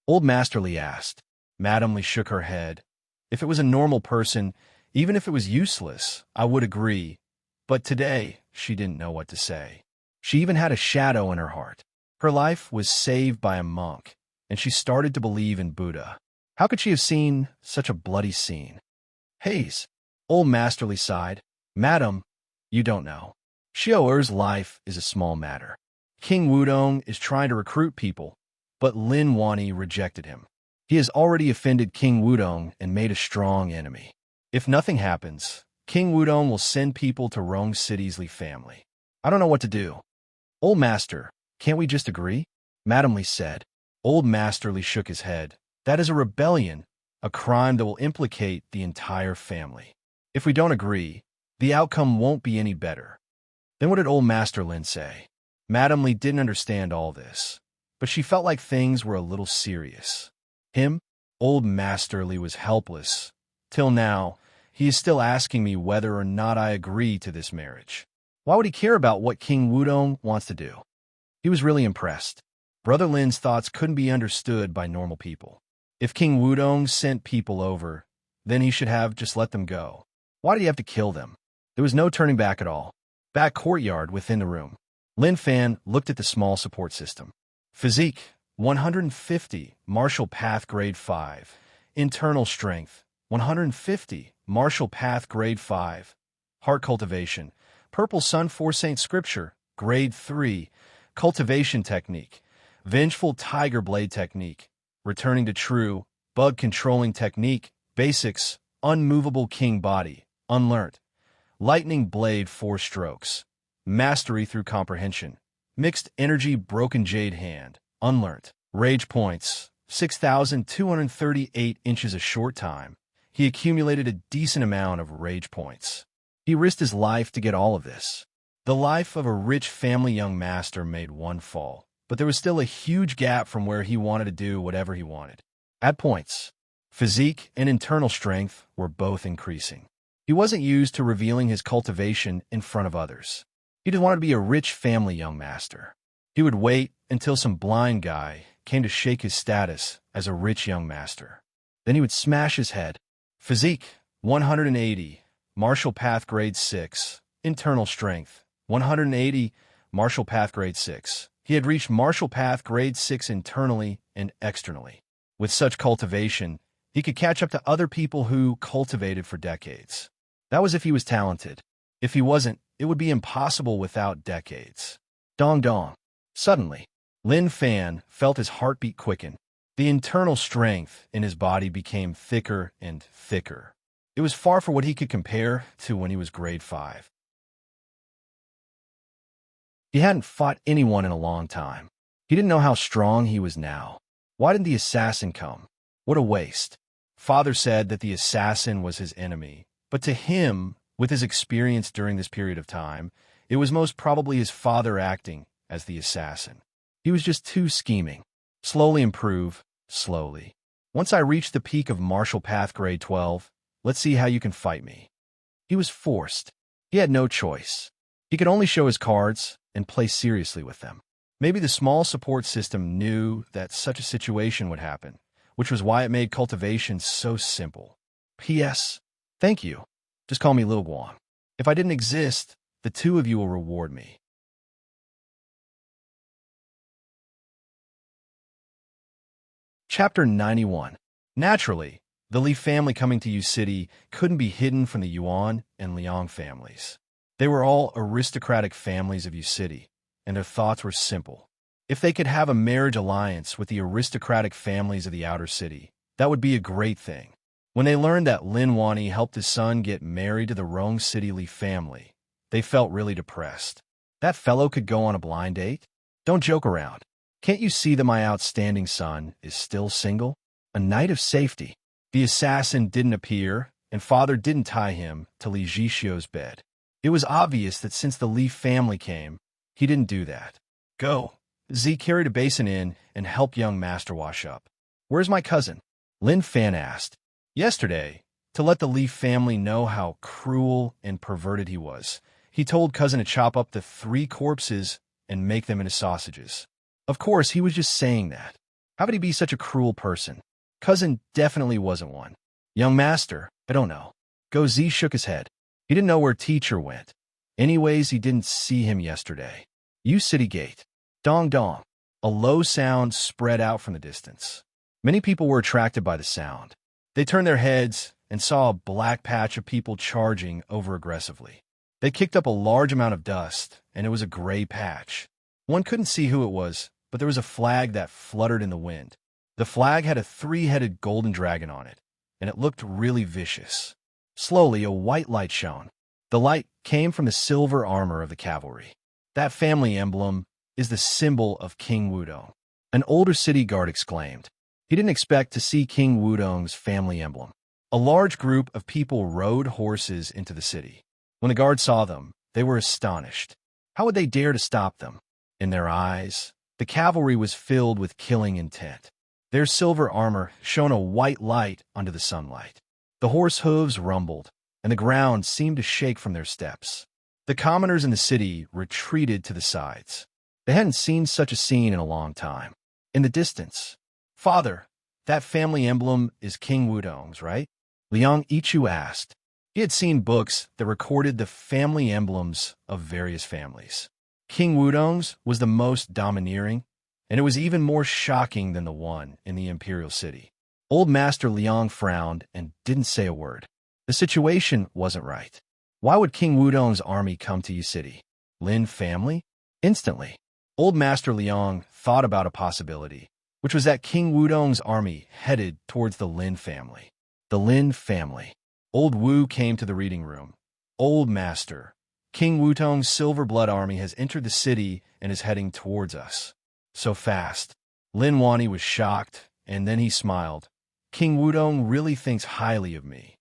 Speaker 1: Old Master Li asked. Madame Li shook her head. If it was a normal person, even if it was useless, I would agree. But today, she didn't know what to say. She even had a shadow in her heart. Her life was saved by a monk, and she started to believe in Buddha. How could she have seen such a bloody scene? Haze, Old Master Li sighed. Madam, you don't know. Xiao'er's life is a small matter. King Wudong is trying to recruit people, but Lin Wani rejected him. He has already offended King Wudong and made a strong enemy. If nothing happens, King Wudong will send people to Rong City's Li family. I don't know what to do. Old Master, can't we just agree? Madam Li said. Old Master Li shook his head. That is a rebellion, a crime that will implicate the entire family. If we don't agree, the outcome won't be any better. Then what did Old Master Lin say? Madam Li didn't understand all this, but she felt like things were a little serious. Old Master Li was helpless. Till now, he is still asking me whether or not I agree to this marriage. Why would he care about what King Wudong wants to do? He was really impressed. Brother Lin's thoughts couldn't be understood by normal people. If King Wudong sent people over, then he should have just let them go. Why did he have to kill them? There was no turning back at all. Back courtyard within the room. Lin Fan looked at the small support system. Physique, 150, martial path grade 5. Internal strength, 150, martial path grade 5. Heart cultivation, purple sun for saint scripture, grade 3. Cultivation technique, vengeful tiger blade technique. Returning to true, bug controlling technique, basics, unmovable king body, unlearned. Lightning blade 4 strokes. Mastery through comprehension. Mixed energy broken jade hand, unlearned. Rage points, 6,238 inches a short time. He accumulated a decent amount of rage points. He risked his life to get all of this. The life of a rich family young master made one fall, but there was still a huge gap from where he wanted to do whatever he wanted. At points, physique and internal strength were both increasing. He wasn't used to revealing his cultivation in front of others. He just wanted to be a rich family young master. He would wait until some blind guy came to shake his status as a rich young master. Then he would smash his head. Physique, 180, martial path grade 6, internal strength, 180, martial path grade 6. He had reached martial path grade 6 internally and externally. With such cultivation, he could catch up to other people who cultivated for decades. That was if he was talented. If he wasn't, it would be impossible without decades. Dong dong. Suddenly, Lin Fan felt his heartbeat quicken. The internal strength in his body became thicker and thicker. It was far from what he could compare to when he was grade 5. He hadn't fought anyone in a long time. He didn't know how strong he was now. Why didn't the assassin come? What a waste. Father said that the assassin was his enemy, but to him, with his experience during this period of time, it was most probably his father acting as the assassin. He was just too scheming. Slowly improve, slowly. Once I reach the peak of martial path grade 12, let's see how you can fight me. He was forced. He had no choice. He could only show his cards and play seriously with them. Maybe the small support system knew that such a situation would happen, which was why it made cultivation so simple. P.S. Thank you. Just call me Lil Guan. If I didn't exist, the two of you will reward me. Chapter 91. Naturally, the Li family coming to Yu City couldn't be hidden from the Yuan and Liang families. They were all aristocratic families of Yu City, and their thoughts were simple. If they could have a marriage alliance with the aristocratic families of the outer city, that would be a great thing. When they learned that Lin Wani helped his son get married to the Rong City Li family, they felt really depressed. That fellow could go on a blind date? Don't joke around. Can't you see that my outstanding son is still single? A night of safety. The assassin didn't appear, and father didn't tie him to Li Zhixio's bed. It was obvious that since the Li family came, he didn't do that. Go. Z carried a basin in and helped young master wash up. Where's my cousin? Lin Fan asked. Yesterday, to let the Li family know how cruel and perverted he was, he told cousin to chop up the 3 corpses and make them into sausages. Of course, he was just saying that. How could he be such a cruel person? Cousin definitely wasn't one. Young master, I don't know. Go Z shook his head. He didn't know where teacher went. Anyways, he didn't see him yesterday. Yu City Gate. Dong dong. A low sound spread out from the distance. Many people were attracted by the sound. They turned their heads and saw a black patch of people charging over aggressively. They kicked up a large amount of dust, and it was a gray patch. One couldn't see who it was, but there was a flag that fluttered in the wind. The flag had a 3-headed golden dragon on it, and it looked really vicious. Slowly, a white light shone. The light came from the silver armor of the cavalry. That family emblem is the symbol of King Wudong. An older city guard exclaimed. He didn't expect to see King Wudong's family emblem. A large group of people rode horses into the city. When the guard saw them, they were astonished. How would they dare to stop them? In their eyes, the cavalry was filled with killing intent. Their silver armor shone a white light under the sunlight. The horse hooves rumbled, and the ground seemed to shake from their steps. The commoners in the city retreated to the sides. They hadn't seen such a scene in a long time. In the distance, "Father, that family emblem is King Wudong's, right?" Liang Yichu asked. He had seen books that recorded the family emblems of various families. King Wudong's was the most domineering, and it was even more shocking than the one in the imperial city. Old Master Liang frowned and didn't say a word. The situation wasn't right. Why would King Wudong's army come to Yi City? Lin family? Instantly, Old Master Liang thought about a possibility, which was that King Wudong's army headed towards the Lin family. The Lin family. Old Wu came to the reading room. "Old Master, King Wudong's silver blood army has entered the city and is heading towards us." So fast. Lin Wani was shocked, and then he smiled. "King Wudong really thinks highly of me."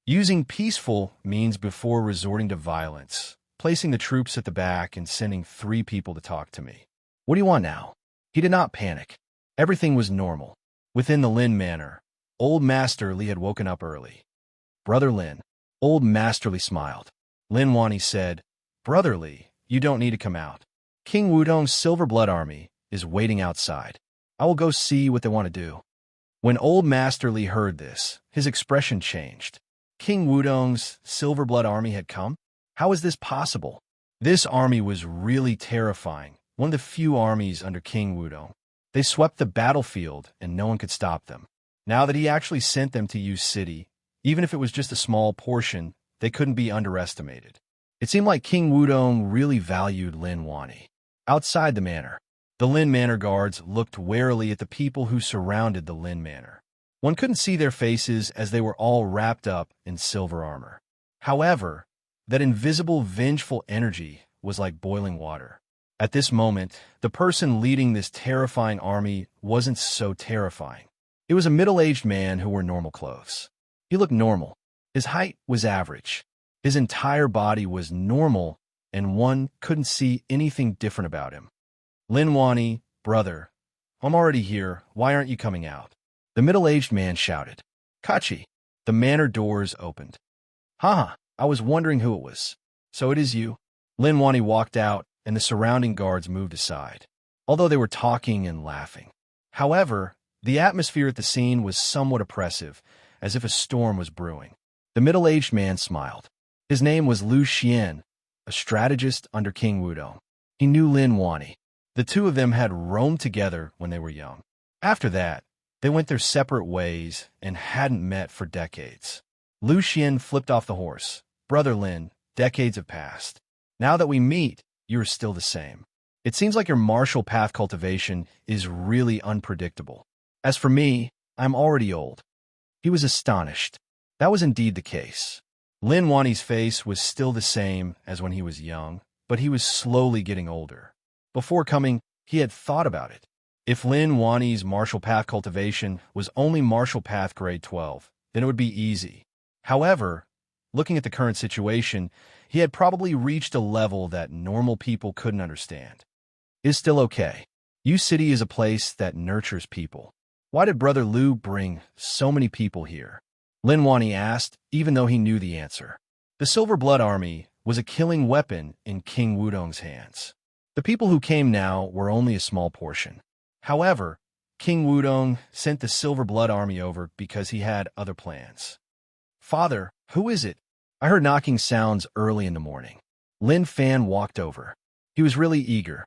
Speaker 1: Using peaceful means before resorting to violence, placing the troops at the back and sending 3 people to talk to me. "What do you want now?" He did not panic. Everything was normal. Within the Lin manor, Old Master Li had woken up early. "Brother Lin." Old Master Li smiled. Lin Wani said, "Brother Li, you don't need to come out. King Wudong's silver blood army is waiting outside. I will go see what they want to do." When Old Master Li heard this, his expression changed. King Wudong's silver blood army had come? How is this possible? This army was really terrifying, one of the few armies under King Wudong. They swept the battlefield, and no one could stop them. Now that he actually sent them to Yu City, even if it was just a small portion, they couldn't be underestimated. It seemed like King Wudong really valued Lin Wani. Outside the manor, the Lin Manor guards looked warily at the people who surrounded the Lin Manor. One couldn't see their faces as they were all wrapped up in silver armor. However, that invisible, vengeful energy was like boiling water. At this moment, the person leading this terrifying army wasn't so terrifying. It was a middle-aged man who wore normal clothes. He looked normal. His height was average. His entire body was normal, and one couldn't see anything different about him. "Lin Wani, brother, I'm already here. Why aren't you coming out?" The middle-aged man shouted. "Kachi." The manor doors opened. "Haha, I was wondering who it was. So it is you." Lin Wani walked out, and the surrounding guards moved aside, although they were talking and laughing. However, the atmosphere at the scene was somewhat oppressive, as if a storm was brewing. The middle-aged man smiled. His name was Lu Xian, a strategist under King Wudong. He knew Lin Wani. The two of them had roamed together when they were young. After that, they went their separate ways and hadn't met for decades. Lu Xian flipped off the horse. "Brother Lin, decades have passed. Now that we meet, you are still the same. It seems like your martial path cultivation is really unpredictable. As for me, I'm already old." He was astonished. That was indeed the case. Lin Wani's face was still the same as when he was young, but he was slowly getting older. Before coming, he had thought about it. If Lin Wani's martial path cultivation was only martial path grade 12, then it would be easy. However, looking at the current situation, he had probably reached a level that normal people couldn't understand. It is still okay. Yu City is a place that nurtures people. Why did Brother Lu bring so many people here? Lin Wani asked, even though he knew the answer. The Silver Blood Army was a killing weapon in King Wudong's hands. The people who came now were only a small portion. However, King Wudong sent the Silver Blood Army over because he had other plans. "Father, who is it?" I heard knocking sounds early in the morning. Lin Fan walked over. He was really eager.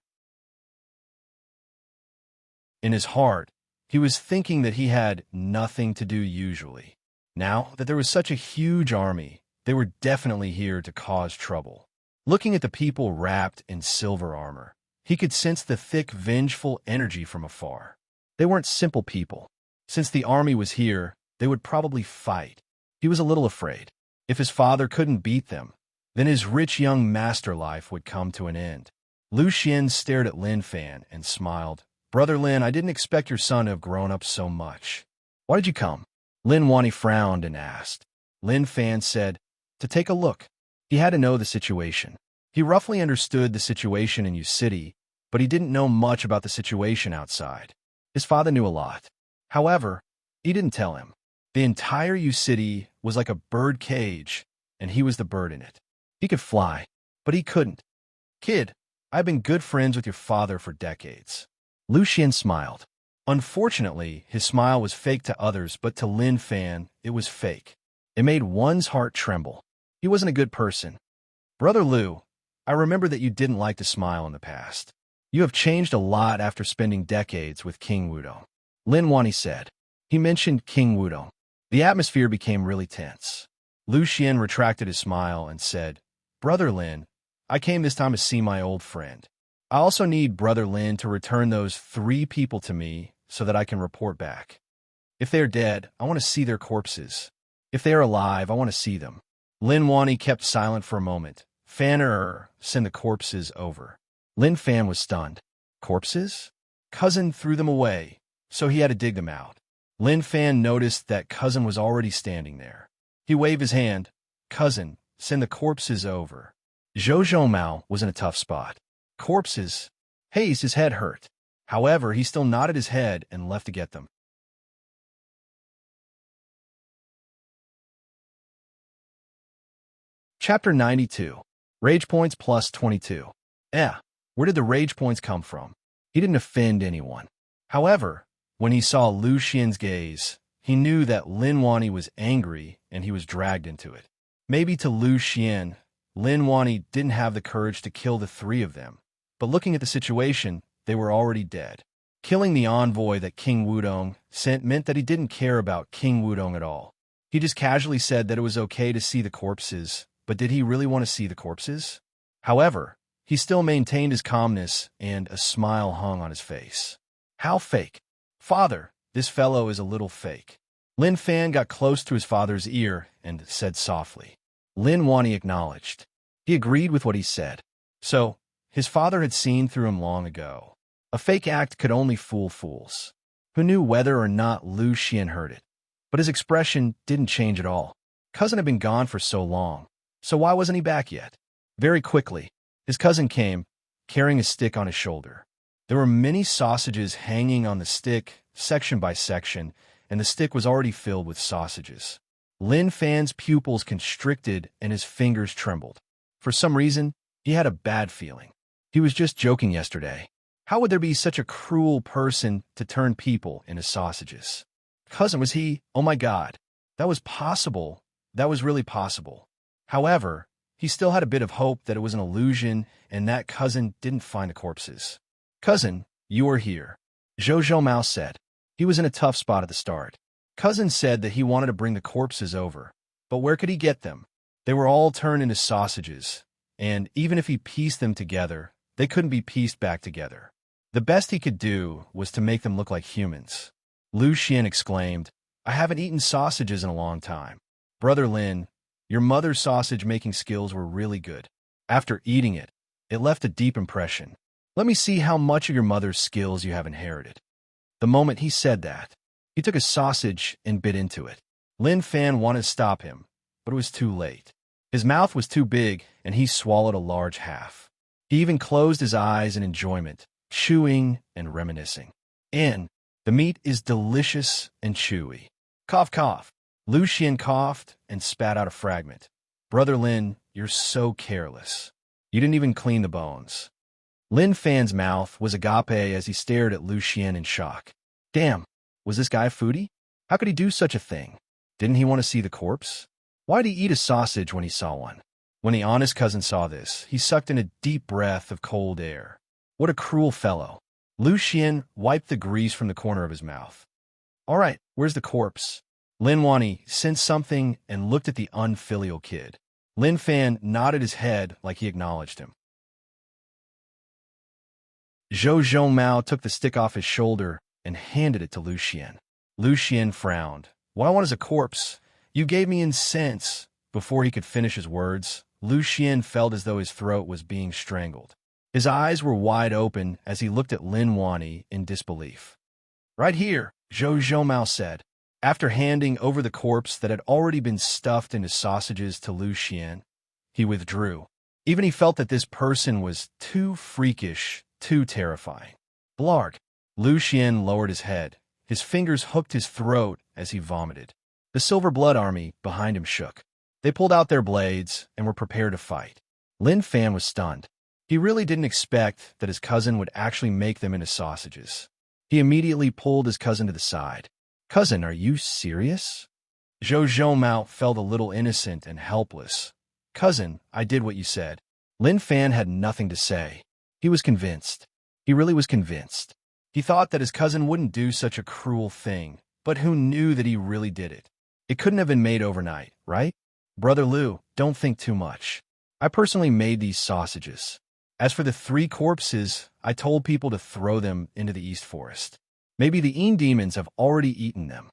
Speaker 1: In his heart, he was thinking that he had nothing to do usually. Now that there was such a huge army, they were definitely here to cause trouble. Looking at the people wrapped in silver armor, he could sense the thick, vengeful energy from afar. They weren't simple people. Since the army was here, they would probably fight. He was a little afraid. If his father couldn't beat them, then his rich young master life would come to an end. Lu Xian stared at Lin Fan and smiled. Brother Lin, I didn't expect your son to have grown up so much. Why did you come? Lin Wani frowned and asked. Lin Fan said, to take a look. He had to know the situation. He roughly understood the situation in Yu City, but he didn't know much about the situation outside. His father knew a lot. However, he didn't tell him. The entire Yu City was like a bird cage, and he was the bird in it. He could fly, but he couldn't. Kid, I've been good friends with your father for decades. Lu Xian smiled. Unfortunately, his smile was fake to others, but to Lin Fan, it was fake. It made one's heart tremble. He wasn't a good person. Brother Lu, I remember that you didn't like to smile in the past. You have changed a lot after spending decades with King Wudong. Lin Wani said. He mentioned King Wudong. The atmosphere became really tense. Lu Xian retracted his smile and said, Brother Lin, I came this time to see my old friend. I also need Brother Lin to return those 3 people to me so that I can report back. If they are dead, I want to see their corpses. If they are alive, I want to see them. Lin Wani kept silent for a moment. Fan send the corpses over. Lin Fan was stunned. Corpses? Cousin threw them away, so he had to dig them out. Lin Fan noticed that Cousin was already standing there. He waved his hand. Cousin, send the corpses over. Zhou Mao was in a tough spot. Corpses? His head hurt. However, he still nodded his head and left to get them. Chapter 92. Rage Points plus 22. Where did the rage points come from? He didn't offend anyone. However, when he saw Lu Xian's gaze, he knew that Lin Wani was angry and he was dragged into it. Maybe to Lu Xian, Lin Wani didn't have the courage to kill the 3 of them, but looking at the situation, they were already dead. Killing the envoy that King Wudong sent meant that he didn't care about King Wudong at all. He just casually said that it was okay to see the corpses, but did he really want to see the corpses? However, he still maintained his calmness and a smile hung on his face. How fake? Father, this fellow is a little fake. Lin Fan got close to his father's ear and said softly. Lin Wani acknowledged. He agreed with what he said. So, his father had seen through him long ago. A fake act could only fool fools. Who knew whether or not Lu Xian heard it? But his expression didn't change at all. Cousin had been gone for so long, so why wasn't he back yet? Very quickly, his cousin came, carrying a stick on his shoulder. There were many sausages hanging on the stick, section by section, and the stick was already filled with sausages. Lin Fan's pupils constricted and his fingers trembled. For some reason, he had a bad feeling. He was just joking yesterday. How would there be such a cruel person to turn people into sausages? Cousin, was he? Oh my God. That was possible. That was really possible. However, he still had a bit of hope that it was an illusion and that cousin didn't find the corpses. Cousin, you are here. Zhou Mao said. He was in a tough spot at the start. Cousin said that he wanted to bring the corpses over, but where could he get them? They were all turned into sausages, and even if he pieced them together, they couldn't be pieced back together. The best he could do was to make them look like humans. Lu Xian exclaimed, I haven't eaten sausages in a long time. Brother Lin, your mother's sausage-making skills were really good. After eating it, it left a deep impression. Let me see how much of your mother's skills you have inherited. The moment he said that, he took a sausage and bit into it. Lin Fan wanted to stop him, but it was too late. His mouth was too big, and he swallowed a large half. He even closed his eyes in enjoyment, chewing and reminiscing. And the meat is delicious and chewy. Cough, cough. Lu Xian coughed and spat out a fragment. Brother Lin, you're so careless. You didn't even clean the bones. Lin Fan's mouth was agape as he stared at Lu Xian in shock. Damn, was this guy a foodie? How could he do such a thing? Didn't he want to see the corpse? Why'd he eat a sausage when he saw one? When the honest cousin saw this, he sucked in a deep breath of cold air. What a cruel fellow. Lu Xian wiped the grease from the corner of his mouth. All right, where's the corpse? Lin Wani sensed something and looked at the unfilial kid. Lin Fan nodded his head like he acknowledged him. Zhou Mao took the stick off his shoulder and handed it to Lu Xian. Lu Xian frowned. What I want is a corpse. You gave me incense. Before he could finish his words, Lu Xian felt as though his throat was being strangled. His eyes were wide open as he looked at Lin Wani in disbelief. Right here, Zhou Zhomao said, after handing over the corpse that had already been stuffed into sausages to Lu Xian. He withdrew. Even he felt that this person was too freakish, too terrifying. Blarg. Lu Xian lowered his head. His fingers hooked his throat as he vomited. The Silver Blood Army behind him shook. They pulled out their blades and were prepared to fight. Lin Fan was stunned. He really didn't expect that his cousin would actually make them into sausages. He immediately pulled his cousin to the side. "Cousin, are you serious?" Zhou Zhomao felt a little innocent and helpless. "Cousin, I did what you said." Lin Fan had nothing to say. He was convinced. He really was convinced. He thought that his cousin wouldn't do such a cruel thing, but who knew that he really did it? It couldn't have been made overnight, right? "Brother Lu, don't think too much. I personally made these sausages. As for the 3 corpses, I told people to throw them into the East Forest. Maybe the Een demons have already eaten them."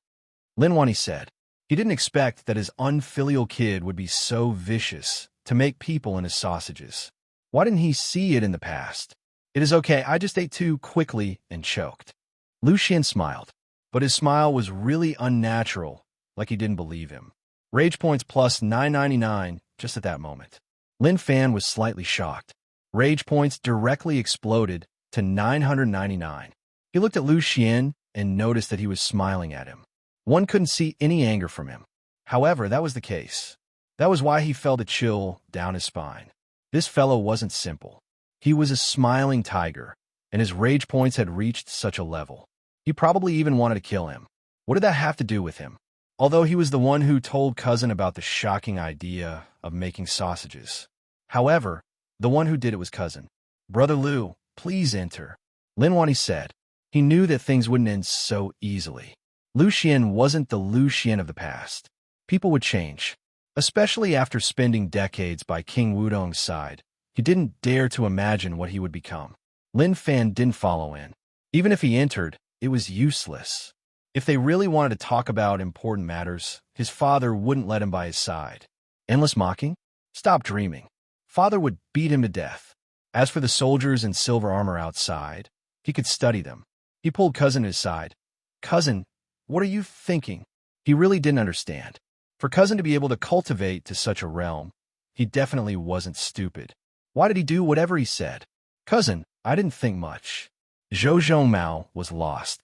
Speaker 1: Lin Wani said. He didn't expect that his unfilial kid would be so vicious to make people into sausages. Why didn't he see it in the past? "It is okay, I just ate too quickly and choked." Lu Xian smiled, but his smile was really unnatural, like he didn't believe him. Rage points plus 999 just at that moment. Lin Fan was slightly shocked. Rage points directly exploded to 999. He looked at Lu Xian and noticed that he was smiling at him. One couldn't see any anger from him. However, that was the case. That was why he felt a chill down his spine. This fellow wasn't simple. He was a smiling tiger, and his rage points had reached such a level. He probably even wanted to kill him. What did that have to do with him? Although he was the one who told cousin about the shocking idea of making sausages. However, the one who did it was cousin. "Brother Lu, please enter," Lin Wani said. He knew that things wouldn't end so easily. Lu Xian wasn't the Lu Xian of the past. People would change, especially after spending decades by King Wudong's side. He didn't dare to imagine what he would become. Lin Fan didn't follow in. Even if he entered, it was useless. If they really wanted to talk about important matters, his father wouldn't let him by his side. Endless mocking? Stop dreaming. Father would beat him to death. As for the soldiers in silver armor outside, he could study them. He pulled cousin to his side. "Cousin, what are you thinking?" He really didn't understand. For cousin to be able to cultivate to such a realm, he definitely wasn't stupid. Why did he do whatever he said? "Cousin, I didn't think much." Zhou Zhomao was lost.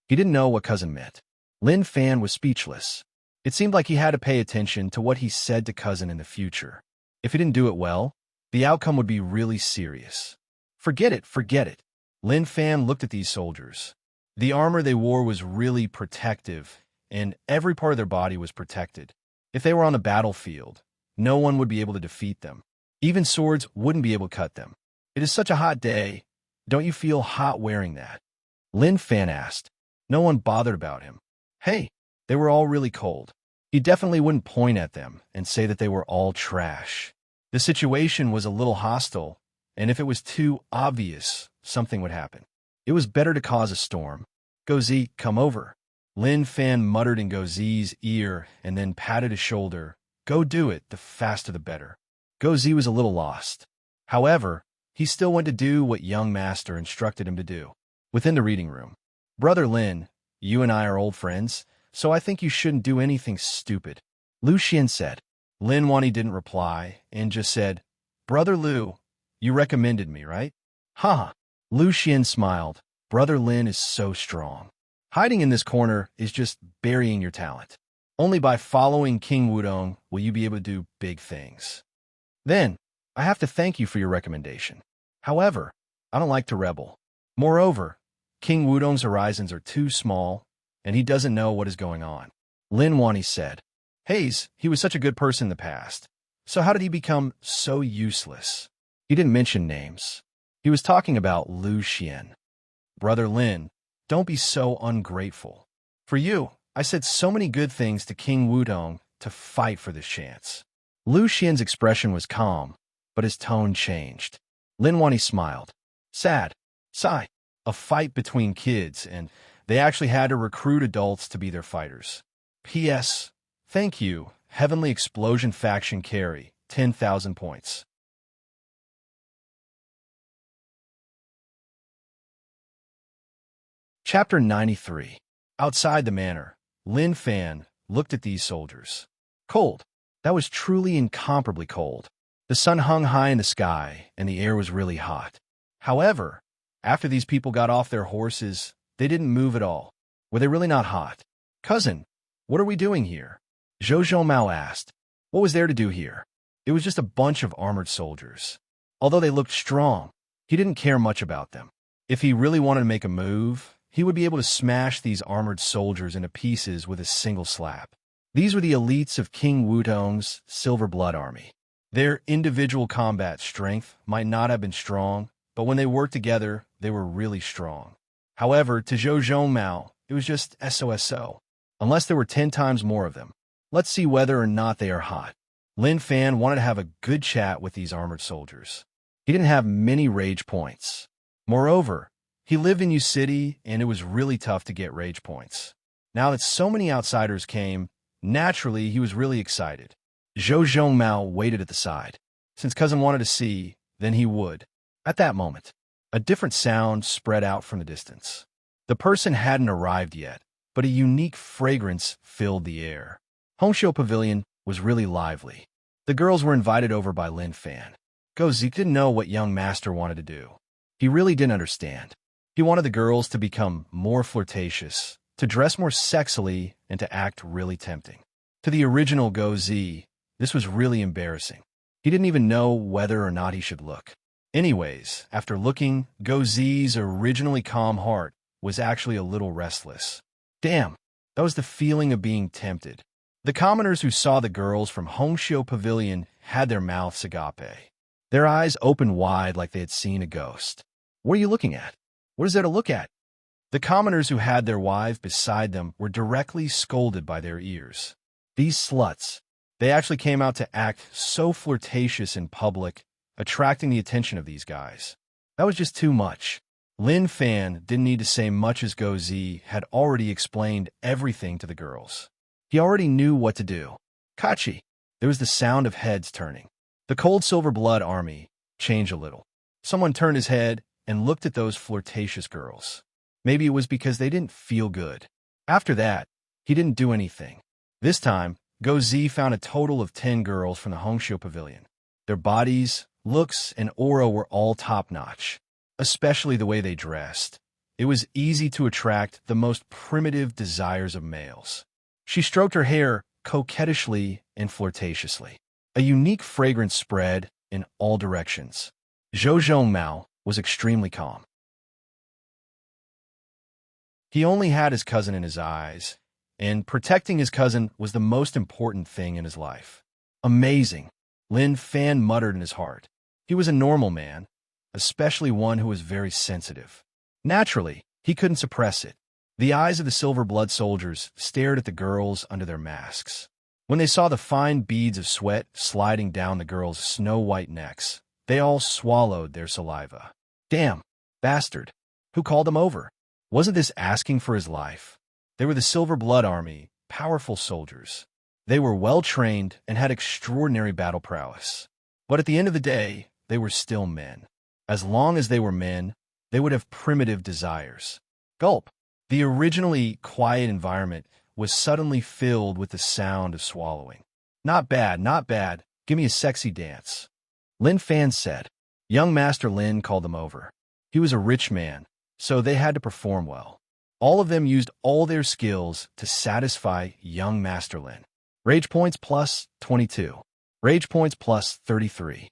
Speaker 1: He didn't know what cousin meant. Lin Fan was speechless. It seemed like he had to pay attention to what he said to cousin in the future. If he didn't do it well, the outcome would be really serious. Forget it, forget it. Lin Fan looked at these soldiers. The armor they wore was really protective, and every part of their body was protected. If they were on the battlefield, no one would be able to defeat them. Even swords wouldn't be able to cut them. "It is such a hot day. Don't you feel hot wearing that?" Lin Fan asked. No one bothered about him. Hey, they were all really cold. He definitely wouldn't point at them and say that they were all trash. The situation was a little hostile, and if it was too obvious, something would happen. It was better to cause a storm. "Gozi, come over." Lin Fan muttered in Gozi's ear and then patted his shoulder. "Go do it, the faster the better." Gozi was a little lost. However, he still went to do what young master instructed him to do. Within the reading room, "Brother Lin, you and I are old friends, so I think you shouldn't do anything stupid," Lu Xian said. Lin Wani didn't reply and just said, "Brother Lu, you recommended me, right?" "Ha!" Lu Xian smiled. Brother Lin is so strong. Hiding in this corner is just burying your talent. Only by following King Wudong will you be able to do big things. Then, I have to thank you for your recommendation. However, I don't like to rebel. Moreover, King Wudong's horizons are too small, and he doesn't know what is going on. Lin Wani said, "Hayes, he was such a good person in the past. So how did he become so useless?" He didn't mention names. He was talking about Lu Xian. "Brother Lin, don't be so ungrateful. For you, I said so many good things to King Wudong to fight for this chance." Lu Xian's expression was calm, but his tone changed. Lin Wani smiled. "Sad. Sigh. A fight between kids, and They actually had to recruit adults to be their fighters. P.S. Thank you, Heavenly Explosion Faction Carry, 10,000 points. Chapter 93. Outside the manor, Lin Fan looked at these soldiers. Cold. That was truly incomparably cold. The sun hung high in the sky, and the air was really hot. However, after these people got off their horses, they didn't move at all. Were they really not hot? Cousin, what are we doing here? Zhou Mao asked. What was there to do here? It was just a bunch of armored soldiers. Although they looked strong, he didn't care much about them. If he really wanted to make a move, he would be able to smash these armored soldiers into pieces with a single slap. These were the elites of King Wudong's Silver Blood Army. Their individual combat strength might not have been strong, but when they worked together, they were really strong. However, to Zhou Mao, it was just SOSO. Unless there were 10 times more of them. Let's see whether or not they are hot. Lin Fan wanted to have a good chat with these armored soldiers. He didn't have many rage points. Moreover, he lived in Yu City, and it was really tough to get rage points. Now that so many outsiders came, naturally he was really excited. Zhou Mao waited at the side. Since cousin wanted to see, then he would. At that moment, a different sound spread out from the distance. The person hadn't arrived yet, but a unique fragrance filled the air. Hongxiu Pavilion was really lively. The girls were invited over by Lin Fan. Gozi didn't know what young master wanted to do. He really didn't understand. He wanted the girls to become more flirtatious, to dress more sexily, and to act really tempting. To the original Gozi, this was really embarrassing. He didn't even know whether or not he should look. Anyways, after looking, Gozi's originally calm heart was actually a little restless. Damn, that was the feeling of being tempted. The commoners who saw the girls from Hongxiu Pavilion had their mouths agape. Their eyes opened wide like they had seen a ghost. What are you looking at? What is there to look at? The commoners who had their wife beside them were directly scolded by their ears. These sluts, they actually came out to act so flirtatious in public, attracting the attention of these guys. That was just too much. Lin Fan didn't need to say much as Gozi had already explained everything to the girls. He already knew what to do. Kachi. There was the sound of heads turning. The cold Silver Blood Army changed a little. Someone turned his head and looked at those flirtatious girls. Maybe it was because they didn't feel good. After that, he didn't do anything. This time, Gozi found a total of 10 girls from the Hongxiu Pavilion. Their bodies, looks, and aura were all top-notch, especially the way they dressed. It was easy to attract the most primitive desires of males. She stroked her hair coquettishly and flirtatiously. A unique fragrance spread in all directions. Zhou Mao was extremely calm. He only had his cousin in his eyes, and protecting his cousin was the most important thing in his life. Amazing, Lin Fan muttered in his heart. He was a normal man, especially one who was very sensitive. Naturally, he couldn't suppress it. The eyes of the Silver Blood soldiers stared at the girls under their masks. When they saw the fine beads of sweat sliding down the girls' snow-white necks, they all swallowed their saliva. Damn, bastard. Who called them over? Wasn't this asking for his life? They were the Silver Blood Army, powerful soldiers. They were well-trained and had extraordinary battle prowess. But at the end of the day, they were still men. As long as they were men, they would have primitive desires. Gulp. The originally quiet environment was suddenly filled with the sound of swallowing. Not bad, not bad. Give me a sexy dance. Lin Fan said. Young Master Lin called them over. He was a rich man, so they had to perform well. All of them used all their skills to satisfy young Master Lin. Rage points plus 22. Rage points plus 33.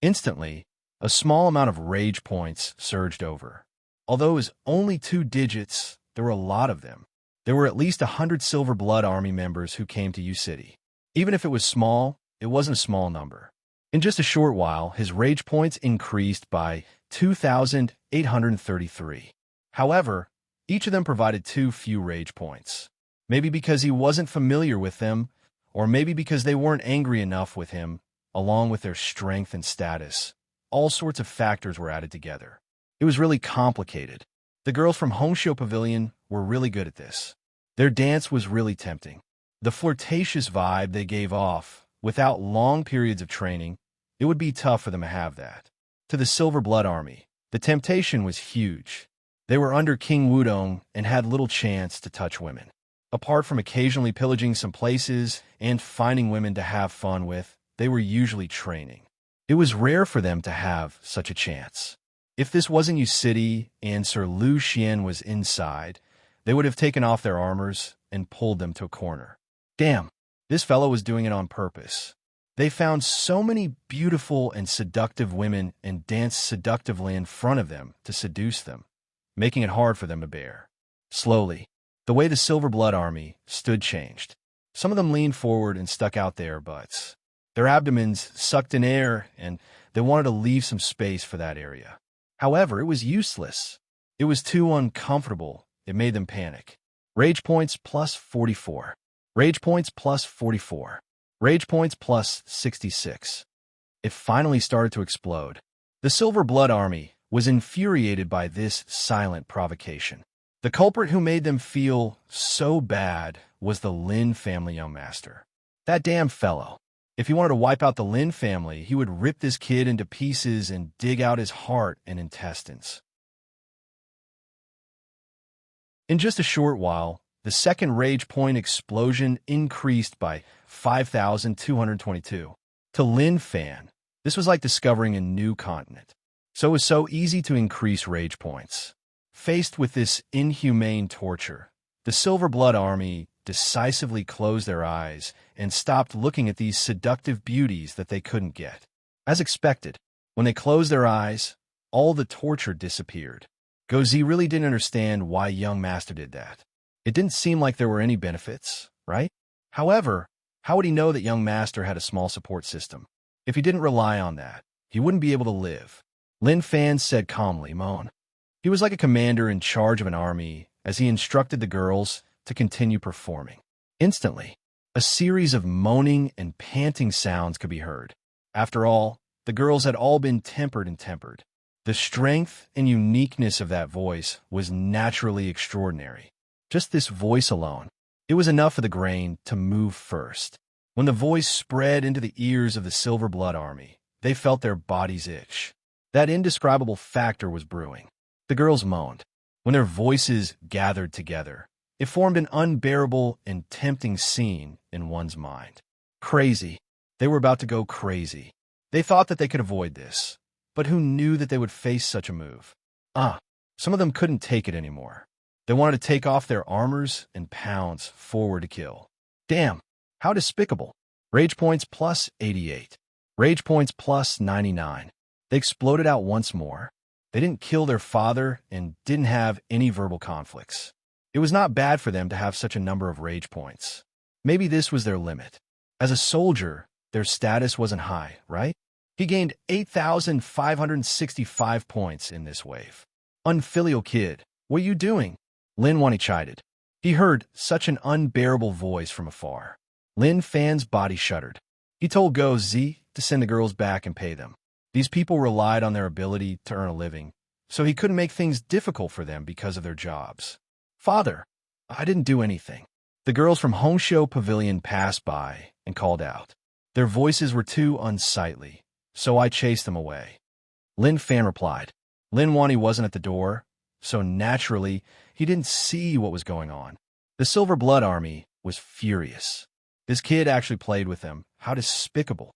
Speaker 1: Instantly, a small amount of rage points surged over. Although it was only 2 digits, there were a lot of them. There were at least 100 Silver Blood Army members who came to Yu City. Even if it was small, it wasn't a small number. In just a short while, his rage points increased by 2,833. However, each of them provided too few rage points. Maybe because he wasn't familiar with them, or maybe because they weren't angry enough with him, along with their strength and status. All sorts of factors were added together. It was really complicated. The girls from Homeshow Pavilion were really good at this. Their dance was really tempting. The flirtatious vibe they gave off, without long periods of training, it would be tough for them to have that. To the Silver Blood Army, the temptation was huge. They were under King Wudong and had little chance to touch women. Apart from occasionally pillaging some places and finding women to have fun with, they were usually training. It was rare for them to have such a chance. If this wasn't Yu City and Sir Lu Xian was inside, they would have taken off their armors and pulled them to a corner. Damn, this fellow was doing it on purpose. They found so many beautiful and seductive women and danced seductively in front of them to seduce them, making it hard for them to bear. Slowly, the way the Silver Blood Army stood changed. Some of them leaned forward and stuck out their butts. Their abdomens sucked in air, and they wanted to leave some space for that area. However, it was useless. It was too uncomfortable. It made them panic. Rage points plus 44. Rage points plus 44. Rage points plus 66. It finally started to explode. The Silver Blood Army was infuriated by this silent provocation. The culprit who made them feel so bad was the Lin family young master. That damn fellow. If he wanted to wipe out the Lin family, he would rip this kid into pieces and dig out his heart and intestines. In just a short while, the second rage point explosion increased by 5,222. To Lin Fan, this was like discovering a new continent. So it was so easy to increase rage points. Faced with this inhumane torture, the Silver Blood Army decisively closed their eyes and stopped looking at these seductive beauties that they couldn't get. As expected, when they closed their eyes, all the torture disappeared. Gozi really didn't understand why young master did that. It didn't seem like there were any benefits, right? However, how would he know that young master had a small support system? If he didn't rely on that, he wouldn't be able to live. Lin Fan said calmly, Moan. He was like a commander in charge of an army as he instructed the girls to continue performing. Instantly, a series of moaning and panting sounds could be heard. After all, the girls had all been tempered. The strength and uniqueness of that voice was naturally extraordinary. Just this voice alone, it was enough for the grain to move first. When the voice spread into the ears of the Silver Blood Army, they felt their bodies itch. That indescribable factor was brewing. The girls moaned. When their voices gathered together, it formed an unbearable and tempting scene in one's mind. Crazy. They were about to go crazy. They thought that they could avoid this, but who knew that they would face such a move? Some of them couldn't take it anymore. They wanted to take off their armors and pounce forward to kill. Damn, how despicable. Rage points plus 88. Rage points plus 99. They exploded out once more. They didn't kill their father and didn't have any verbal conflicts. It was not bad for them to have such a number of rage points. Maybe this was their limit. As a soldier, their status wasn't high, right? He gained 8,565 points in this wave. Unfilial kid, what are you doing? Lin Wani chided. He heard such an unbearable voice from afar. Lin Fan's body shuddered. He told Go Zi to send the girls back and pay them. These people relied on their ability to earn a living, so he couldn't make things difficult for them because of their jobs. Father, I didn't do anything. The girls from Homeshow Pavilion passed by and called out. Their voices were too unsightly, so I chased them away. Lin Fan replied. Lin Wani wasn't at the door, so naturally, he didn't see what was going on. The Silver Blood Army was furious. This kid actually played with them. How despicable.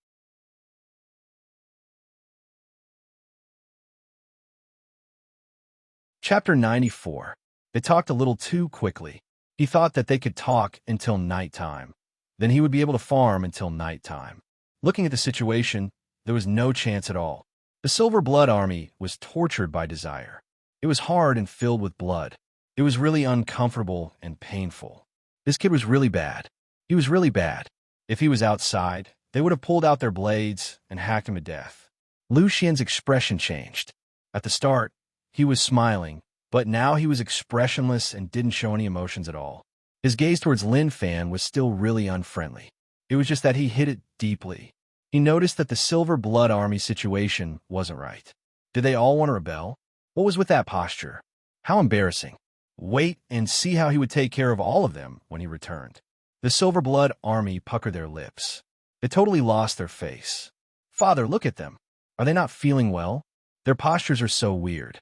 Speaker 1: Chapter 94. They talked a little too quickly. He thought that they could talk until nighttime. Then he would be able to farm until nighttime. Looking at the situation, there was no chance at all. The Silver Blood Army was tortured by desire. It was hard and filled with blood. It was really uncomfortable and painful. This kid was really bad. He was really bad. If he was outside, they would have pulled out their blades and hacked him to death. Lu Xian's expression changed. At the start, he was smiling, but now he was expressionless and didn't show any emotions at all. His gaze towards Lin Fan was still really unfriendly. It was just that he hit it deeply. He noticed that the Silver Blood Army situation wasn't right. Did they all want to rebel? What was with that posture? How embarrassing. Wait and see how he would take care of all of them when he returned. The Silver Blood army puckered their lips. They totally lost their face. Father, look at them. Are they not feeling well? Their postures are so weird.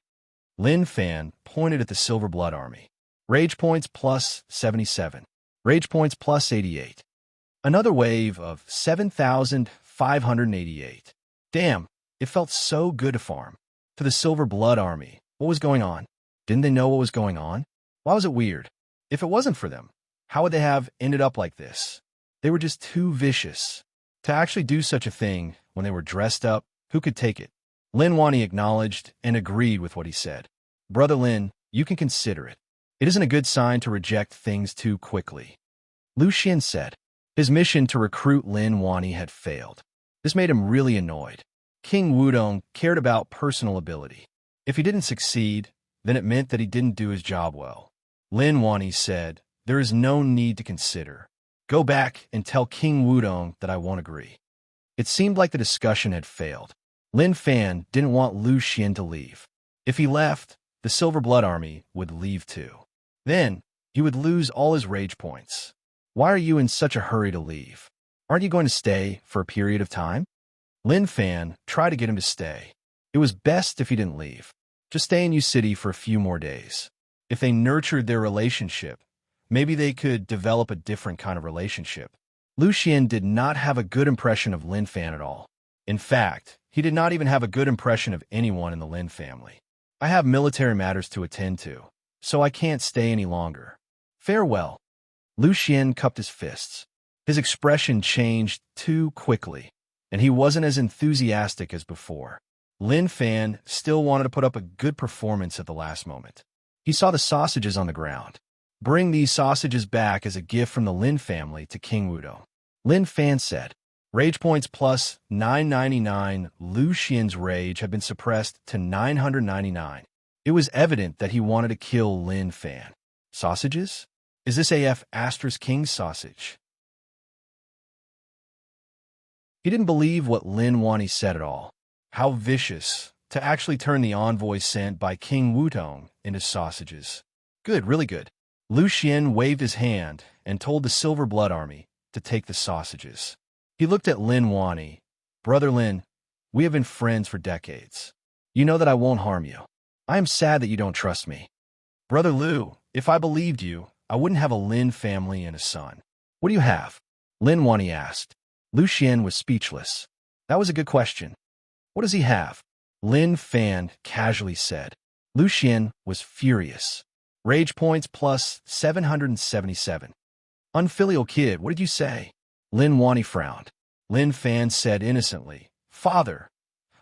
Speaker 1: Lin Fan pointed at the Silver Blood army. Rage points plus 77. Rage points plus 88. Another wave of 7,588. Damn, it felt so good to farm. To the Silver Blood army, what was going on? Didn't they know what was going on? Why was it weird? If it wasn't for them, how would they have ended up like this? They were just too vicious. To actually do such a thing when they were dressed up, who could take it? Lin Wani acknowledged and agreed with what he said. Brother Lin, you can consider it. It isn't a good sign to reject things too quickly. Lu Xian said. His mission to recruit Lin Wani had failed. This made him really annoyed. King Wudong cared about personal ability. If he didn't succeed, then it meant that he didn't do his job well. Lin Wani said, there is no need to consider. Go back and tell King Wudong that I won't agree. It seemed like the discussion had failed. Lin Fan didn't want Lu Xian to leave. If he left, the Silver Blood army would leave too. Then, he would lose all his rage points. Why are you in such a hurry to leave? Aren't you going to stay for a period of time? Lin Fan tried to get him to stay. It was best if he didn't leave. Just stay in U City for a few more days. If they nurtured their relationship, maybe they could develop a different kind of relationship. Lu Xian did not have a good impression of Lin Fan at all. In fact, he did not even have a good impression of anyone in the Lin family. I have military matters to attend to, so I can't stay any longer. Farewell. Lu Xian cupped his fists. His expression changed too quickly, and he wasn't as enthusiastic as before. Lin Fan still wanted to put up a good performance at the last moment. He saw the sausages on the ground. Bring these sausages back as a gift from the Lin family to King Wudong. Lin Fan said. Rage points plus 999. Lu Xian's rage had been suppressed to 999. It was evident that he wanted to kill Lin Fan. Sausages? Is this AF Astra's King's sausage? He didn't believe what Lin Wani said at all. How vicious to actually turn the envoy sent by King Wudong into sausages. Good, really good. Lu Xian waved his hand and told the Silver Blood army to take the sausages. He looked at Lin Wani. Brother Lin, we have been friends for decades. You know that I won't harm you. I am sad that you don't trust me. Brother Lu, if I believed you, I wouldn't have a Lin family and a son. What do you have? Lin Wani asked. Lu Xian was speechless. That was a good question. What does he have? Lin Fan casually said. Lu Xian was furious. Rage points plus 777. Unfilial kid, what did you say? Lin Wani frowned. Lin Fan said innocently, Father,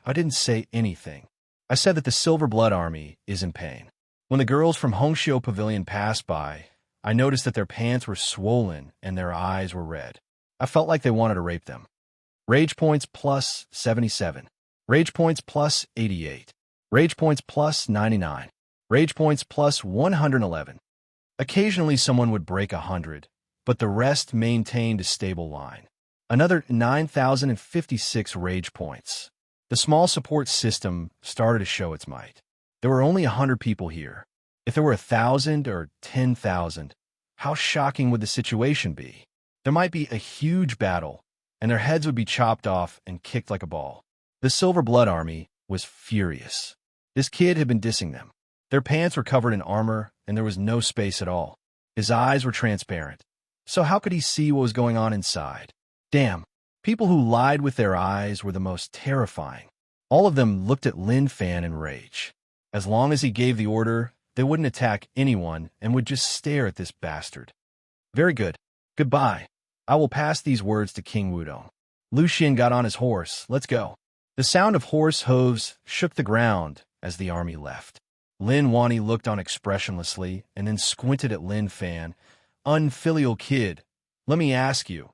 Speaker 1: I didn't say anything. I said that the Silver Blood army is in pain. When the girls from Hongxiu Pavilion passed by, I noticed that their pants were swollen and their eyes were red. I felt like they wanted to rape them. Rage points plus 77. Rage points plus 88. Rage points plus 99. Rage points plus 111. Occasionally someone would break 100, but the rest maintained a stable line. Another 9,056 rage points. The small support system started to show its might. There were only 100 people here. If there were 1,000 or 10,000, how shocking would the situation be? There might be a huge battle, and their heads would be chopped off and kicked like a ball. The Silver Blood army was furious. This kid had been dissing them. Their pants were covered in armor, and there was no space at all. His eyes were transparent. So how could he see what was going on inside? Damn, people who lied with their eyes were the most terrifying. All of them looked at Lin Fan in rage. As long as he gave the order, they wouldn't attack anyone and would just stare at this bastard. Very good. Goodbye. I will pass these words to King Wudong. Lu Xian got on his horse. Let's go. The sound of horse hooves shook the ground as the army left. Lin Wani looked on expressionlessly and then squinted at Lin Fan. Unfilial kid, let me ask you,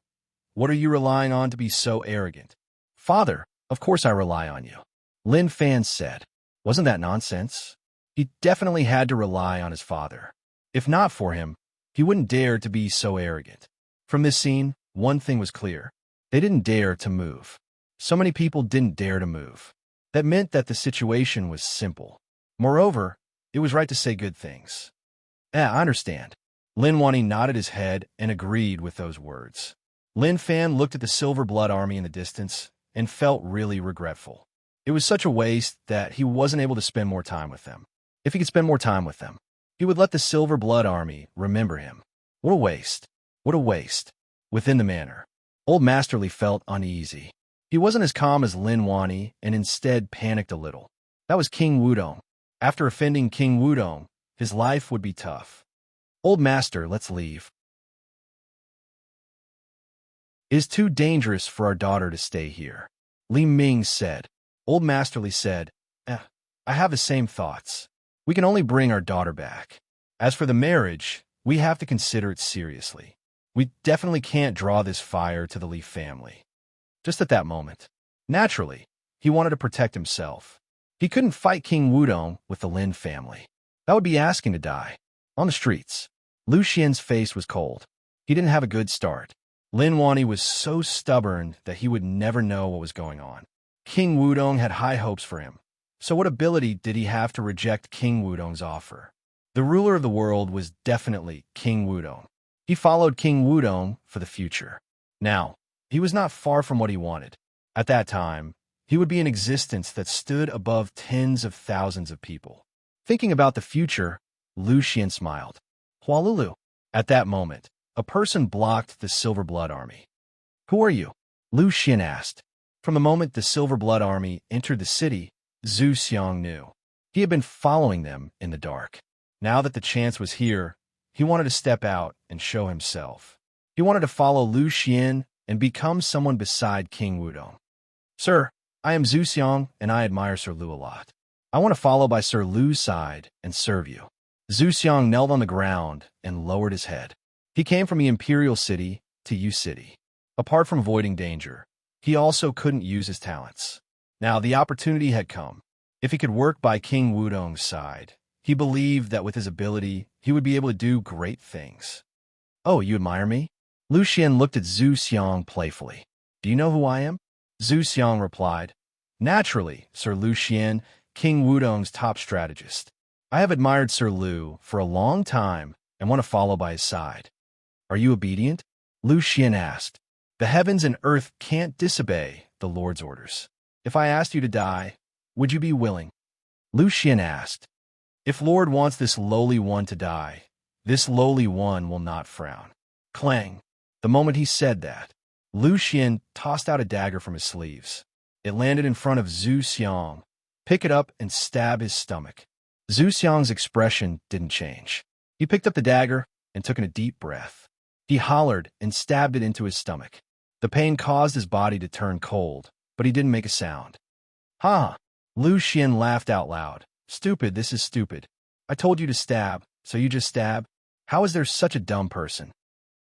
Speaker 1: what are you relying on to be so arrogant? Father, of course I rely on you. Lin Fan said. Wasn't that nonsense? He definitely had to rely on his father. If not for him, he wouldn't dare to be so arrogant. From this scene, one thing was clear. They didn't dare to move. So many people didn't dare to move. That meant that the situation was simple. Moreover, It was right to say good things. Yeah, I understand. Lin Wani nodded his head and agreed with those words. Lin Fan looked at the Silver Blood Army in the distance and felt really regretful. It was such a waste that he wasn't able to spend more time with them. If he could spend more time with them, he would let the Silver Blood Army remember him. What a waste. What a waste. Within the manor, Old Masterly felt uneasy. He wasn't as calm as Lin Wani and instead panicked a little. That was King Wudong. After offending King Wudong, his life would be tough. Old Master, let's leave. It is too dangerous for our daughter to stay here, Li Ming said. Old Masterly said, I have the same thoughts. We can only bring our daughter back. As for the marriage, we have to consider it seriously. We definitely can't draw this fire to the Li family. Just at that moment, naturally, he wanted to protect himself. He couldn't fight King Wudong with the Lin family. That would be asking to die. On the streets, Lu Xian's face was cold. He didn't have a good start. Lin Wani was so stubborn that he would never know what was going on. King Wudong had high hopes for him. So what ability did he have to reject King Wudong's offer? The ruler of the world was definitely King Wudong. He followed King Wudong for the future. Now, he was not far from what he wanted. At that time, he would be an existence that stood above tens of thousands of people. Thinking about the future, Lu Xian smiled. Hualulu. At that moment, a person blocked the Silver Blood Army. Who are you? Lu Xian asked. From the moment the Silver Blood Army entered the city, Zhu Xiang knew. He had been following them in the dark. Now that the chance was here, he wanted to step out and show himself. He wanted to follow Lu Xian and become someone beside King Wudong. Sir, I am Zhu Xiang, and I admire Sir Lu a lot. I want to follow by Sir Lu's side and serve you. Zhu Xiang knelt on the ground and lowered his head. He came from the Imperial City to Yu City. Apart from avoiding danger, he also couldn't use his talents. Now the opportunity had come. If he could work by King Wudong's side, he believed that with his ability, he would be able to do great things. Oh, you admire me? Lu Xian looked at Zhu Xiang playfully. Do you know who I am? Zhu Xiang replied. Naturally, Sir Lu Xian, King Wudong's top strategist. I have admired Sir Lu for a long time and want to follow by his side. Are you obedient? Lu Xian asked. The heavens and earth can't disobey the Lord's orders. If I asked you to die, would you be willing? Lu Xian asked. If Lord wants this lowly one to die, this lowly one will not frown. Clang. The moment he said that, Lu Xian tossed out a dagger from his sleeves. It landed in front of Zhu Xiang. Pick it up and stab his stomach. Zhu Xiang's expression didn't change. He picked up the dagger and took in a deep breath. He hollered and stabbed it into his stomach. The pain caused his body to turn cold, but he didn't make a sound. Ha! Lu Xian laughed out loud. Stupid, this is stupid. I told you to stab, so you just stab? How is there such a dumb person?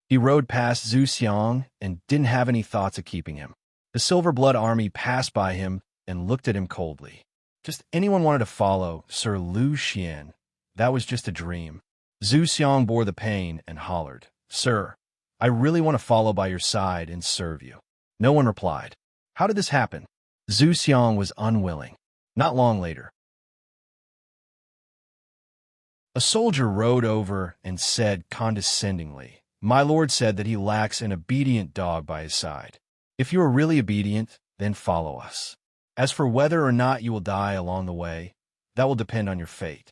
Speaker 1: He rode past Zhu Xiang and didn't have any thoughts of keeping him. The Silver Blood Army passed by him and looked at him coldly. Just anyone wanted to follow Sir Lu Xian. That was just a dream. Zhu Xiang bore the pain and hollered, Sir, I really want to follow by your side and serve you. No one replied. How did this happen? Zhu Xiang was unwilling. Not long later, a soldier rode over and said condescendingly, My lord said that he lacks an obedient dog by his side. If you are really obedient, then follow us. As for whether or not you will die along the way, that will depend on your fate.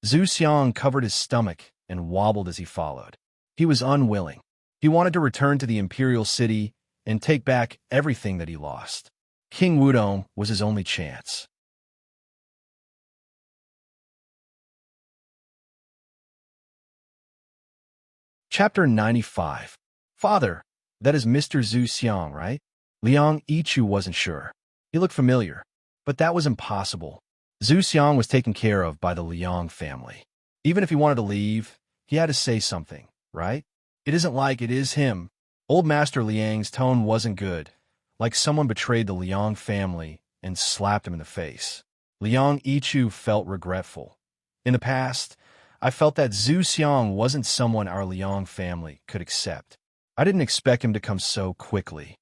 Speaker 1: Zhu Xiang covered his stomach and wobbled as he followed. He was unwilling. He wanted to return to the Imperial City and take back everything that he lost. King Wudong was his only chance. Chapter 95. Father, that is Mr. Zhu Xiang, right? Liang Yichu wasn't sure. He looked familiar, but that was impossible. Zhu Xiang was taken care of by the Liang family. Even if he wanted to leave, he had to say something, right? It isn't like it is him. Old Master Liang's tone wasn't good, like someone betrayed the Liang family and slapped him in the face. Liang Yichu felt regretful. In the past, I felt that Zhu Xiang wasn't someone our Liang family could accept. I didn't expect him to come so quickly.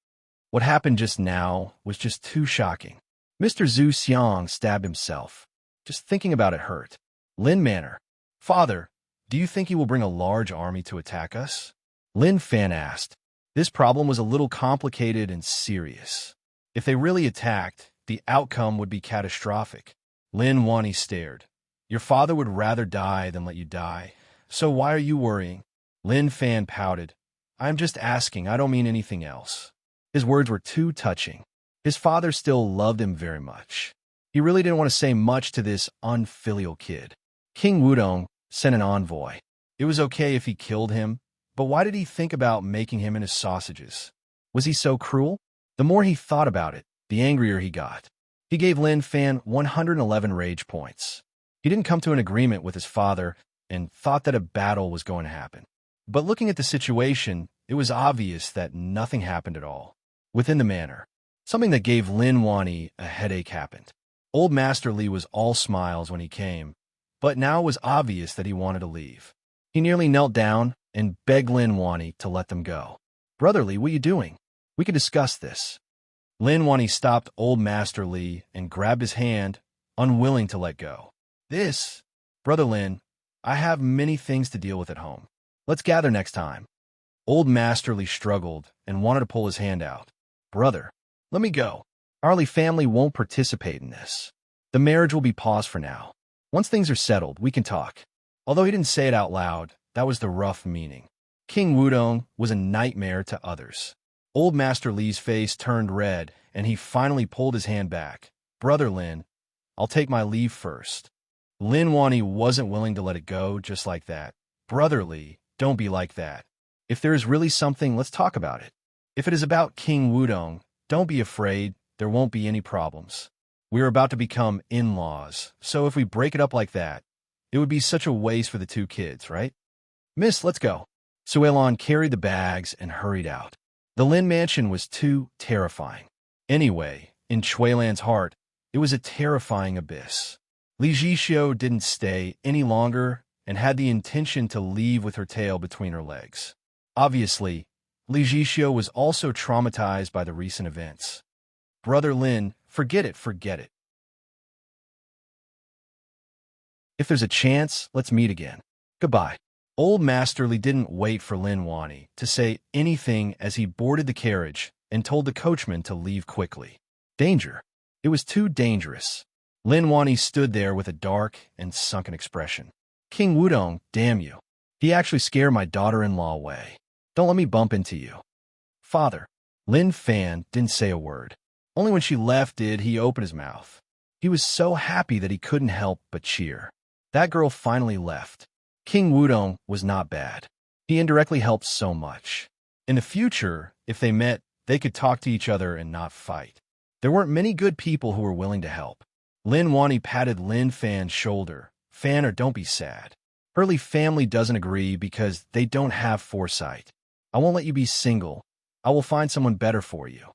Speaker 1: What happened just now was just too shocking. Mr. Zhu Xiang stabbed himself. Just thinking about it hurt. Lin Manor. Father, do you think he will bring a large army to attack us? Lin Fan asked. This problem was a little complicated and serious. If they really attacked, the outcome would be catastrophic. Lin Wani stared. Your father would rather die than let you die, so why are you worrying? Lin Fan pouted. I'm just asking, I don't mean anything else. His words were too touching. His father still loved him very much. He really didn't want to say much to this unfilial kid. King Wudong sent an envoy. It was okay if he killed him, but why did he think about making him into sausages? Was he so cruel? The more he thought about it, the angrier he got. He gave Lin Fan 111 rage points. He didn't come to an agreement with his father and thought that a battle was going to happen. But looking at the situation, it was obvious that nothing happened at all. Within the manor, something that gave Lin Wani a headache happened. Old Master Li was all smiles when he came, but now it was obvious that he wanted to leave. He nearly knelt down and begged Lin Wani to let them go. Brother Li, what are you doing? We can discuss this. Lin Wani stopped Old Master Li and grabbed his hand, unwilling to let go. Brother Lin, I have many things to deal with at home. Let's gather next time. Old Master Li struggled and wanted to pull his hand out. Brother, let me go. Our Li family won't participate in this. The marriage will be paused for now. Once things are settled, we can talk. Although he didn't say it out loud, that was the rough meaning. King Wudong was a nightmare to others. Old Master Li's face turned red, and he finally pulled his hand back. Brother Lin, I'll take my leave first. Lin Wani wasn't willing to let it go just like that. Brother Li, don't be like that. If there is really something, let's talk about it. If it is about King Wudong, don't be afraid, there won't be any problems. We are about to become in-laws, so if we break it up like that, it would be such a waste for the two kids, right? Miss, let's go. Suelon carried the bags and hurried out. The Lin mansion was too terrifying. Anyway, in Chuilan's heart, it was a terrifying abyss. Li Jixio didn't stay any longer and had the intention to leave with her tail between her legs. Obviously, Li Jixio was also traumatized by the recent events. Brother Lin, forget it. If there's a chance, let's meet again. Goodbye. Old Master Li didn't wait for Lin Wani to say anything as he boarded the carriage and told the coachman to leave quickly. Danger. It was too dangerous. Lin Wani stood there with a dark and sunken expression. King Wudong, damn you. He actually scared my daughter-in-law away. Don't let me bump into you. Father. Lin Fan didn't say a word. Only when she left did he open his mouth. He was so happy that he couldn't help but cheer. That girl finally left. King Wudong was not bad. He indirectly helped so much. In the future, if they met, they could talk to each other and not fight. There weren't many good people who were willing to help. Lin Wani patted Lin Fan's shoulder. Fan, don't be sad. Hurley family doesn't agree because they don't have foresight. I won't let you be single. I will find someone better for you.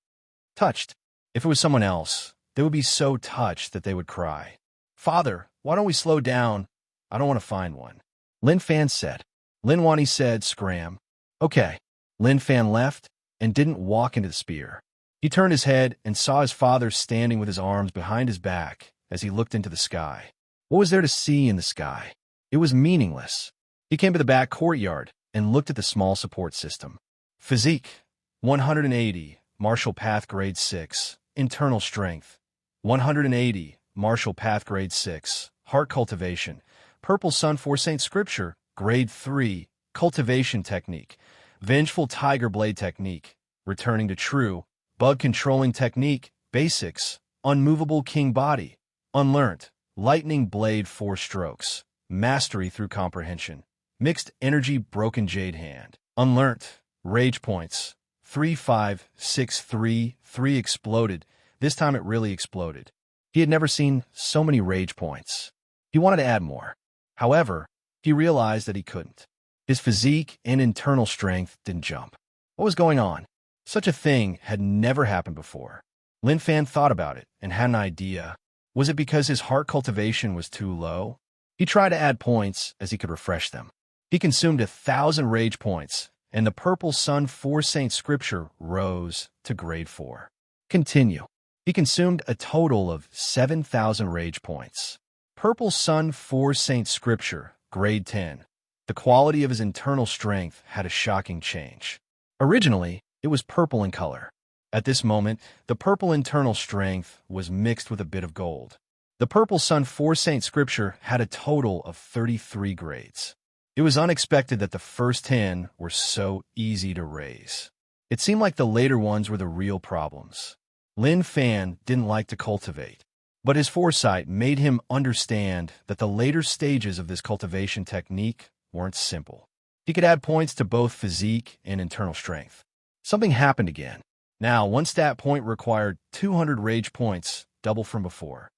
Speaker 1: Touched. If it was someone else, they would be so touched that they would cry. Father, why don't we slow down? I don't want to find one. Lin Fan said. Lin Wani said, scram. Okay. Lin Fan left and didn't walk into the spear. He turned his head and saw his father standing with his arms behind his back as he looked into the sky. What was there to see in the sky? It was meaningless. He came to the back courtyard and looked at the small support system. Physique, 180, martial path grade 6, internal strength, 180, martial path grade 6, heart cultivation, purple sun for Saint Scripture, grade 3, cultivation technique, vengeful tiger blade technique, returning to true, bug controlling technique, basics, unmovable king body, unlearned, lightning blade 4 strokes, mastery through comprehension, mixed energy broken jade hand, unlearned, rage points, 3 5 6 3 3 exploded. This time it really exploded. He had never seen so many rage points. He wanted to add more. However, he realized that he couldn't. His physique and internal strength didn't jump. What was going on? Such a thing had never happened before. Lin Fan thought about it and had an idea. Was it because his heart cultivation was too low? He tried to add points as he could refresh them. He consumed 1,000 rage points, and the purple sun for Saint Scripture rose to grade 4. Continue. He consumed a total of 7,000 rage points. Purple Sun 4 Saint Scripture, Grade 10. The quality of his internal strength had a shocking change. Originally, it was purple in color. At this moment, the purple internal strength was mixed with a bit of gold. The Purple Sun 4 Saint Scripture had a total of 33 grades. It was unexpected that the first 10 were so easy to raise. It seemed like the later ones were the real problems. Lin Fan didn't like to cultivate, but his foresight made him understand that the later stages of this cultivation technique weren't simple. He could add points to both physique and internal strength. Something happened again. Now, one stat point required 200 rage points, double from before.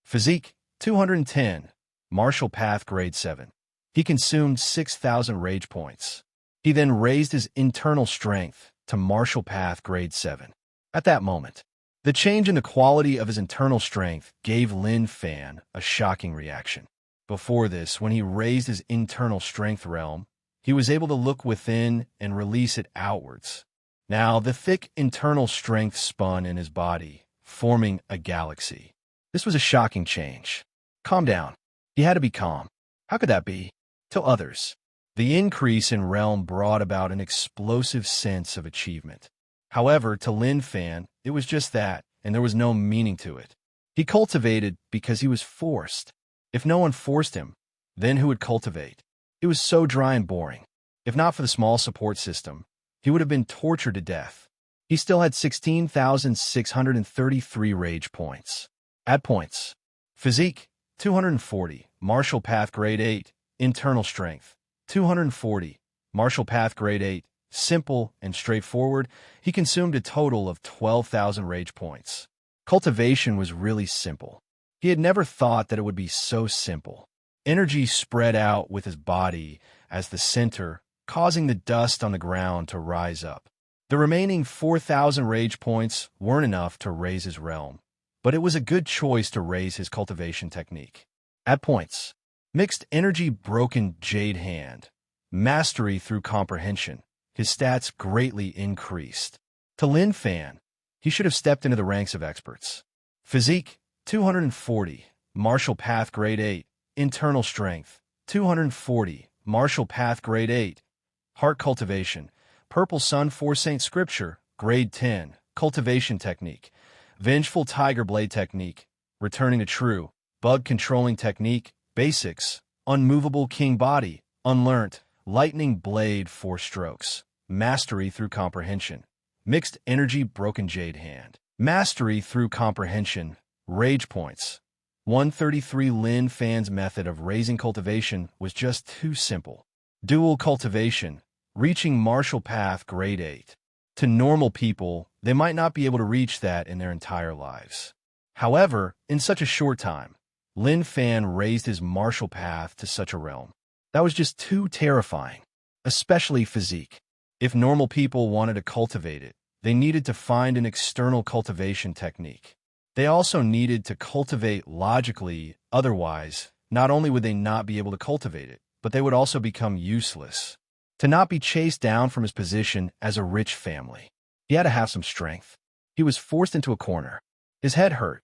Speaker 1: Physique, 210. Martial Path Grade 7. He consumed 6,000 rage points. He then raised his internal strength to Martial Path Grade 7. At that moment, the change in the quality of his internal strength gave Lin Fan a shocking reaction. Before this, when he raised his internal strength realm, he was able to look within and release it outwards. Now, the thick internal strength spun in his body, forming a galaxy. This was a shocking change. Calm down. He had to be calm. How could that be? To others, the increase in realm brought about an explosive sense of achievement. However, to Lin Fan, it was just that, and there was no meaning to it. He cultivated because he was forced. If no one forced him, then who would cultivate? It was so dry and boring. If not for the small support system, he would have been tortured to death. He still had 16,633 rage points. Add points. Physique, 240. Martial Path Grade 8. Internal Strength, 240. Martial Path Grade 8. Simple and straightforward. He consumed a total of 12,000 rage points. Cultivation was really simple. He had never thought that it would be so simple. Energy spread out with his body as the center, causing the dust on the ground to rise up. The remaining 4,000 rage points weren't enough to raise his realm, but it was a good choice to raise his cultivation technique. Add points. Mixed Energy Broken Jade Hand. Mastery through Comprehension. His stats greatly increased. To Lin Fan, he should have stepped into the ranks of experts. Physique, 240. Martial Path Grade 8. Internal Strength, 240. Martial Path Grade 8. Heart Cultivation. Purple Sun 4 Saint Scripture, Grade 10. Cultivation Technique. Vengeful Tiger Blade Technique. Returning to True. Bug Controlling Technique. Basics. Unmovable King Body. Unlearnt. Lightning Blade 4 Strokes. Mastery through Comprehension. Mixed Energy Broken Jade Hand. Mastery through Comprehension. Rage Points. 133. Lin Fan's method of raising cultivation was just too simple. Dual Cultivation. Reaching Martial Path Grade 8. To normal people, they might not be able to reach that in their entire lives. However, in such a short time, Lin Fan raised his martial path to such a realm. That was just too terrifying, especially physique. If normal people wanted to cultivate it, they needed to find an external cultivation technique. They also needed to cultivate logically, otherwise, not only would they not be able to cultivate it, but they would also become useless. To not be chased down from his position as a rich family, he had to have some strength. He was forced into a corner. His head hurt.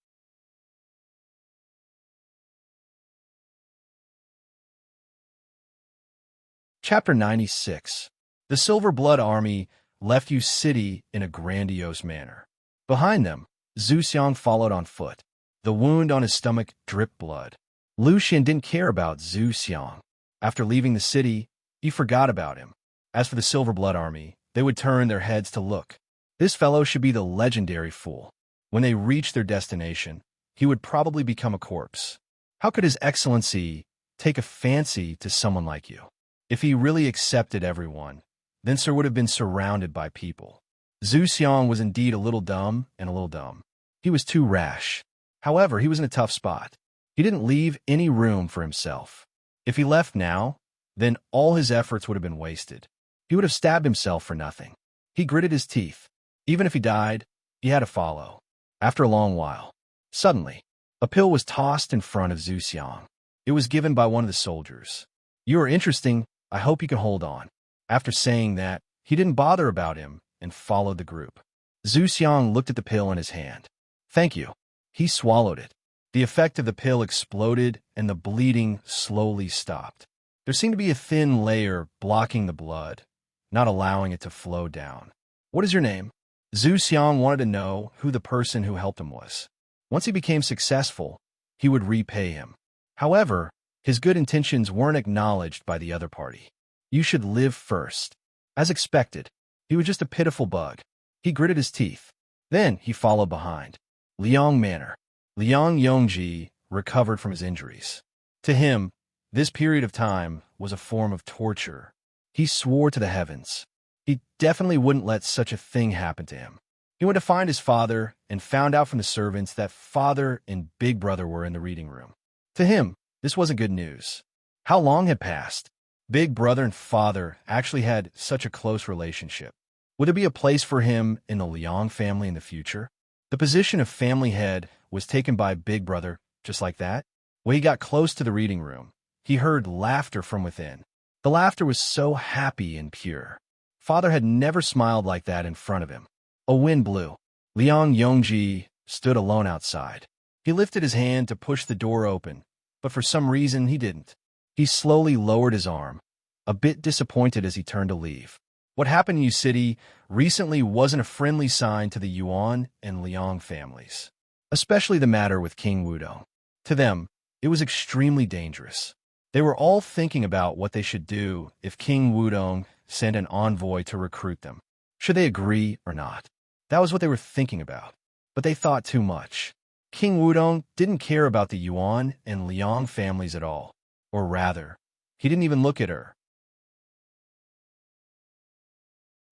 Speaker 1: Chapter 96. The Silver Blood Army left Yu City in a grandiose manner. Behind them, Zhu Xiang followed on foot. The wound on his stomach dripped blood. Lu Xian didn't care about Zhu Xiang. After leaving the city, he forgot about him. As for the Silver Blood Army, they would turn their heads to look. This fellow should be the legendary fool. When they reached their destination, he would probably become a corpse. How could His Excellency take a fancy to someone like you? If he really accepted everyone, then Sir would have been surrounded by people. Zhu Xiang was indeed a little dumb and a little dumb. He was too rash. However, he was in a tough spot. He didn't leave any room for himself. If he left now, then all his efforts would have been wasted. He would have stabbed himself for nothing. He gritted his teeth. Even if he died, he had to follow. After a long while, suddenly, a pill was tossed in front of Zhu Xiang. It was given by one of the soldiers. "You are interesting. I hope you can hold on." After saying that, he didn't bother about him and followed the group. Zhu Xiang looked at the pill in his hand. "Thank you." He swallowed it. The effect of the pill exploded, and the bleeding slowly stopped. There seemed to be a thin layer blocking the blood, not allowing it to flow down. "What is your name?" Zhu Xiang wanted to know who the person who helped him was. Once he became successful, he would repay him. However, his good intentions weren't acknowledged by the other party. "You should live first." As expected, he was just a pitiful bug. He gritted his teeth. Then he followed behind. Liang Manor. Liang Yongji recovered from his injuries. To him, this period of time was a form of torture. He swore to the heavens. He definitely wouldn't let such a thing happen to him. He went to find his father and found out from the servants that father and big brother were in the reading room. To him, this wasn't good news. How long had passed? Big brother and father actually had such a close relationship. Would there be a place for him in the Liang family in the future? The position of family head was taken by big brother, just like that. When he got close to the reading room, he heard laughter from within. The laughter was so happy and pure. Father had never smiled like that in front of him. A wind blew. Liang Yongji stood alone outside. He lifted his hand to push the door open, but for some reason he didn't. He slowly lowered his arm, a bit disappointed as he turned to leave. What happened in Yu City recently wasn't a friendly sign to the Yuan and Liang families, especially the matter with King Wudong. To them, it was extremely dangerous. They were all thinking about what they should do if King Wudong sent an envoy to recruit them. Should they agree or not? That was what they were thinking about. But they thought too much. King Wudong didn't care about the Yuan and Liang families at all. Or rather, he didn't even look at her.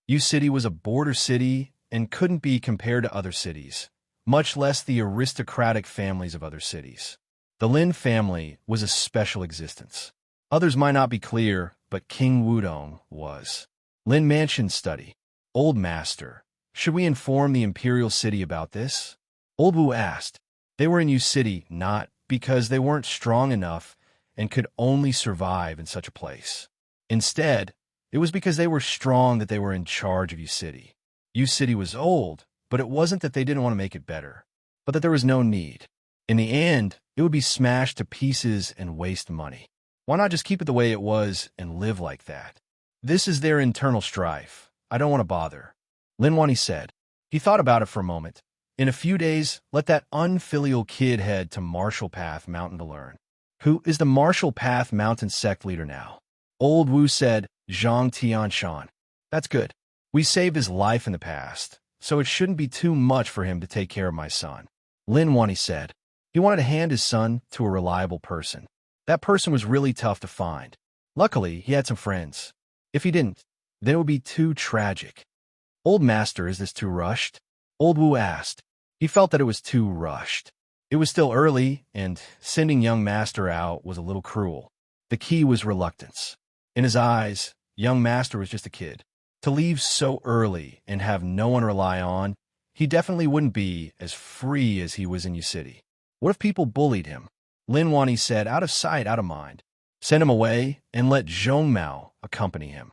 Speaker 1: Yu City was a border city and couldn't be compared to other cities, much less the aristocratic families of other cities. The Lin family was a special existence. Others might not be clear, but King Wudong was. Lin Mansion study. Old Master, should we inform the imperial city about this? Old Wu asked. They were in Yu City not because they weren't strong enough and could only survive in such a place. Instead, it was because they were strong that they were in charge of Yu City. Yu City was old, but it wasn't that they didn't want to make it better, but that there was no need. In the end, it would be smashed to pieces and waste money. Why not just keep it the way it was and live like that? This is their internal strife. I don't want to bother. Lin Wani said. He thought about it for a moment. In a few days, let that unfilial kid head to Marshall Path Mountain to learn. Who is the Marshall Path Mountain sect leader now? Old Wu said, Zhang Tianshan. That's good. We saved his life in the past, so it shouldn't be too much for him to take care of my son. Lin Wani said. He wanted to hand his son to a reliable person. That person was really tough to find. Luckily, he had some friends. If he didn't, then it would be too tragic. Old Master, is this too rushed? Old Wu asked. He felt that it was too rushed. It was still early, and sending young Master out was a little cruel. The key was reluctance. In his eyes, young Master was just a kid. To leave so early and have no one to rely on, he definitely wouldn't be as free as he was in Yu City. What if people bullied him? Lin Wani said, out of sight, out of mind. Send him away and let Zhong Mao accompany him.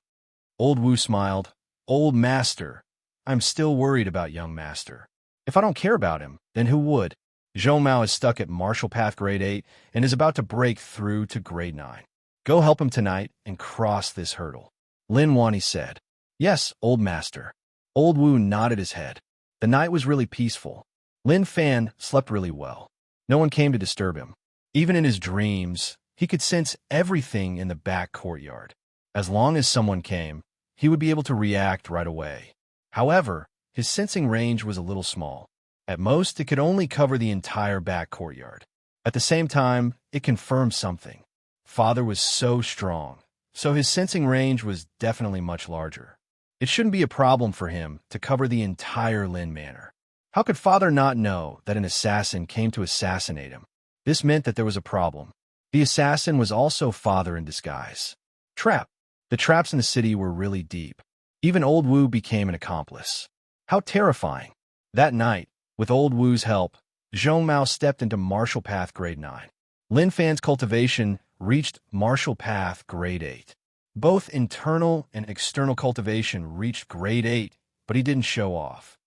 Speaker 1: Old Wu smiled. Old Master, I'm still worried about young Master. If I don't care about him, then who would? Zhong Mao is stuck at Marshall Path Grade 8 and is about to break through to Grade 9. Go help him tonight and cross this hurdle. Lin Wani said. Yes, Old Master. Old Wu nodded his head. The night was really peaceful. Lin Fan slept really well. No one came to disturb him. Even in his dreams, he could sense everything in the back courtyard. As long as someone came, he would be able to react right away. However, his sensing range was a little small. At most, it could only cover the entire back courtyard. At the same time, it confirmed something. Father was so strong, so his sensing range was definitely much larger. It shouldn't be a problem for him to cover the entire Lin Manor. How could Father not know that an assassin came to assassinate him? This meant that there was a problem. The assassin was also Father in disguise. Trap. The traps in the city were really deep. Even Old Wu became an accomplice. How terrifying. That night, with Old Wu's help, Zhong Mao stepped into Marshall Path Grade 9. Lin Fan's cultivation reached Marshall Path Grade 8. Both internal and external cultivation reached Grade 8, but he didn't show off.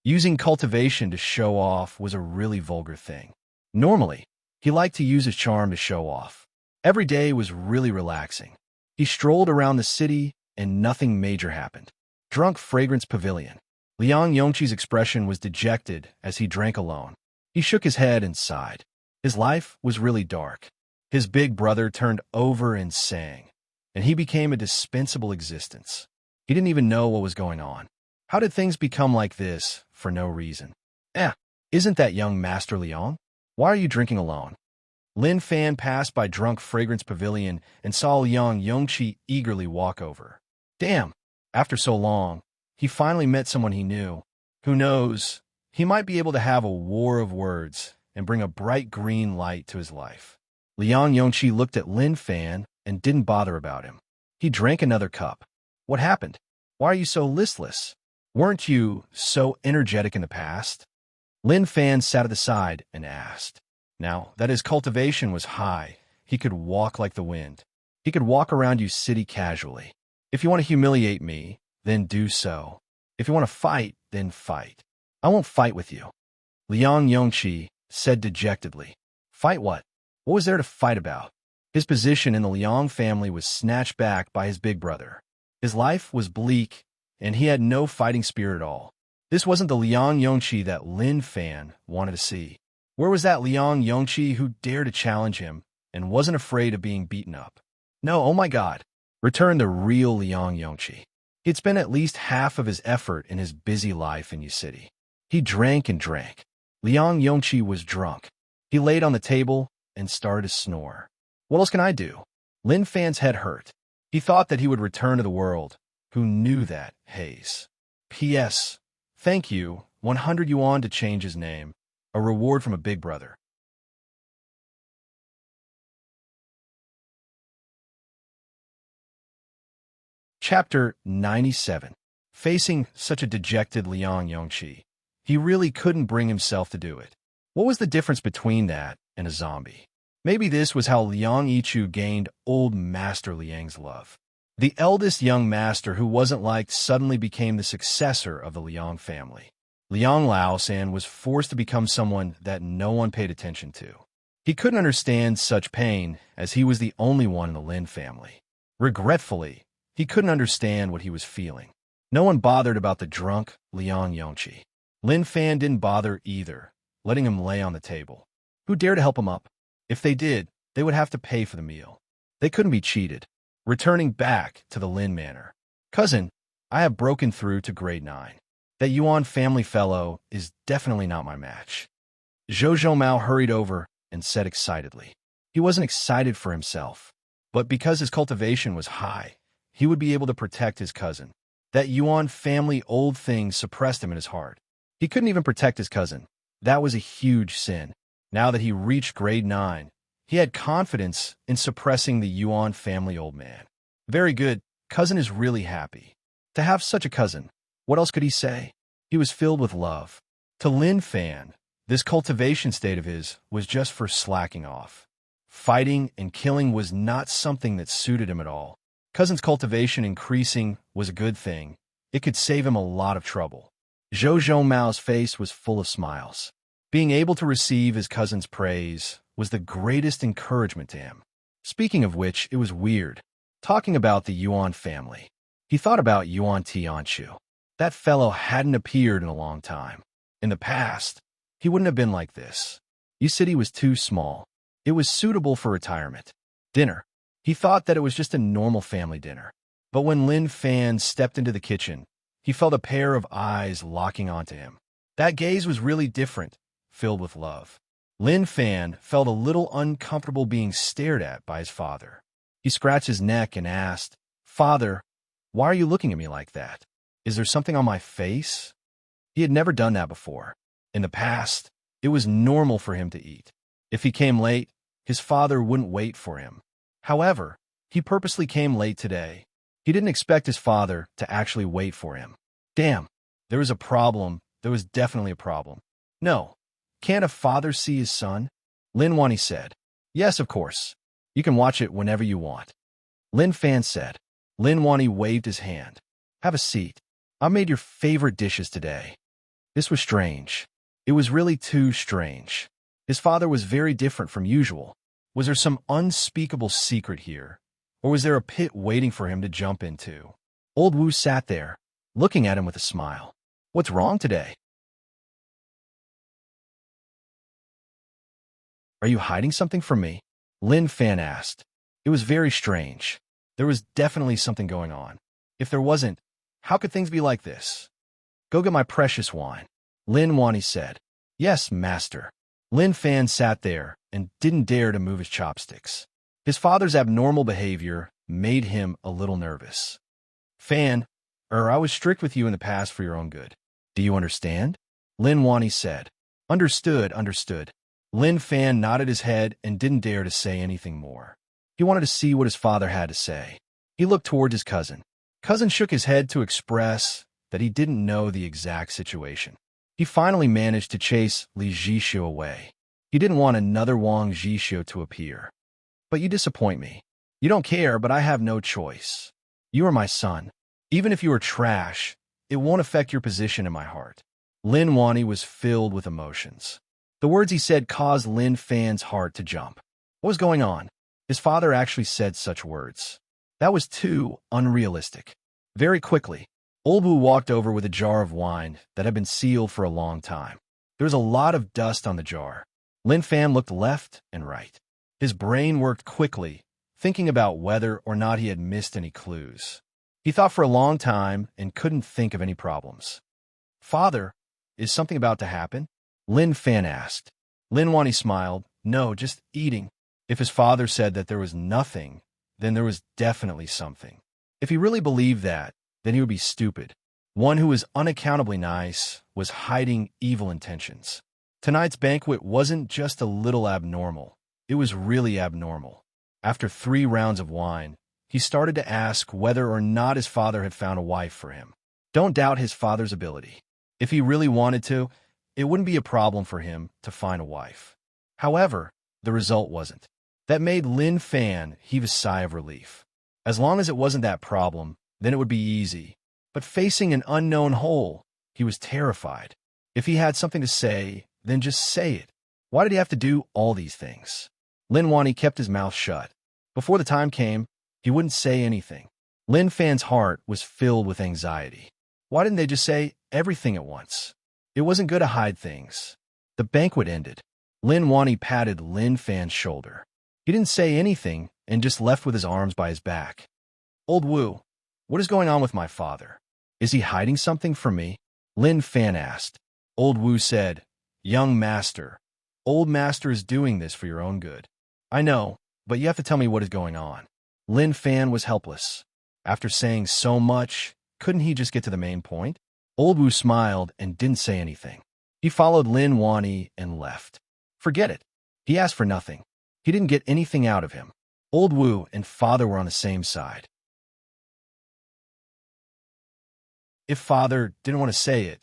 Speaker 1: Using cultivation to show off was a really vulgar thing. Normally, he liked to use his charm to show off. Every day was really relaxing. He strolled around the city and nothing major happened. Drunk Fragrance Pavilion. Liang Yongqi's expression was dejected as he drank alone. He shook his head and sighed. His life was really dark. His big brother turned over and sang, and he became a dispensable existence. He didn't even know what was going on. How did things become like this for no reason? Isn't that young Master Liang? Why are you drinking alone? Lin Fan passed by Drunk Fragrance Pavilion and saw Liang Yongqi eagerly walk over. Damn, after so long, he finally met someone he knew. Who knows, he might be able to have a war of words and bring a bright green light to his life. Liang Yongqi looked at Lin Fan and didn't bother about him. He drank another cup. What happened? Why are you so listless? Weren't you so energetic in the past? Lin Fan sat at the side and asked. Now that his cultivation was high, he could walk like the wind. He could walk around you city casually. If you want to humiliate me, then do so. If you want to fight, then fight. I won't fight with you. Liang Yongqi said dejectedly. Fight what? What was there to fight about? His position in the Liang family was snatched back by his big brother. His life was bleak, and he had no fighting spirit at all. This wasn't the Liang Yongqi that Lin Fan wanted to see. Where was that Liang Yongqi who dared to challenge him and wasn't afraid of being beaten up? No, oh my God. Returned the real Liang Yongqi. He'd spent at least half of his effort in his busy life in Yu City. He drank and drank. Liang Yongqi was drunk. He laid on the table and started to snore. What else can I do? Lin Fan's head hurt. He thought that he would return to the world. Who knew that, Hayes? P.S. Thank you, 100 yuan to change his name. A reward from a big brother. Chapter 97. Facing such a dejected Liang Yongqi, he really couldn't bring himself to do it. What was the difference between that and a zombie? Maybe this was how Liang Yichu gained old Master Liang's love. The eldest young master who wasn't liked suddenly became the successor of the Liang family. Liang Laosan was forced to become someone that no one paid attention to. He couldn't understand such pain as he was the only one in the Lin family. Regretfully, he couldn't understand what he was feeling. No one bothered about the drunk Liang Yongqi. Lin Fan didn't bother either, letting him lay on the table. Who dared to help him up? If they did, they would have to pay for the meal. They couldn't be cheated. Returning back to the Lin Manor. Cousin, I have broken through to grade 9. That Yuan family fellow is definitely not my match. Zhou Mao hurried over and said excitedly. He wasn't excited for himself, but because his cultivation was high, he would be able to protect his cousin. That Yuan family old thing suppressed him in his heart. He couldn't even protect his cousin. That was a huge sin. Now that he reached grade 9, he had confidence in suppressing the Yuan family old man. Very good, cousin is really happy. To have such a cousin, what else could he say? He was filled with love. To Lin Fan, this cultivation state of his was just for slacking off. Fighting and killing was not something that suited him at all. Cousin's cultivation increasing was a good thing. It could save him a lot of trouble. Zhou Mao's face was full of smiles. Being able to receive his cousin's praise was the greatest encouragement to him. Speaking of which, it was weird. Talking about the Yuan family. He thought about Yuan Tianchu. That fellow hadn't appeared in a long time. In the past, he wouldn't have been like this. Yu City was too small. It was suitable for retirement. Dinner. He thought that it was just a normal family dinner. But when Lin Fan stepped into the kitchen, he felt a pair of eyes locking onto him. That gaze was really different, filled with love. Lin Fan felt a little uncomfortable being stared at by his father. He scratched his neck and asked, Father, why are you looking at me like that? Is there something on my face? He had never done that before. In the past, it was normal for him to eat. If he came late, his father wouldn't wait for him. However, he purposely came late today. He didn't expect his father to actually wait for him. Damn, there was a problem. There was definitely a problem. No, can't a father see his son? Lin Wani said. Yes, of course. You can watch it whenever you want. Lin Fan said. Lin Wani waved his hand. Have a seat. I made your favorite dishes today. This was strange. It was really too strange. His father was very different from usual. Was there some unspeakable secret here? Or was there a pit waiting for him to jump into? Old Wu sat there, looking at him with a smile. What's wrong today? Are you hiding something from me? Lin Fan asked. It was very strange. There was definitely something going on. If there wasn't, how could things be like this? Go get my precious wine, Lin Wani said. Yes, master. Lin Fan sat there and didn't dare to move his chopsticks. His father's abnormal behavior made him a little nervous. Fan, I was strict with you in the past for your own good. Do you understand? Lin Wani said. Understood, understood. Lin Fan nodded his head and didn't dare to say anything more. He wanted to see what his father had to say. He looked toward his cousin. Cousin shook his head to express that he didn't know the exact situation. He finally managed to chase Li Jixu away. He didn't want another Wang Jixu to appear. But you disappoint me. You don't care, but I have no choice. You are my son. Even if you are trash, it won't affect your position in my heart. Lin Wani was filled with emotions. The words he said caused Lin Fan's heart to jump. What was going on? His father actually said such words. That was too unrealistic. Very quickly, Old Wu walked over with a jar of wine that had been sealed for a long time. There was a lot of dust on the jar. Lin Fan looked left and right. His brain worked quickly, thinking about whether or not he had missed any clues. He thought for a long time and couldn't think of any problems. Father, is something about to happen? Lin Fan asked. Lin Wani smiled. No, just eating. If his father said that there was nothing, then there was definitely something. If he really believed that, then he would be stupid. One who was unaccountably nice was hiding evil intentions. Tonight's banquet wasn't just a little abnormal. It was really abnormal. After 3 rounds of wine, he started to ask whether or not his father had found a wife for him. Don't doubt his father's ability. If he really wanted to, it wouldn't be a problem for him to find a wife. However, the result wasn't. That made Lin Fan heave a sigh of relief. As long as it wasn't that problem, then it would be easy. But facing an unknown hole, he was terrified. If he had something to say, then just say it. Why did he have to do all these things? Lin Wani kept his mouth shut. Before the time came, he wouldn't say anything. Lin Fan's heart was filled with anxiety. Why didn't they just say everything at once? It wasn't good to hide things. The banquet ended. Lin Wani patted Lin Fan's shoulder. He didn't say anything and just left with his arms by his back. Old Wu, what is going on with my father? Is he hiding something from me? Lin Fan asked. Old Wu said, Young master, old master is doing this for your own good. I know, but you have to tell me what is going on. Lin Fan was helpless. After saying so much, couldn't he just get to the main point? Old Wu smiled and didn't say anything. He followed Lin Wani and left. Forget it. He asked for nothing. He didn't get anything out of him. Old Wu and father were on the same side. If father didn't want to say it,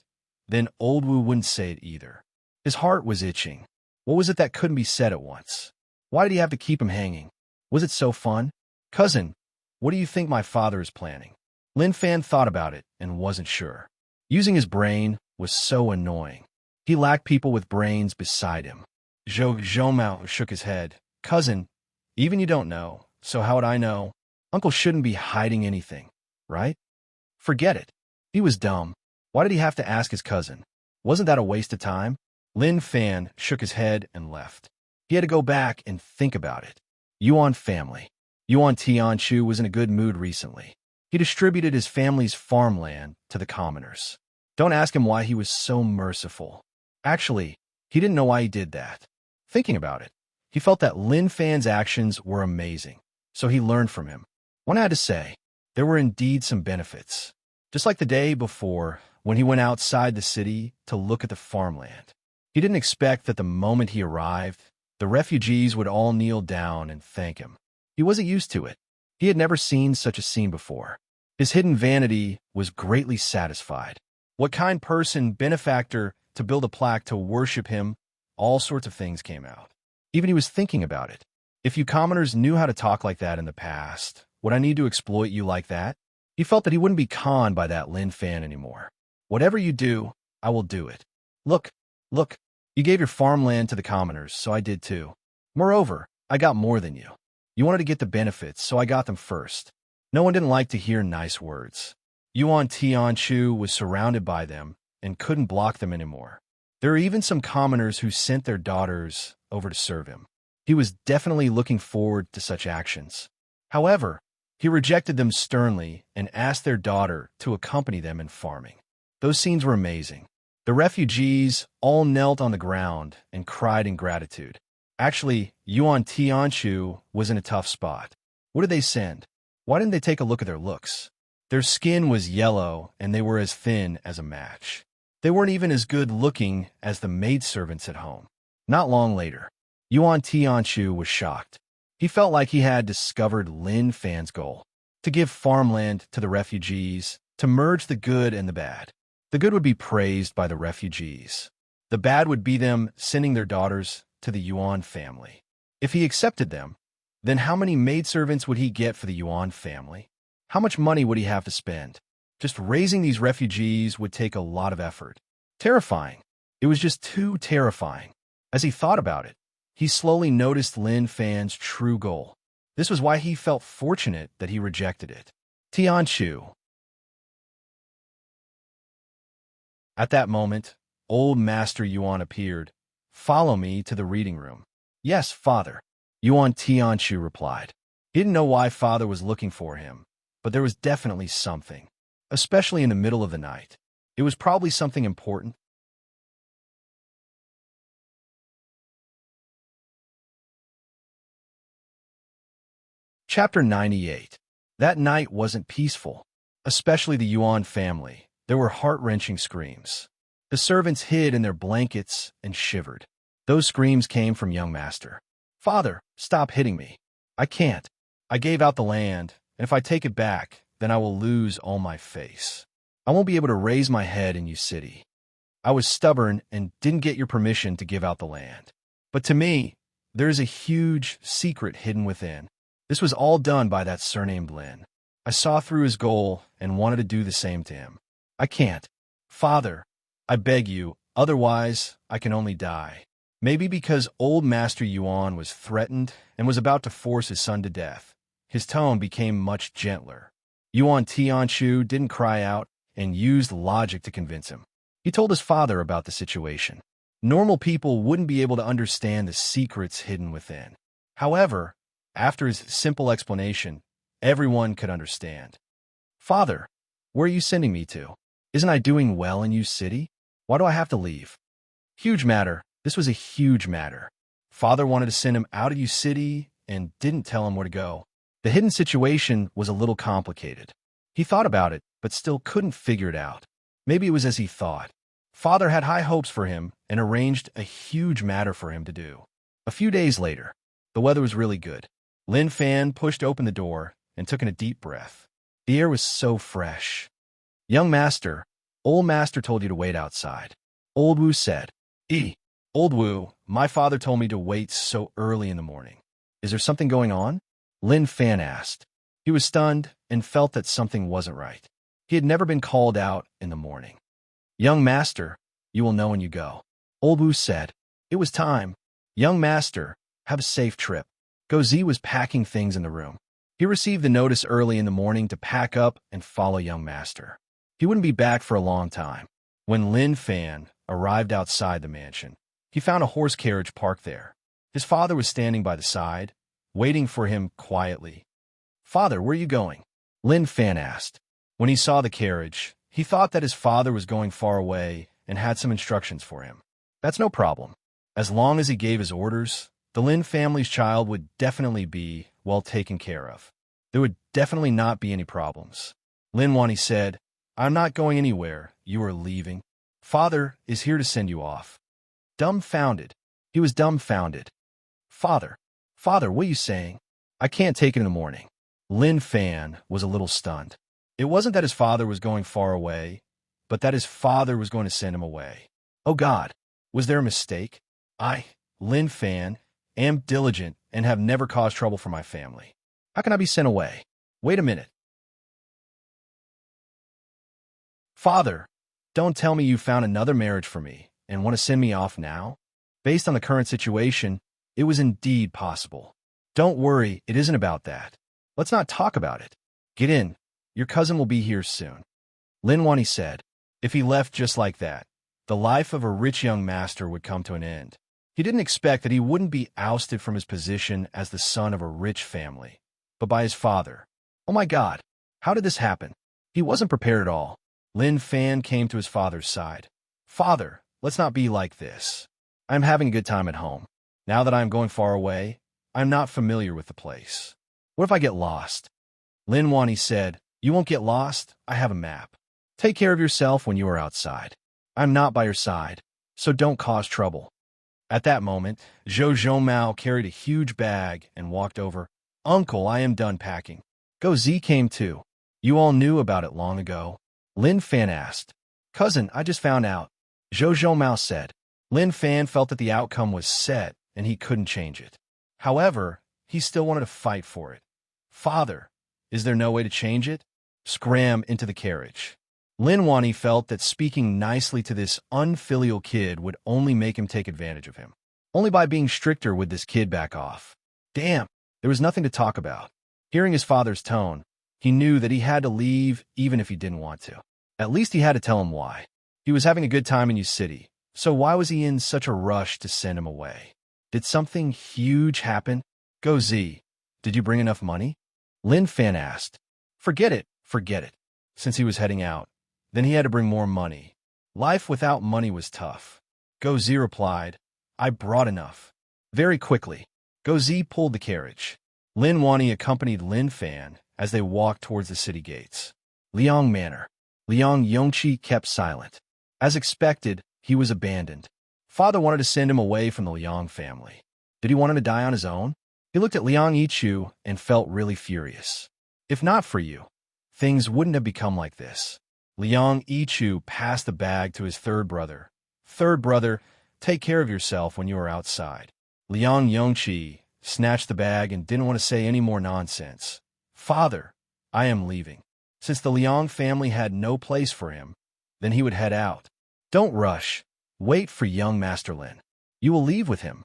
Speaker 1: then Old Wu wouldn't say it either. His heart was itching. What was it that couldn't be said at once? Why did he have to keep him hanging? Was it so fun? Cousin, what do you think my father is planning? Lin Fan thought about it and wasn't sure. Using his brain was so annoying. He lacked people with brains beside him. Zhou Mao shook his head. Cousin, even you don't know, so how would I know? Uncle shouldn't be hiding anything, right? Forget it. He was dumb. Why did he have to ask his cousin? Wasn't that a waste of time? Lin Fan shook his head and left. He had to go back and think about it. Yuan family. Yuan Tianchu was in a good mood recently. He distributed his family's farmland to the commoners. Don't ask him why he was so merciful. Actually, he didn't know why he did that. Thinking about it, he felt that Lin Fan's actions were amazing, so he learned from him. One had to say, there were indeed some benefits. Just like the day before, when he went outside the city to look at the farmland. He didn't expect that the moment he arrived, the refugees would all kneel down and thank him. He wasn't used to it. He had never seen such a scene before. His hidden vanity was greatly satisfied. What kind person, benefactor, to build a plaque to worship him? All sorts of things came out. Even he was thinking about it. If you commoners knew how to talk like that in the past, would I need to exploit you like that? He felt that he wouldn't be conned by that Lin Fan anymore. Whatever you do, I will do it. Look, look, you gave your farmland to the commoners, so I did too. Moreover, I got more than you. You wanted to get the benefits, so I got them first. No one didn't like to hear nice words. Yuan Tianchu was surrounded by them and couldn't block them anymore. There were even some commoners who sent their daughters over to serve him. He was definitely looking forward to such actions. However, he rejected them sternly and asked their daughter to accompany them in farming. Those scenes were amazing. The refugees all knelt on the ground and cried in gratitude. Actually, Yuan Tianchu was in a tough spot. What did they send? Why didn't they take a look at their looks? Their skin was yellow and they were as thin as a match. They weren't even as good looking as the maidservants at home. Not long later, Yuan Tianchu was shocked. He felt like he had discovered Lin Fan's goal, to give farmland to the refugees, to merge the good and the bad. The good would be praised by the refugees. The bad would be them sending their daughters to the Yuan family. If he accepted them, then how many maidservants would he get for the Yuan family? How much money would he have to spend? Just raising these refugees would take a lot of effort. Terrifying. It was just too terrifying. As he thought about it, he slowly noticed Lin Fan's true goal. This was why he felt fortunate that he rejected it. Tianchu. At that moment, old Master Yuan appeared. Follow me to the reading room. Yes, father. Yuan Tianchu replied. He didn't know why father was looking for him, but there was definitely something, especially in the middle of the night. It was probably something important. Chapter 98. That night wasn't peaceful, especially the Yuan family. There were heart-wrenching screams. The servants hid in their blankets and shivered. Those screams came from young master. Father, stop hitting me. I can't. I gave out the land, and if I take it back, then I will lose all my face. I won't be able to raise my head in your city. I was stubborn and didn't get your permission to give out the land. But to me, there is a huge secret hidden within. This was all done by that surnamed Lin. I saw through his goal and wanted to do the same to him. I can't. Father, I beg you, otherwise I can only die. Maybe because old Master Yuan was threatened and was about to force his son to death. His tone became much gentler. Yuan Tianchu didn't cry out and used logic to convince him. He told his father about the situation. Normal people wouldn't be able to understand the secrets hidden within. However, after his simple explanation, everyone could understand. Father, where are you sending me to? Isn't I doing well in Yu City? Why do I have to leave? Huge matter. This was a huge matter. Father wanted to send him out of Yu City and didn't tell him where to go. The hidden situation was a little complicated. He thought about it, but still couldn't figure it out. Maybe it was as he thought. Father had high hopes for him and arranged a huge matter for him to do. A few days later, the weather was really good. Lin Fan pushed open the door and took in a deep breath. The air was so fresh. Young master, old master told you to wait outside. Old Wu said. Old Wu, my father told me to wait so early in the morning. Is there something going on? Lin Fan asked. He was stunned and felt that something wasn't right. He had never been called out in the morning. Young master, you will know when you go. Old Wu said. It was time. Young master, have a safe trip. Gozi was packing things in the room. He received the notice early in the morning to pack up and follow young master. He wouldn't be back for a long time. When Lin Fan arrived outside the mansion, he found a horse carriage parked there. His father was standing by the side, waiting for him quietly. Father, where are you going? Lin Fan asked. When he saw the carriage, he thought that his father was going far away and had some instructions for him. That's no problem. As long as he gave his orders, the Lin family's child would definitely be well taken care of. There would definitely not be any problems. Lin Wani said, I'm not going anywhere. You are leaving. Father is here to send you off. Dumbfounded. He was dumbfounded. Father, what are you saying? I can't take it in the morning. Lin Fan was a little stunned. It wasn't that his father was going far away, but that his father was going to send him away. Oh God, was there a mistake? I, Lin Fan, am diligent and have never caused trouble for my family. How can I be sent away? Wait a minute. Father, Don't tell me you found another marriage for me and want to send me off now? Based on the current situation, it was indeed possible. Don't worry, it isn't about that. Let's not talk about it. Get in. Your cousin will be here soon. Lin Wani said. If he left just like that, the life of a rich young master would come to an end. He didn't expect that he wouldn't be ousted from his position as the son of a rich family, but by his father. Oh my God, how did this happen? He wasn't prepared at all. Lin Fan came to his father's side. Father, let's not be like this. I'm having a good time at home. Now that I'm going far away, I'm not familiar with the place. What if I get lost? Lin Wani said, You won't get lost. I have a map. Take care of yourself when you are outside. I'm not by your side, so don't cause trouble. At that moment, Zhou Mao carried a huge bag and walked over. Uncle, I am done packing. Go Z came too. You all knew about it long ago. Lin Fan asked. Cousin, I just found out. Zhou Mao said. Lin Fan felt that the outcome was set and he couldn't change it. However, he still wanted to fight for it. Father, is there no way to change it? Scram into the carriage. Lin Wani felt that speaking nicely to this unfilial kid would only make him take advantage of him. Only by being stricter would this kid back off. Damn, there was nothing to talk about. Hearing his father's tone, he knew that he had to leave even if he didn't want to. At least he had to tell him why. He was having a good time in New City, so why was he in such a rush to send him away? Did something huge happen? Go Z. Did you bring enough money? Lin Fan asked. Forget it. Since he was heading out, then he had to bring more money. Life without money was tough. Go Z replied, I brought enough. Very quickly, Go Z pulled the carriage. Lin Wani accompanied Lin Fan as they walked towards the city gates. Liang Manor. Liang Yongqi kept silent. As expected, he was abandoned. Father wanted to send him away from the Liang family. Did he want him to die on his own? He looked at Liang Yichu and felt really furious. If not for you, things wouldn't have become like this. Liang Yichu passed the bag to his third brother. Third brother, take care of yourself when you are outside. Liang Yongqi snatched the bag and didn't want to say any more nonsense. Father, I am leaving. Since the Liang family had no place for him, then he would head out. Don't rush. Wait for young Master Lin. You will leave with him.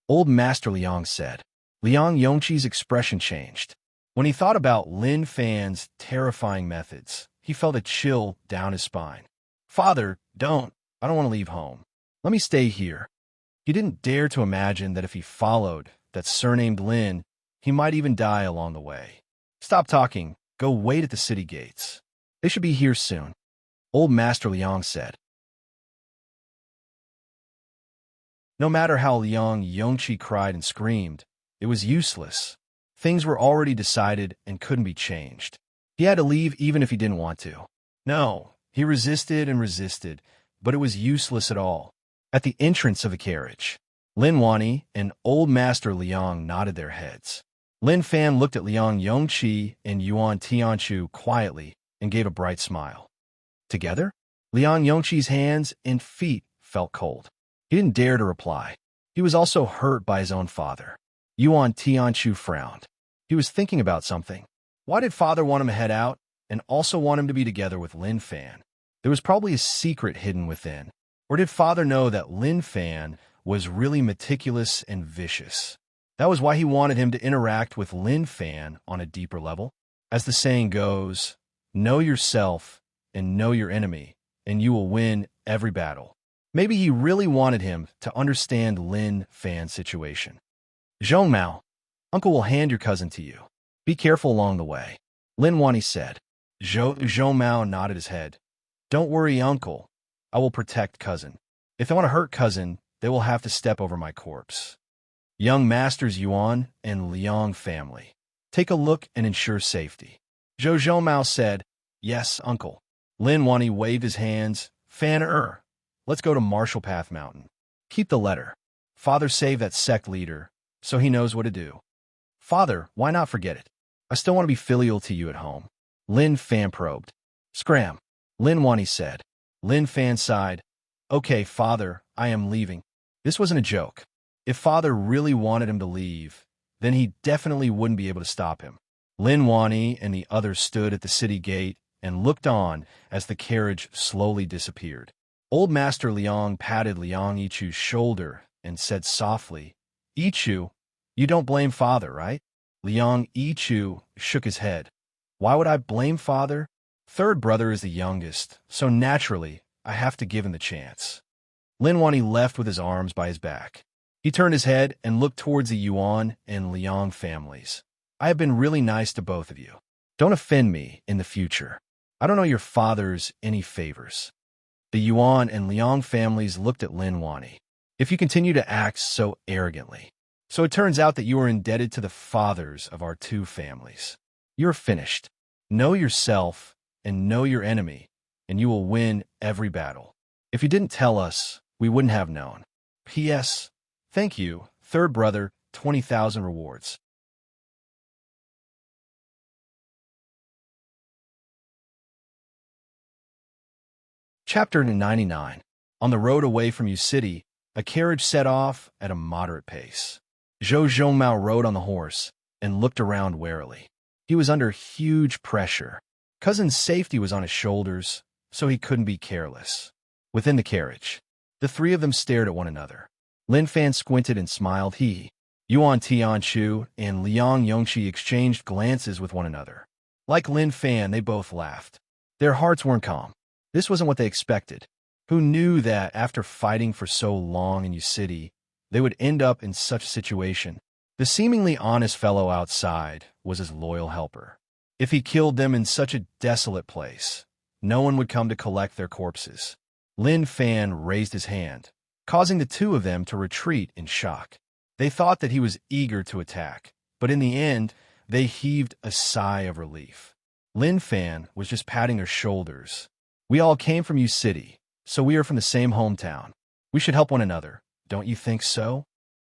Speaker 1: Old Master Liang said. Liang Yongqi's expression changed. When he thought about Lin Fan's terrifying methods, he felt a chill down his spine. Father, don't. I don't want to leave home. Let me stay here. He didn't dare to imagine that if he followed that surnamed Lin, he might even die along the way. Stop talking. Go wait at the city gates. They should be here soon. Old Master Liang said. No matter how Liang Yongqi cried and screamed, it was useless. Things were already decided and couldn't be changed. He had to leave even if he didn't want to. No, he resisted and resisted, but it was useless at all. At the entrance of the carriage, Lin Wani and Old Master Liang nodded their heads. Lin Fan looked at Liang Yongqi and Yuan Tianchu quietly and gave a bright smile. Together, Liang Yongqi's hands and feet felt cold. He didn't dare to reply. He was also hurt by his own father. Yuan Tianchu frowned. He was thinking about something. Why did father want him to head out and also want him to be together with Lin Fan? There was probably a secret hidden within. Or did father know that Lin Fan was really meticulous and vicious? That was why he wanted him to interact with Lin Fan on a deeper level. As the saying goes, know yourself and know your enemy, and you will win every battle. Maybe he really wanted him to understand Lin Fan's situation. Zhou Mao, Uncle will hand your cousin to you. Be careful along the way, Lin Wani said. Zhou Mao nodded his head. Don't worry, Uncle. I will protect cousin. If they want to hurt cousin, they will have to step over my corpse. Young Masters Yuan and Liang family. Take a look and ensure safety. Zhou Mao said, Yes, Uncle. Lin Wani waved his hands. Fan-er. Let's go to Marshall Path Mountain. Keep the letter. Father saved that sect leader, so he knows what to do. Father, why not forget it? I still want to be filial to you at home. Lin Fan probed. Scram. Lin Wani said. Lin Fan sighed. Okay, father, I am leaving. This wasn't a joke. If father really wanted him to leave, then he definitely wouldn't be able to stop him. Lin Wani and the others stood at the city gate and looked on as the carriage slowly disappeared. Old Master Liang patted Liang Yichu's shoulder and said softly, "Yichu, you don't blame father, right?" Liang Yichu shook his head. "Why would I blame father? Third brother is the youngest, so naturally I have to give him the chance." Lin Wani left with his arms by his back. He turned his head and looked towards the Yuan and Liang families. "I have been really nice to both of you. Don't offend me in the future. I don't owe your fathers any favors." The Yuan and Liang families looked at Lin Wani. "If you continue to act so arrogantly. So it turns out that you are indebted to the fathers of our two families. You're finished. Know yourself and know your enemy, and you will win every battle. If you didn't tell us, we wouldn't have known. P.S. Thank you, third brother, 20,000 rewards." Chapter 99. On the road away from Yu City, a carriage set off at a moderate pace. Zhou Zhongmao rode on the horse and looked around warily. He was under huge pressure. Cousin's safety was on his shoulders, so he couldn't be careless. Within the carriage, the three of them stared at one another. Lin Fan squinted and smiled. Yuan Tianchu and Liang Yongqi exchanged glances with one another. Like Lin Fan, they both laughed. Their hearts weren't calm. This wasn't what they expected. Who knew that after fighting for so long in Yu City, they would end up in such a situation? The seemingly honest fellow outside was his loyal helper. If he killed them in such a desolate place, no one would come to collect their corpses. Lin Fan raised his hand, causing the two of them to retreat in shock. They thought that he was eager to attack, but in the end, they heaved a sigh of relief. Lin Fan was just patting their shoulders. "We all came from Yu City, so we are from the same hometown. We should help one another. Don't you think so?"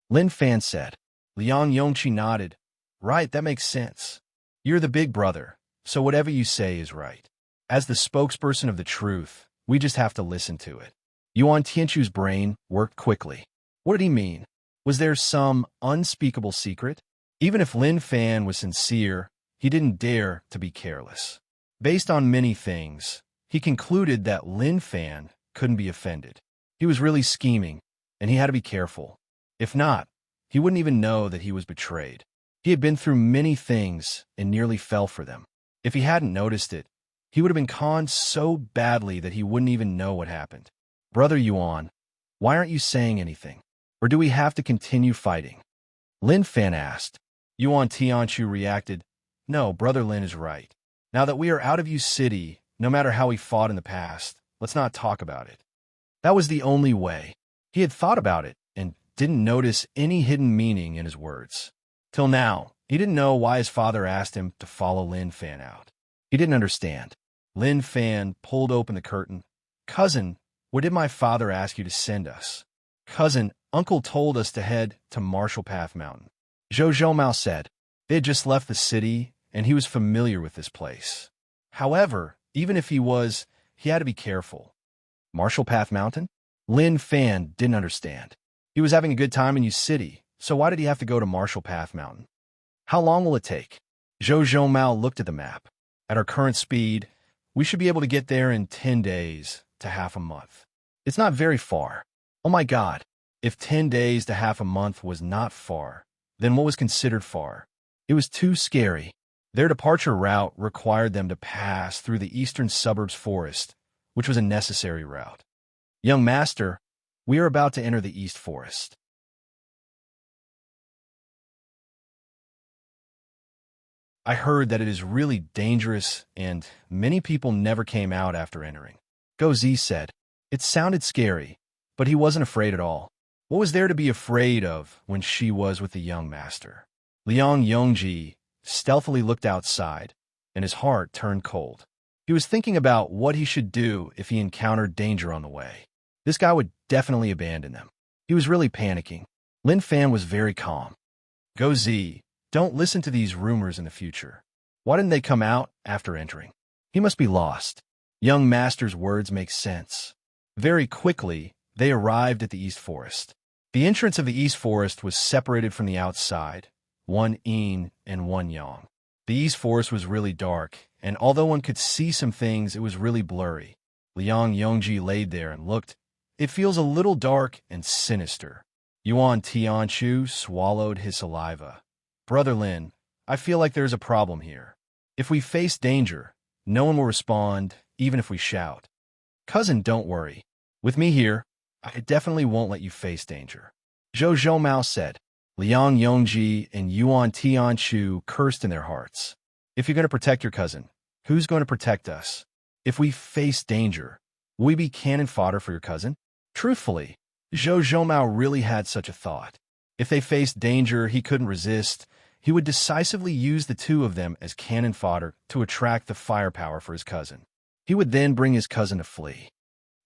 Speaker 1: Lin Fan said. Liang Yongqi nodded. "Right, that makes sense. You're the big brother, so whatever you say is right. As the spokesperson of the truth, we just have to listen to it." Yuan Tianchu's brain worked quickly. What did he mean? Was there some unspeakable secret? Even if Lin Fan was sincere, he didn't dare to be careless. Based on many things, he concluded that Lin Fan couldn't be offended. He was really scheming, and he had to be careful. If not, he wouldn't even know that he was betrayed. He had been through many things and nearly fell for them. If he hadn't noticed it, he would have been conned so badly that he wouldn't even know what happened. "Brother Yuan, why aren't you saying anything? Or do we have to continue fighting?" Lin Fan asked. Yuan Tianchu reacted, "No, Brother Lin is right. Now that we are out of Yu City, no matter how we fought in the past, let's not talk about it." That was the only way. He had thought about it and didn't notice any hidden meaning in his words. Till now, he didn't know why his father asked him to follow Lin Fan out. He didn't understand. Lin Fan pulled open the curtain. "Cousin, what did my father ask you to send us?" "Cousin, Uncle told us to head to Marshall Path Mountain." Zhou Zhongmao said. They had just left the city, and he was familiar with this place. However, even if he was, he had to be careful. Marshall Path Mountain? Lin Fan didn't understand. He was having a good time in Yu City, so why did he have to go to Marshall Path Mountain? How long will it take? Zhou Zhongmao looked at the map. At our current speed, we should be able to get there in 10 days to half a month. It's not very far. Oh my God, if 10 days to half a month was not far, then what was considered far? It was too scary. Their departure route required them to pass through the eastern suburbs forest, which was a necessary route. "Young master, we are about to enter the East Forest." "I heard that it is really dangerous and many people never came out after entering," Go Zi said. It sounded scary, but he wasn't afraid at all. What was there to be afraid of when she was with the young master? Liang Yongji stealthily looked outside, and his heart turned cold. He was thinking about what he should do if he encountered danger on the way. This guy would definitely abandon them. He was really panicking. Lin Fan was very calm. "Go Zi, don't listen to these rumors in the future. Why didn't they come out after entering? He must be lost." Young master's words make sense. Very quickly, they arrived at the East Forest. The entrance of the East Forest was separated from the outside, one yin and one yang. The East Forest was really dark, and although one could see some things, it was really blurry. Liang Yongji laid there and looked. It feels a little dark and sinister. Yuan Tianchu swallowed his saliva. Brother Lin, I feel like there's a problem here. If we face danger, no one will respond, even if we shout. Cousin, don't worry. With me here, I definitely won't let you face danger. Zhou Zhou said. Liang Yongji and Yuan Tianchu cursed in their hearts. If you're going to protect your cousin, who's going to protect us? If we face danger, will we be cannon fodder for your cousin? Truthfully, Zhou Zhou really had such a thought. If they faced danger he couldn't resist, he would decisively use the two of them as cannon fodder to attract the firepower for his cousin. He would then bring his cousin to flee.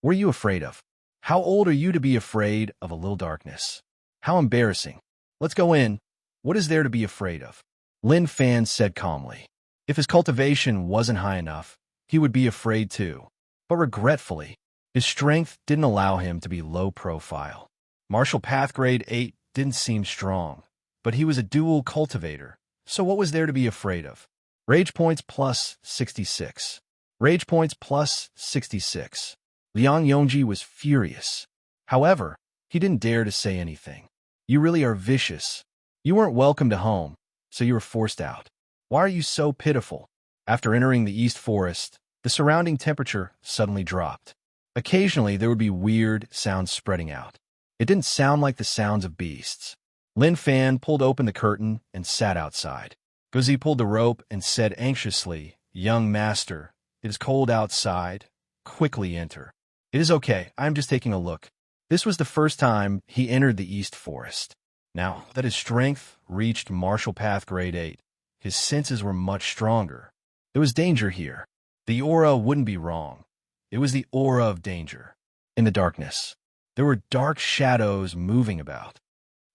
Speaker 1: What are you afraid of? How old are you to be afraid of a little darkness? How embarrassing. Let's go in. What is there to be afraid of? Lin Fan said calmly. If his cultivation wasn't high enough, he would be afraid too. But regretfully, his strength didn't allow him to be low profile. Martial Path Grade 8 didn't seem strong, but he was a dual cultivator, so what was there to be afraid of? Rage points plus 66. Rage points plus 66. Liang Yongji was furious. However, he didn't dare to say anything. You really are vicious. You weren't welcome to home, so you were forced out. Why are you so pitiful? After entering the East Forest, the surrounding temperature suddenly dropped. Occasionally, there would be weird sounds spreading out. It didn't sound like the sounds of beasts. Lin Fan pulled open the curtain and sat outside. Guzi pulled the rope and said anxiously, Young master, it is cold outside. Quickly enter. It is okay, I am just taking a look. This was the first time he entered the East Forest. Now that his strength reached Martial Path Grade 8, his senses were much stronger. There was danger here. The aura wouldn't be wrong. It was the aura of danger. In the darkness, there were dark shadows moving about.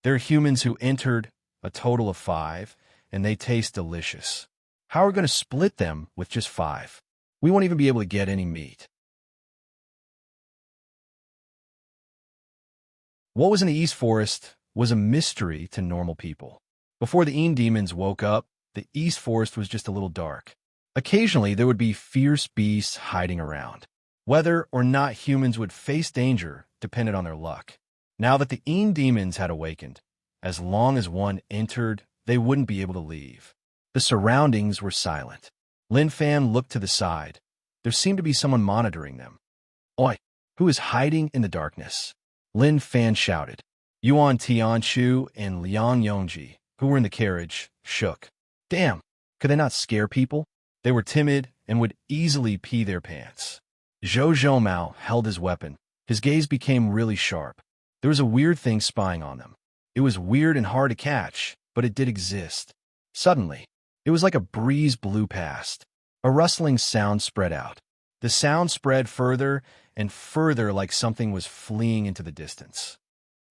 Speaker 1: There are humans who entered, a total of 5, and they taste delicious. How are we going to split them with just 5? We won't even be able to get any meat. What was in the East Forest was a mystery to normal people. Before the Een demons woke up, the East Forest was just a little dark. Occasionally, there would be fierce beasts hiding around. Whether or not humans would face danger depended on their luck. Now that the Een demons had awakened, as long as one entered, they wouldn't be able to leave. The surroundings were silent. Lin Fan looked to the side. There seemed to be someone monitoring them. Oi, who is hiding in the darkness? Lin Fan shouted. Yuan Tianchu and Liang Yongji, who were in the carriage, shook. Damn, could they not scare people? They were timid and would easily pee their pants. Zhou Zhou held his weapon. His gaze became really sharp. There was a weird thing spying on them. It was weird and hard to catch, but it did exist. Suddenly, it was like a breeze blew past. A rustling sound spread out. The sound spread further and further like something was fleeing into the distance.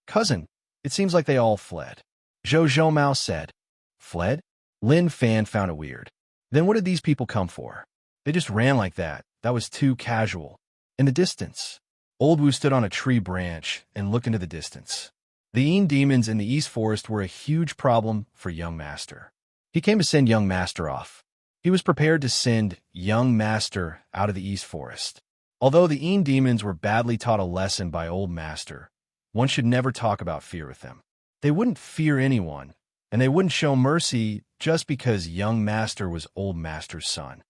Speaker 1: Cousin, it seems like they all fled. Zhou Zhou said. Fled? Lin Fan found it weird. Then what did these people come for? They just ran like that. That was too casual. In the distance, Old Wu stood on a tree branch and looked into the distance. The Een demons in the East Forest were a huge problem for Young Master. He came to send Young Master off. He was prepared to send Young Master out of the East Forest. Although the Een demons were badly taught a lesson by Old Master, one should never talk about fear with them. They wouldn't fear anyone, and they wouldn't show mercy just because Young Master was Old Master's son.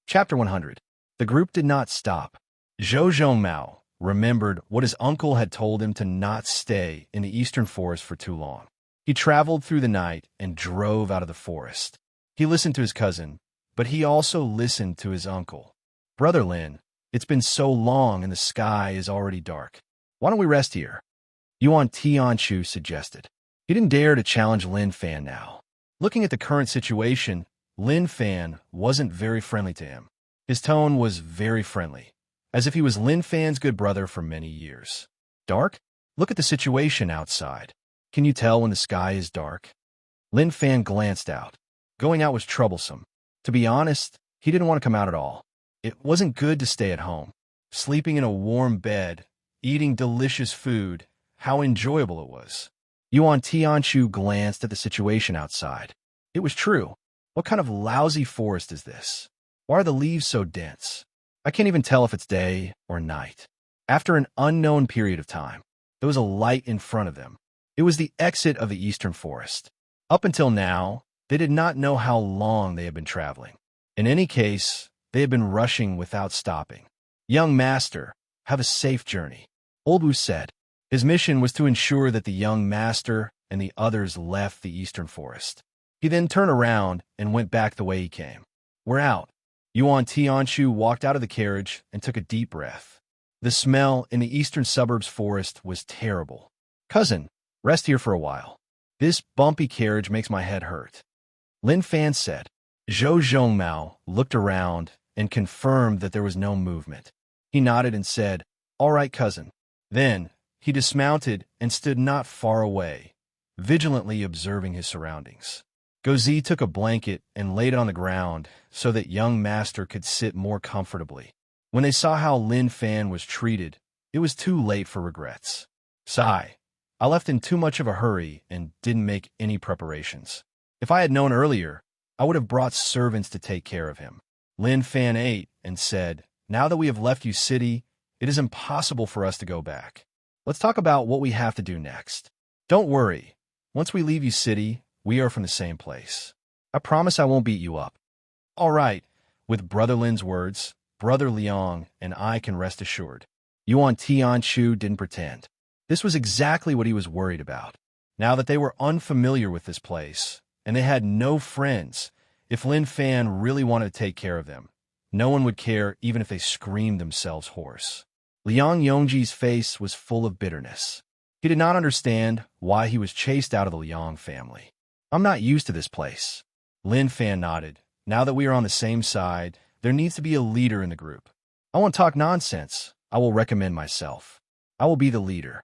Speaker 1: Chapter 100. The group did not stop. Zhou Zhou remembered what his uncle had told him to not stay in the eastern forest for too long. He traveled through the night and drove out of the forest. He listened to his cousin, but he also listened to his uncle. Brother Lin, it's been so long and the sky is already dark. Why don't we rest here? Yuan Tianchu suggested. He didn't dare to challenge Lin Fan now. Looking at the current situation, Lin Fan wasn't very friendly to him. His tone was very friendly, as if he was Lin Fan's good brother for many years. Dark? Look at the situation outside. Can you tell when the sky is dark? Lin Fan glanced out. Going out was troublesome. To be honest, he didn't want to come out at all. It wasn't good to stay at home. Sleeping in a warm bed, eating delicious food, how enjoyable it was. Yuan Tianchu glanced at the situation outside. It was true. What kind of lousy forest is this? Why are the leaves so dense? I can't even tell if it's day or night. After an unknown period of time, there was a light in front of them. It was the exit of the eastern forest. Up until now, they did not know how long they had been traveling. In any case, they had been rushing without stopping. Young master, have a safe journey, Old Wu said. His mission was to ensure that the young master and the others left the eastern forest. He then turned around and went back the way he came. We're out. Yuan Tianchu walked out of the carriage and took a deep breath. The smell in the eastern suburbs forest was terrible. Cousin, rest here for a while. This bumpy carriage makes my head hurt. Lin Fan said. Zhou Zhongmao looked around and confirmed that there was no movement. He nodded and said, All right, cousin. Then, he dismounted and stood not far away, vigilantly observing his surroundings. Gozi took a blanket and laid it on the ground so that young master could sit more comfortably. When they saw how Lin Fan was treated, it was too late for regrets. Sigh. I left in too much of a hurry and didn't make any preparations. If I had known earlier, I would have brought servants to take care of him. Lin Fan ate and said, Now that we have left you city, it is impossible for us to go back. Let's talk about what we have to do next. Don't worry. Once we leave you city, we are from the same place. I promise I won't beat you up. All right. With Brother Lin's words, Brother Liang and I can rest assured. Yuan Tianchu didn't pretend. This was exactly what he was worried about. Now that they were unfamiliar with this place, and they had no friends, if Lin Fan really wanted to take care of them, no one would care even if they screamed themselves hoarse. Liang Yongji's face was full of bitterness. He did not understand why he was chased out of the Liang family. I'm not used to this place. Lin Fan nodded. Now that we are on the same side, there needs to be a leader in the group. I won't talk nonsense. I will recommend myself. I will be the leader.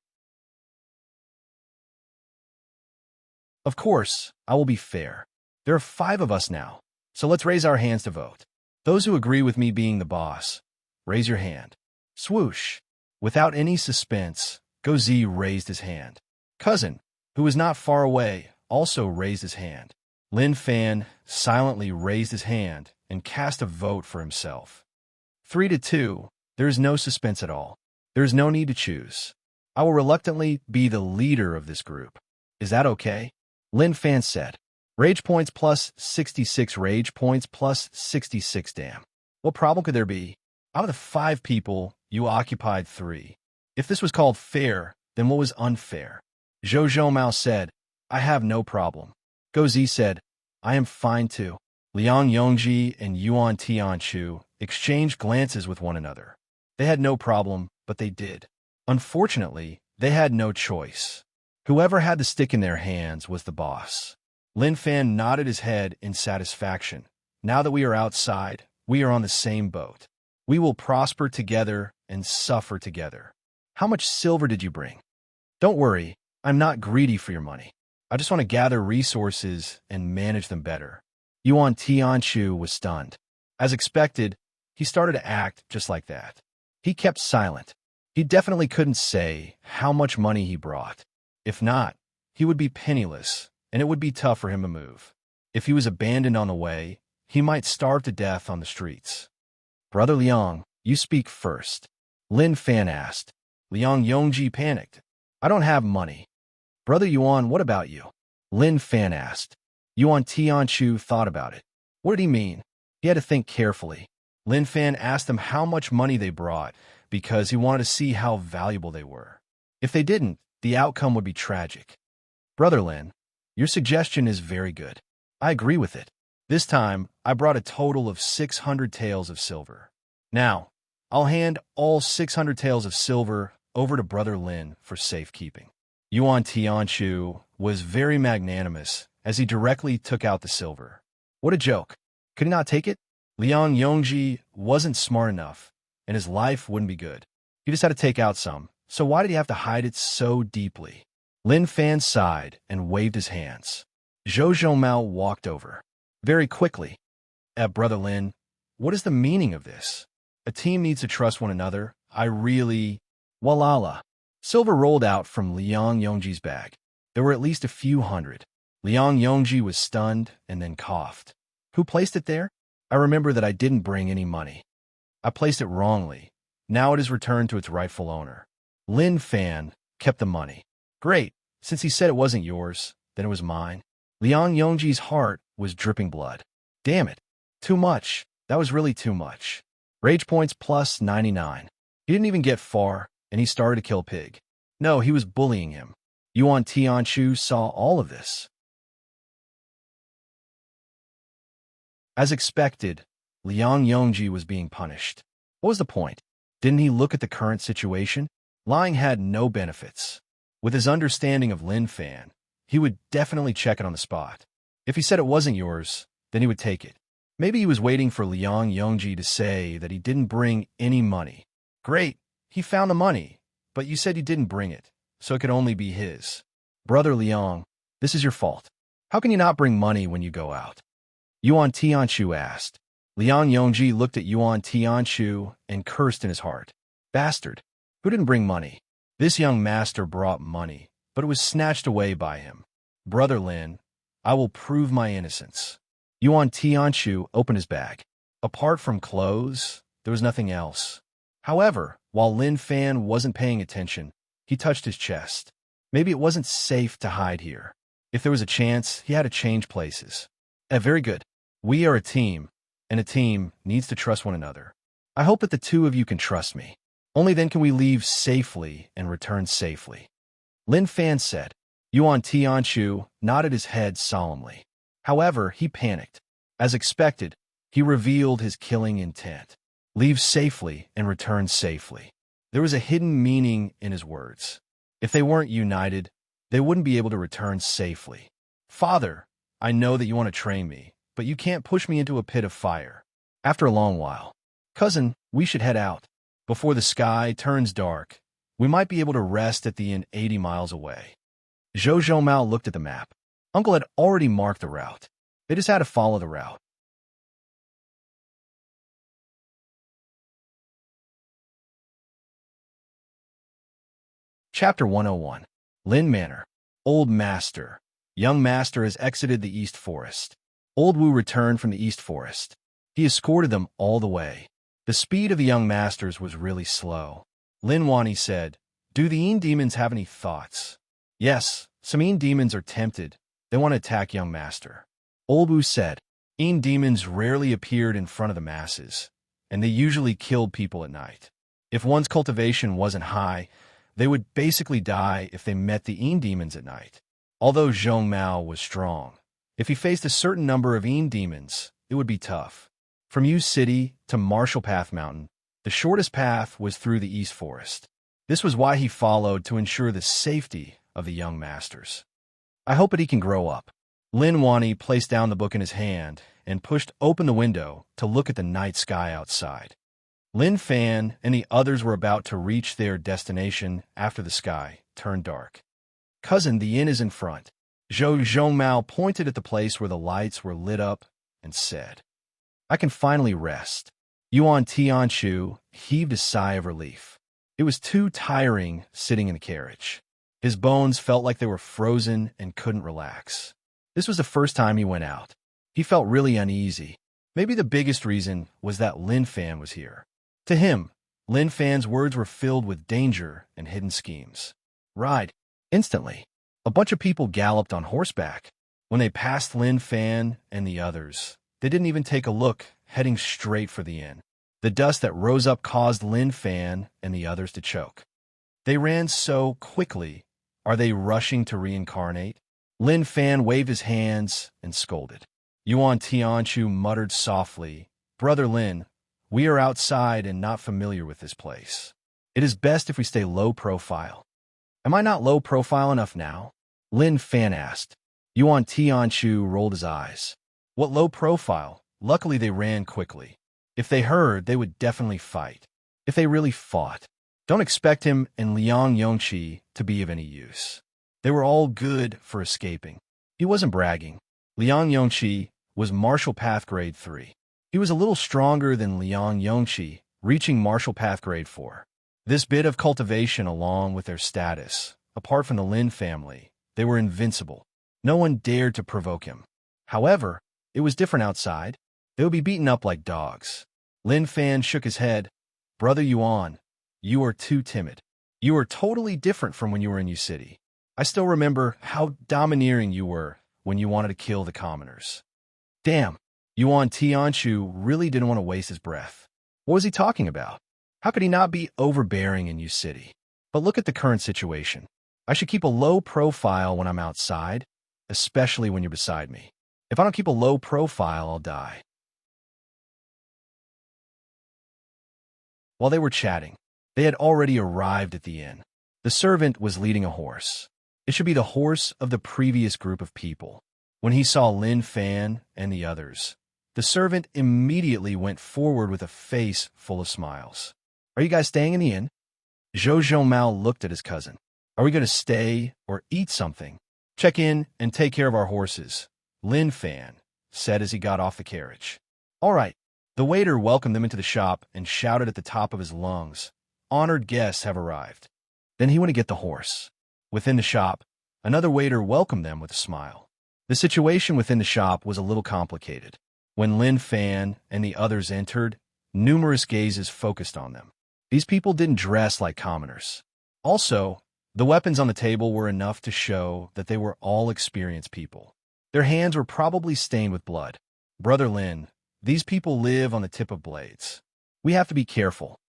Speaker 1: Of course, I will be fair. There are 5 of us now, so let's raise our hands to vote. Those who agree with me being the boss, raise your hand. Swoosh. Without any suspense, Gozi raised his hand. Cousin, who was not far away, also raised his hand. Lin Fan silently raised his hand and cast a vote for himself. 3-2, there is no suspense at all. There is no need to choose. I will reluctantly be the leader of this group. Is that okay? Lin Fan said. Rage points plus 66, rage points plus 66, damn. What problem could there be? Out of the 5 people, you occupied 3. If this was called fair, then what was unfair? Zhou Zhongmao said, I have no problem. Gozi said, I am fine too. Liang Yongji and Yuan Tianchu exchanged glances with one another. They had no problem, but they did. Unfortunately, they had no choice. Whoever had the stick in their hands was the boss. Lin Fan nodded his head in satisfaction. Now that we are outside, we are on the same boat. We will prosper together and suffer together. How much silver did you bring? Don't worry, I'm not greedy for your money. I just want to gather resources and manage them better. Yuan Tianchu was stunned. As expected, he started to act just like that. He kept silent. He definitely couldn't say how much money he brought. If not, he would be penniless, and it would be tough for him to move. If he was abandoned on the way, he might starve to death on the streets. Brother Liang, you speak first. Lin Fan asked. Liang Yongji panicked. I don't have money. Brother Yuan, what about you? Lin Fan asked. Yuan Tianchu thought about it. What did he mean? He had to think carefully. Lin Fan asked them how much money they brought because he wanted to see how valuable they were. If they didn't, the outcome would be tragic. Brother Lin, your suggestion is very good. I agree with it. This time, I brought a total of 600 taels of silver. Now, I'll hand all 600 taels of silver over to Brother Lin for safekeeping. Yuan Tianchu was very magnanimous as he directly took out the silver. What a joke. Could he not take it? Liang Yongji wasn't smart enough, and his life wouldn't be good. He just had to take out some, so why did he have to hide it so deeply? Lin Fan sighed and waved his hands. Zhou Zhongmao walked over. Very quickly. Brother Lin, what is the meaning of this? A team needs to trust one another. I really... Walala. Silver rolled out from Liang Yongji's bag. There were at least a few hundred. Liang Yongji was stunned and then coughed. Who placed it there? I remember that I didn't bring any money. I placed it wrongly. Now it is returned to its rightful owner. Lin Fan kept the money. Great. Since he said it wasn't yours, then it was mine. Liang Yongji's heart was dripping blood. Damn it. Too much. That was really too much. Rage points plus 99. He didn't even get far, and he started to kill Pig. No, he was bullying him. Yuan Tianchu saw all of this. As expected, Liang Yongji was being punished. What was the point? Didn't he look at the current situation? Lying had no benefits. With his understanding of Lin Fan, he would definitely check it on the spot. If he said it wasn't yours, then he would take it. Maybe he was waiting for Liang Yongji to say that he didn't bring any money. Great, he found the money, but you said he didn't bring it, so it could only be his. Brother Liang, this is your fault. How can you not bring money when you go out? Yuan Tianchu asked. Liang Yongji looked at Yuan Tianchu and cursed in his heart. Bastard. Who didn't bring money? This young master brought money, but it was snatched away by him. Brother Lin, I will prove my innocence. Yuan Tianchu opened his bag. Apart from clothes, there was nothing else. However, while Lin Fan wasn't paying attention, he touched his chest. Maybe it wasn't safe to hide here. If there was a chance, he had to change places. Very good. We are a team, and a team needs to trust one another. I hope that the two of you can trust me. Only then can we leave safely and return safely. Lin Fan said. Yuan Tianchu nodded his head solemnly. However, he panicked. As expected, he revealed his killing intent. Leave safely and return safely. There was a hidden meaning in his words. If they weren't united, they wouldn't be able to return safely. Father, I know that you want to train me, but you can't push me into a pit of fire. After a long while. Cousin, we should head out. Before the sky turns dark, we might be able to rest at the inn 80 miles away. Zhou Mao looked at the map. Uncle had already marked the route. They just had to follow the route. Chapter 101. Lin Manor. Old Master. Young Master has exited the East Forest. Old Wu returned from the East Forest. He escorted them all the way. The speed of the young masters was really slow. Lin Wani said, Do the Yin demons have any thoughts? Yes, some Yin demons are tempted. They want to attack young master. Old Wu said, Yin demons rarely appeared in front of the masses, and they usually killed people at night. If one's cultivation wasn't high, they would basically die if they met the Yin demons at night. Although Zhong Mao was strong, if he faced a certain number of Yin demons, it would be tough. From Yu City to Marshall Path Mountain, the shortest path was through the East Forest. This was why he followed to ensure the safety of the young masters. I hope that he can grow up. Lin Wani placed down the book in his hand and pushed open the window to look at the night sky outside. Lin Fan and the others were about to reach their destination after the sky turned dark. Cousin, the inn is in front. Zhou Mao pointed at the place where the lights were lit up and said, I can finally rest. Yuan Tianchu heaved a sigh of relief. It was too tiring sitting in the carriage. His bones felt like they were frozen and couldn't relax. This was the first time he went out. He felt really uneasy. Maybe the biggest reason was that Lin Fan was here. To him, Lin Fan's words were filled with danger and hidden schemes. Ride. Instantly, a bunch of people galloped on horseback. When they passed Lin Fan and the others, they didn't even take a look, heading straight for the inn. The dust that rose up caused Lin Fan and the others to choke. They ran so quickly. Are they rushing to reincarnate? Lin Fan waved his hands and scolded. Yuan Tianchu muttered softly, Brother Lin, we are outside and not familiar with this place. It is best if we stay low profile. Am I not low profile enough now? Lin Fan asked. Yuan Tianchu rolled his eyes. What low profile? Luckily they ran quickly. If they heard, they would definitely fight. If they really fought. Don't expect him and Liang Yongqi to be of any use. They were all good for escaping. He wasn't bragging. Liang Yongqi was Martial Path Grade 3. He was a little stronger than Liang Yongqi, reaching Martial Path Grade 4. This bit of cultivation along with their status, apart from the Lin family, They were invincible. No one dared to provoke him. However, it was different outside. They would be beaten up like dogs. Lin Fan shook his head. Brother Yuan, you are too timid. You are totally different from when you were in Yu City. I still remember how domineering you were when you wanted to kill the commoners. Damn, Yuan Tianchu really didn't want to waste his breath. What was he talking about? How could he not be overbearing in Yu City? But look at the current situation. I should keep a low profile when I'm outside, especially when you're beside me. If I don't keep a low profile, I'll die. While they were chatting, they had already arrived at the inn. The servant was leading a horse. It should be the horse of the previous group of people. When he saw Lin Fan and the others, the servant immediately went forward with a face full of smiles. Are you guys staying in the inn? Zhou Mao looked at his cousin. Are we going to stay or eat something? Check in and take care of our horses, Lin Fan said as he got off the carriage. All right. The waiter welcomed them into the shop and shouted at the top of his lungs, honored guests have arrived. Then he went to get the horse. Within the shop, another waiter welcomed them with a smile. The situation within the shop was a little complicated. When Lin Fan and the others entered, numerous gazes focused on them. These people didn't dress like commoners. Also, the weapons on the table were enough to show that they were all experienced people. Their hands were probably stained with blood. Brother Lin, these people live on the tip of blades. We have to be careful.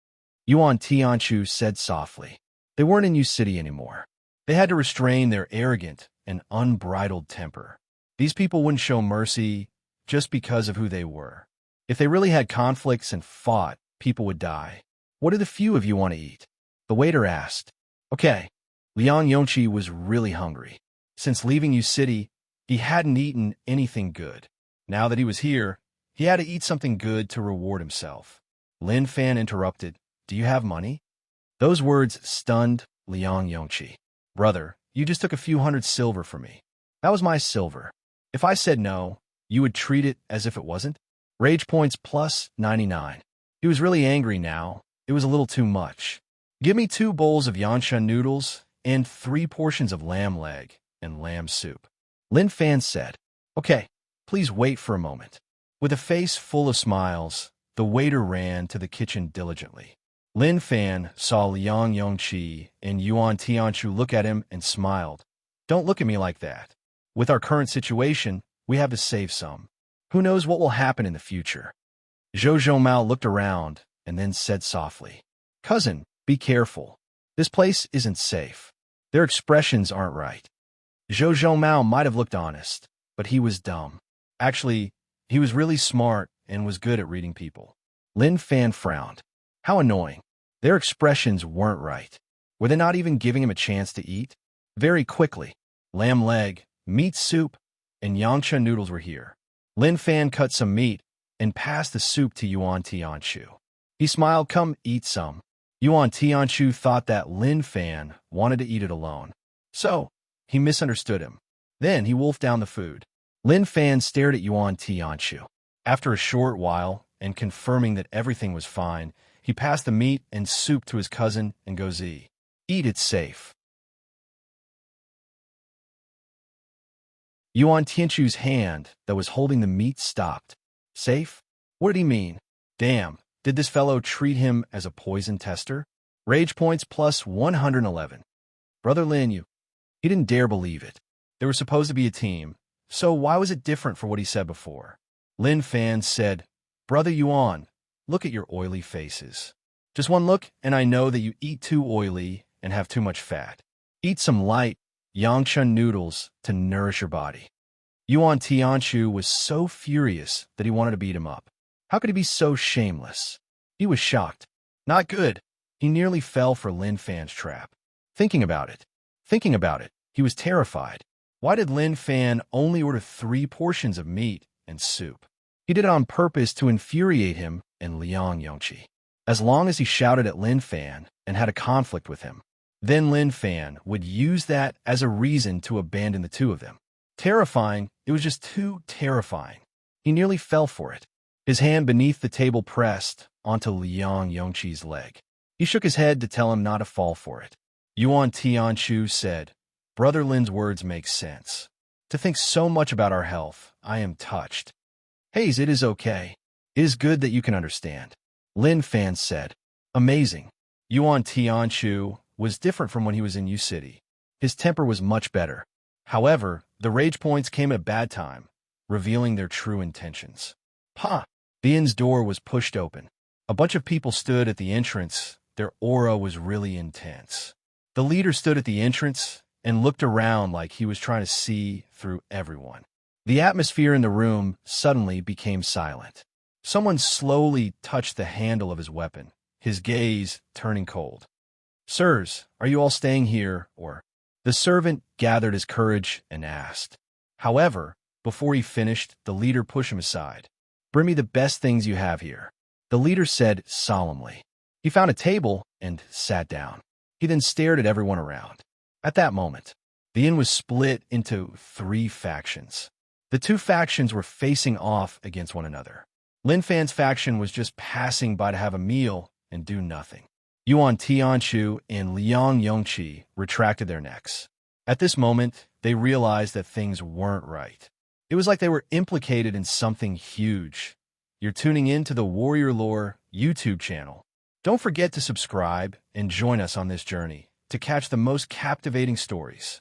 Speaker 1: Yuan Tianchu said softly. They weren't in Yu City anymore. They had to restrain their arrogant and unbridled temper. These people wouldn't show mercy just because of who they were. If they really had conflicts and fought, people would die. What do the few of you want to eat? The waiter asked. Okay. Liang Yongqi was really hungry. Since leaving Yu City, he hadn't eaten anything good. Now that he was here, he had to eat something good to reward himself. Lin Fan interrupted. Do you have money? Those words stunned Liang Yongqi. Brother, you just took a few hundred silver from me. That was my silver. If I said no, you would treat it as if it wasn't? Rage points plus 99. He was really angry now. It was a little too much. Give me 2 bowls of yancha noodles and 3 portions of lamb leg and lamb soup. Lin Fan said, Okay, please wait for a moment. With a face full of smiles, the waiter ran to the kitchen diligently. Lin Fan saw Liang Yongqi and Yuan Tianchu look at him and smiled. Don't look at me like that. With our current situation, we have to save some. Who knows what will happen in the future? Zhou Mao looked around and then said softly, Cousin, be careful. This place isn't safe. Their expressions aren't right. Zhou Mao might have looked honest, but he was dumb. Actually, he was really smart and was good at reading people. Lin Fan frowned. How annoying. Their expressions weren't right. Were they not even giving him a chance to eat? Very quickly, lamb leg, meat soup, and yancha noodles were here. Lin Fan cut some meat and passed the soup to Yuan Tianchu. He smiled, come eat some. Yuan Tianchu thought that Lin Fan wanted to eat it alone. So, he misunderstood him. Then he wolfed down the food. Lin Fan stared at Yuan Tianchu. After a short while, and confirming that everything was fine, he passed the meat and soup to his cousin and Gozi. Eat it safe. Yuan Tianchu's hand that was holding the meat stopped. Safe? What did he mean? Damn, did this fellow treat him as a poison tester? Rage points plus 111. Brother Lin, he didn't dare believe it. They were supposed to be a team, so why was it different for what he said before? Lin Fan said, Brother Yuan, look at your oily faces. Just one look, and I know that you eat too oily and have too much fat. Eat some light yancha noodles to nourish your body. Yuan Tianchu was so furious that he wanted to beat him up. How could he be so shameless? He was shocked. Not good. He nearly fell for Lin Fan's trap. Thinking about it, he was terrified. Why did Lin Fan only order 3 portions of meat and soup? He did it on purpose to infuriate him and Liang Yongqi. As long as he shouted at Lin Fan and had a conflict with him, then Lin Fan would use that as a reason to abandon the 2 of them. Terrifying, it was just too terrifying. He nearly fell for it. His hand beneath the table pressed onto Liang Yongqi's leg. He shook his head to tell him not to fall for it. Yuan Tianchu said, Brother Lin's words make sense. To think so much about our health, I am touched. Haze, it is okay. It is good that you can understand. Lin Fan said. Amazing. Yuan Tianchu was different from when he was in U City. His temper was much better. However, the rage points came at a bad time, revealing their true intentions. Pa! The inn's door was pushed open. A bunch of people stood at the entrance. Their aura was really intense. The leader stood at the entrance and looked around like he was trying to see through everyone. The atmosphere in the room suddenly became silent. Someone slowly touched the handle of his weapon, his gaze turning cold. Sirs, are you all staying here, or? The servant gathered his courage and asked. However, before he finished, the leader pushed him aside. Bring me the best things you have here. The leader said solemnly. He found a table and sat down. He then stared at everyone around. At that moment, the inn was split into 3 factions. The 2 factions were facing off against one another. Lin Fan's faction was just passing by to have a meal and do nothing. Yuan Tianchu and Liang Yongqi retracted their necks. At this moment, they realized that things weren't right. It was like they were implicated in something huge. You're tuning in to the Warrior Lore YouTube channel. Don't forget to subscribe and join us on this journey to catch the most captivating stories.